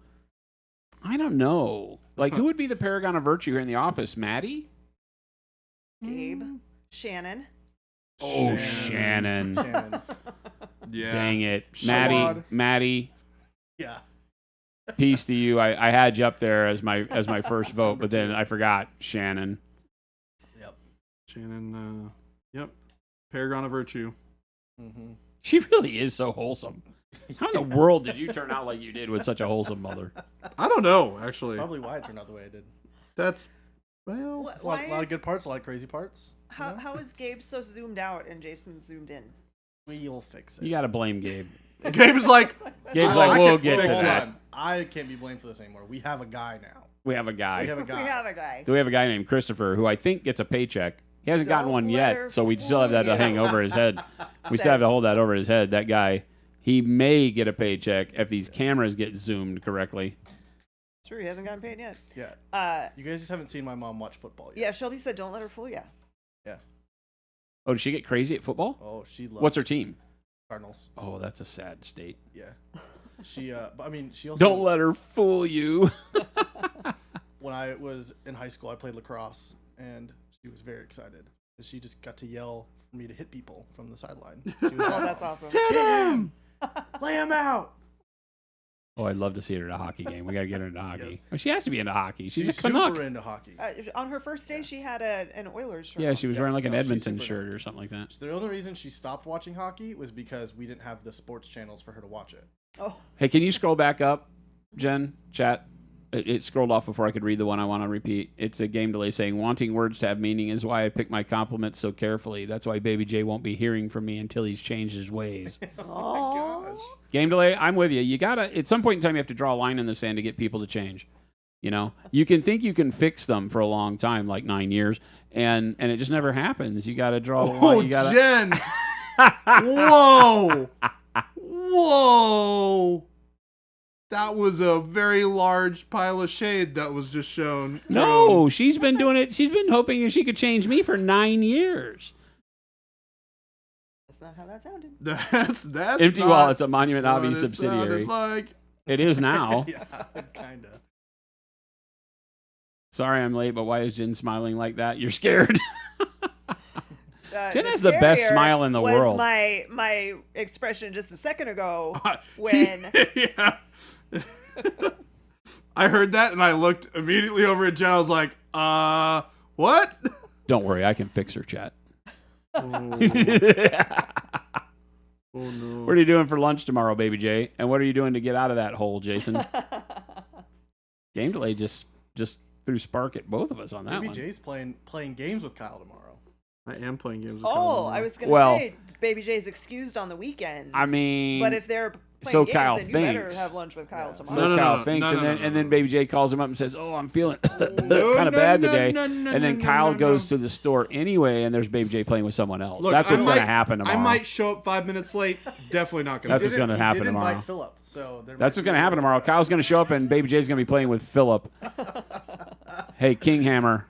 I don't know. Like, who would be the paragon of virtue here in the office? Maddie? Gabe. Shannon. Oh, Shannon. Yeah. Dang it. Shamad. Maddie. Yeah. Peace to you. I had you up there as my first vote, but then I forgot Shannon. Yep. Shannon, yep. Paragon of Virtue. Mm-hmm. She really is so wholesome. How in the world did you turn out like you did with such a wholesome mother? I don't know, actually. Probably why it turned out the way it did. That's, well... There's a lot of good parts, a lot of crazy parts. How is Gabe so zoomed out and Jason zoomed in? We'll fix it. You got to blame Gabe. Gabe's like... Gabe's like, we'll get to Hold that. on. I can't be blamed for this anymore. We have a guy now. We have a guy. We have a guy. We have a guy. Do we have a guy named Christopher who I think gets a paycheck? He hasn't gotten one yet, so we still have that to hang over his head. We still have to hold that over his head. That guy, he may get a paycheck if these cameras get zoomed correctly. It's true, he hasn't gotten paid yet. Yeah. You guys just haven't seen my mom watch football yet. Yeah, Shelby said don't let her fool you. Yeah. Oh, did she get crazy at football? Oh, she loves What's her team? Cardinals. Oh, that's a sad state. Yeah. She but I mean, she also Don't let her fool you. When I was in high school, I played lacrosse, and she was very excited. She just got to yell for me to hit people from the sideline. She was Oh, that's awesome. Hit him! Lay him out! Oh, I'd love to see her at a hockey game. We got to get her into hockey. Well, she has to be into hockey. She's a super Canuck. into hockey. On her first day, she had an Oilers shirt. Yeah, she was wearing like an no, she's Edmonton super shirt into or something like that. The only reason she stopped watching hockey was because we didn't have the sports channels for her to watch it. Oh, Hey, can you scroll back up, Jen? Chat. It scrolled off before I could read the one I want to repeat. It's a game delay saying, wanting words to have meaning is why I pick my compliments so carefully. That's why Baby J won't be hearing from me until he's changed his ways. Oh my gosh. Game delay, I'm with you. You got to, at some point in time, you have to draw a line in the sand to get people to change. You know, you can think you can fix them for a long time, like 9 years, and it just never happens. You got to draw the line. You gotta... Jen! Whoa! Whoa! That was a very large pile of shade that was just shown. No, she's been doing it. She's been hoping she could change me for 9 years. That's not how that sounded. That's Empty not Wallet's a Monument what Hobbies it subsidiary. sounded like. It is now. Yeah, kind of. Sorry I'm late, but why is Jen smiling like that? You're scared. Jen has the scarier best smile in the was world. My expression just a second ago when Yeah. I heard that and I looked immediately over at Jen. I was like, what? Don't worry, I can fix her chat. Oh, oh no. What are you doing for lunch tomorrow, Baby J? And what are you doing to get out of that hole, Jason? Game delay just threw spark at both of us on that Baby one. J's playing games with Kyle tomorrow. I am playing games with Kyle. I was going to say Baby J's excused on the weekends. I mean, but if they're playing so games, Kyle then you better thinks. have lunch with Kyle tomorrow. So No, Kyle thinks, and then Baby J calls him up and says, "Oh, I'm feeling kind of bad today." And then Kyle goes to the store anyway, and there's Baby J playing with someone else. Look, That's what's going to happen tomorrow. I might show up 5 minutes late. Definitely not going That's to. what's going to happen tomorrow. Invite Philip, so That's what's going to happen tomorrow. Kyle's going to show up, and Baby J's going to be playing with Philip. Hey, King Hammer,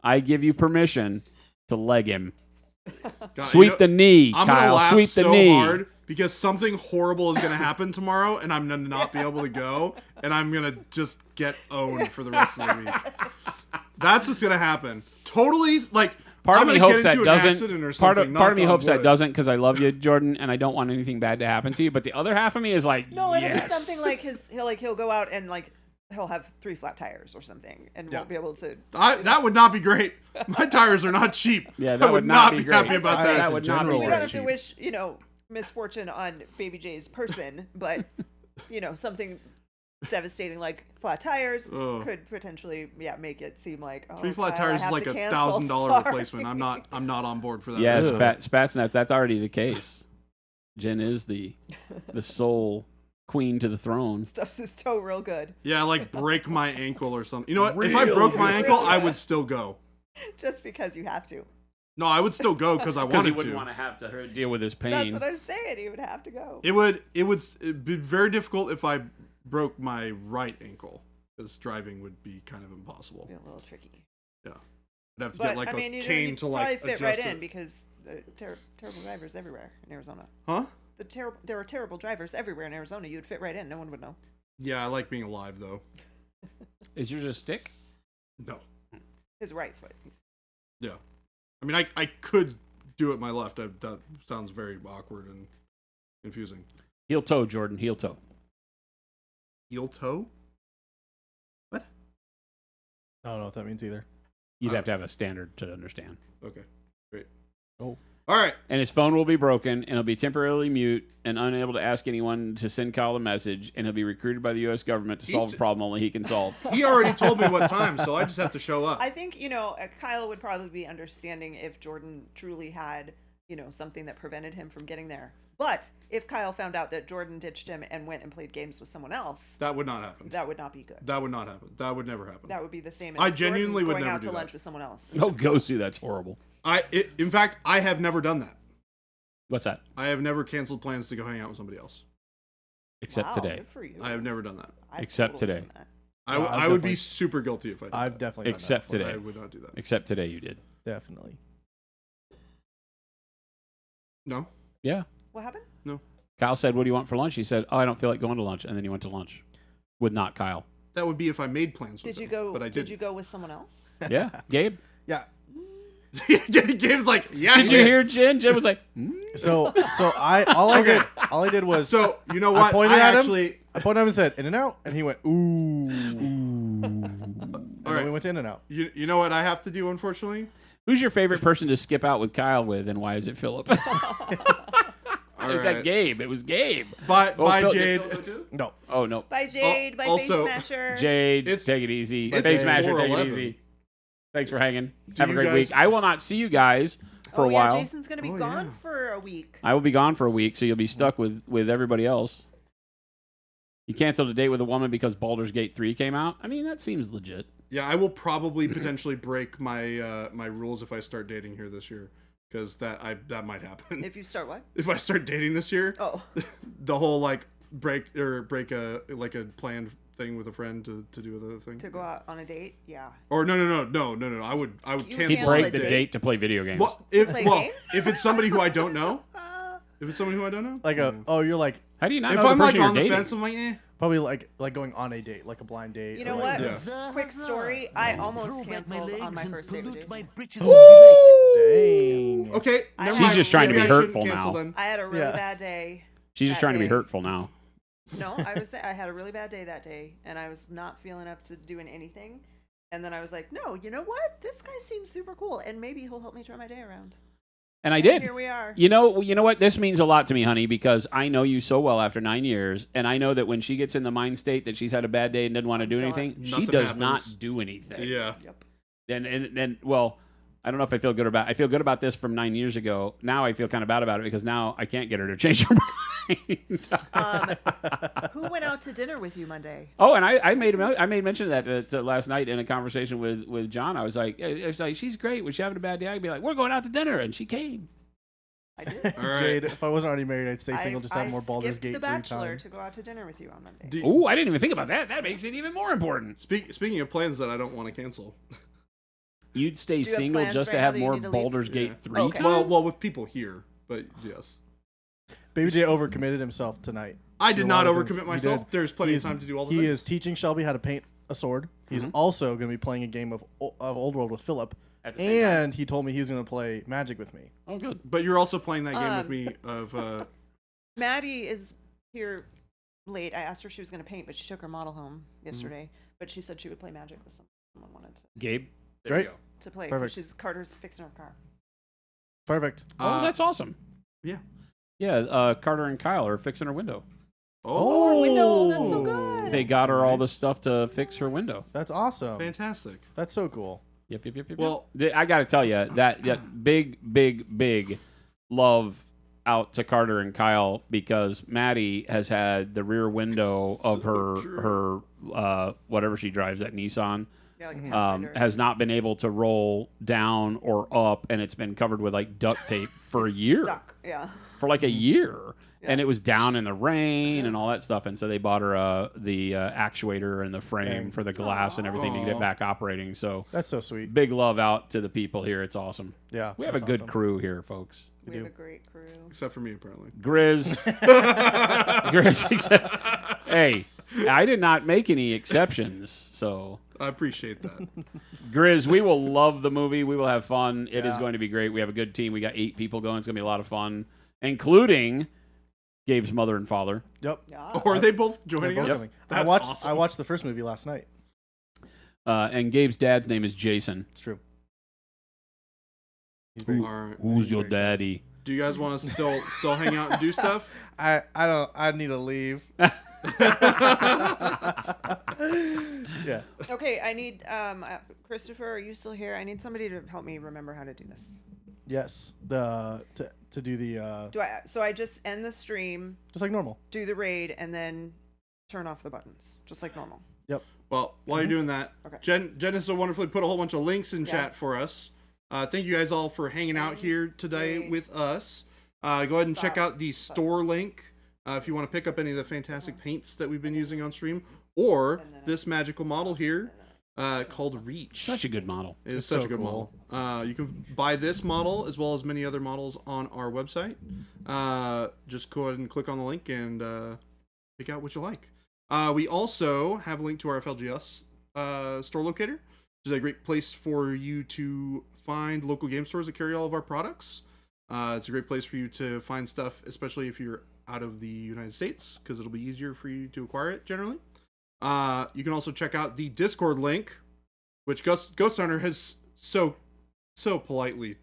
I give you permission to leg him. God, Sweep the knee, I'm Kyle. gonna laugh Sweep the so knee. hard because something horrible is going to happen tomorrow, and I'm going to not be able to go, and I'm going to just get owned for the rest of the week. That's what's going to happen. Totally, like, Part I'm of me gonna hopes get that into an doesn't. accident or Part something, of me knock hopes on that wood. doesn't because I love you, Jordan, and I don't want anything bad to happen to you. But the other half of me is like, No, it'll yes. be something like he'll go out and he'll have 3 flat tires or something and won't be able to. That would not be great. My tires are not cheap. Yeah, I that would not be great. happy about That's that. That would not be You don't great. have to wish misfortune on Baby J's person, but something devastating like flat tires Ugh. could potentially make it seem like 3 flat Kyle, I tires is have like to a cancel. $1,000 Sorry. replacement. I'm not on board for that. Yeah, Ugh. Spatsnuts. That's already the case. Jen is the sole queen to the throne. Stuffs his toe real good. Yeah, like break my ankle or something. You know what? If I broke my ankle, I would still go. Just because you have to. No, I would still go because I Because he wanted wouldn't to. want to have to deal with his That's pain. what I'm saying. He would have to go. It'd be very difficult if I broke my right ankle, because driving would be kind of impossible. Be a little tricky. Yeah, I'd have to But get like I mean, a you'd cane to like probably fit adjust right it. in because terrible drivers everywhere in Arizona. Huh? There are terrible drivers everywhere in Arizona. You'd fit right in. No one would know. Yeah, I like being alive though. Is yours a stick? No. His right foot. Yeah. I mean, I could do it my left. That sounds very awkward and confusing. Heel toe, Jordan. Heel toe. Heel toe? What? I don't know what that means either. You'd have to have a standard to understand. Okay, great. Oh. All right. And his phone will be broken, and he'll be temporarily mute and unable to ask anyone to send Kyle a message, and he'll be recruited by the U.S. government to solve a problem only he can solve. He already told me what time, so I just have to show up. I think Kyle would probably be understanding if Jordan truly had something that prevented him from getting there. But if Kyle found out that Jordan ditched him and went and played games with someone else, That would not happen. that would not be good. That would not happen. That would never happen. That would be the same as I genuinely Jordan would going never out do to that. lunch with someone else. No, go see. That's horrible. In fact, I have never done that. What's that? I have never canceled plans to go hang out with somebody else. Except Wow, today. Good for you. I have never done that. I've Except totally today. done that. I I've would be definitely- super guilty if I did I've that. definitely Except done that today. I would not do that. Except today you did. before. Definitely. No? Yeah. What happened? Kyle said, "What do you want for lunch?" He said, "Oh, I don't feel like going to lunch," and then he went to lunch with not Kyle. That would be if I made plans with Did you him, go? But I Did didn't. you go with someone else? Yeah, Gabe. Yeah. Gabe's like, yeah. Did you hear Jen? Jen was like, So all I did was So, you know what? I pointed at him. actually, I pointed at him and said In and Out, and he went ooh. All right. We went to In and Out. You know what I have to do, unfortunately? "Who's your favorite person to skip out with Kyle with, and why is it Philip?" All It was right. that Gabe. It was Gabe. Bye, Oh, bye, Phil- Jade. did Phil go too? No. Oh no, By Jade, by also, Face Smasher. Jade, It's- take it easy. it's Face Smasher, take it 4:11. easy. Thanks for hanging. Have a you great guys- week. I will not see you guys for a yeah, while. Jason's gonna be Oh, gone yeah. for a week. I will be gone for a week, so you'll be stuck with everybody else. You canceled a date with a woman because Baldur's Gate 3 came out. I mean, that seems legit. Yeah, I will probably potentially break my my rules if I start dating here this year, because that might happen. If you start what? If I start dating this year, Oh, the whole like break a planned thing with a friend to do another thing. To go out on a date, yeah. Or no. I would cancel. He'd break the date to play video games. Well, if it's somebody who I don't know, like you're like, how do you not if know I'm the like person on you're the dating? fence, I'm like, eh. probably like going on a date, like a blind date. You know like, what? Yeah. Quick story. I almost canceled on my first date with Jason. Dang. Okay. never She's mind. just trying to Maybe be I shouldn't hurtful cancel now. then. I had a really bad day. She's just that trying to be day. hurtful now. No, I had a really bad day that day, and I was not feeling up to doing anything. And then I was like, no, you know what? This guy seems super cool, and maybe he'll help me turn my day around. And I did. Here we are. You know what? This means a lot to me, honey, because I know you so well after 9 years, and I know that when she gets in the mind state that she's had a bad day and doesn't want to do anything, Nothing she does happens. not do anything. Yeah. Yep. And well, I don't know if I feel good about. I feel good about this from 9 years ago. Now I feel kind of bad about it because now I can't get her to change her mind. Who went out to dinner with you Monday? Oh, and I made mention of that last night in a conversation with John. I was like, she's great. Was she having a bad day? I'd be like, we're going out to dinner, and she came. I did. All right. Jade, if I wasn't already married, I'd stay single just to have more Baldur's skipped Gate The 3 Bachelor time. to go out to dinner with you on Monday. Ooh, I didn't even think about that. That makes it even more important. Speaking of plans that I don't want to cancel. You'd stay Do you have single plans just right to now have that you more need to leave? Baldur's Gate 3 Okay. time? Well, with people here, but yes. Baby J overcommitted himself tonight. I to did a not lot of overcommit things. myself. He did. There's plenty He of time to do all the He things. is teaching Shelby how to paint a sword. He's also going to be playing a game of Old World with Philip. At the same time. And he told me he was going to play Magic with me. Oh, good. But you're also playing that game with me of Maddie is here late. I asked her if she was going to paint, but she took her model home yesterday. But she said she would play Magic with someone wanted Gabe? There Great. you go. to play. Perfect. Carter's fixing her car. Perfect. Oh, that's awesome. Yeah. Yeah, Carter and Kyle are fixing her window. Oh, her window. That's so good. They got her all the stuff to fix her window. That's awesome. fantastic. That's so cool. Yep. Well- I got to tell you, that big love out to Carter and Kyle because Maddie has had the rear window of her whatever she drives, that Nissan, Yeah, like a Pathfinder. has not been able to roll down or up, and it's been covered with like duct tape for a year. Stuck. Yeah. For like a year. Yeah. And it was down in the rain and all that stuff. And so they bought her the actuator and the frame Dang. for the glass and everything to get it Aw. back operating. So That's so sweet. big love out to the people here. It's awesome. Yeah. We have a that's good awesome. crew here, folks. We have a great crew. Except for me, apparently. Grizz, hey, I did not make any exceptions. So, I appreciate that. Grizz, we will love the movie. We will have fun. It is Yeah. going to be great. We have a good team. We got 8 people going. It's going to be a lot of fun, including Gabe's mother and father. Yep. Yeah. Or are they both They're joining both us? coming. That's I watched awesome. the first movie last night. And Gabe's dad's name is Jason. It's true. He's very All right. Who's your very excited. daddy? Do you guys want to still hang out and do stuff? I don't. I need to leave. Yeah. Okay, I need Christopher. Are you still here? I need somebody to help me remember how to do this. Yes. To do the Do I? So I just end the stream, just like normal. do the raid, and then turn off the buttons, just like normal. Yep. Well, while you're doing that, Okay. Jen has so wonderfully put a whole bunch of links in Yeah. chat for us. Thank you guys all for hanging out here today Great. with us. Go ahead and check Stop. out the store link if you want to pick up any of the fantastic paints that we've been using on stream, or this magical model here called Reach. Such a good model. It is It's such so a good cool. model. You can buy this model as well as many other models on our website. Just go ahead and click on the link and pick out what you like. We also have a link to our FLGS store locator, which is a great place for you to find local game stores that carry all of our products. It's a great place for you to find stuff, especially if you're out of the United States, because it'll be easier for you to acquire it generally. You can also check out the Discord link, which Ghost Hunter has so politely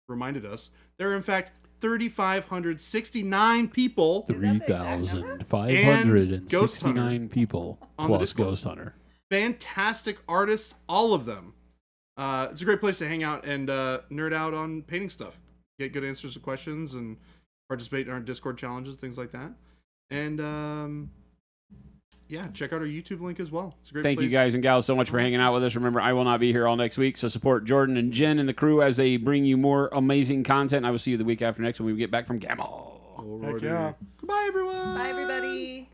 reminded us. There are in fact 3,569 people Is that the exact number? 3,569 people On the plus Discord. Ghost Hunter. fantastic artists, all of them. It's a great place to hang out and nerd out on painting stuff. Get good answers to questions and participate in our Discord challenges, things like that. And yeah, check out our YouTube link as well. It's a great Thank place. you guys and gals so much for hanging out with us. Remember, I will not be here all next week, so support Jordan and Jen and the crew as they bring you more amazing content. I will see you the week after next when we get back from Gamma. Alrighty. Heck yeah. Goodbye, everyone. Bye, everybody.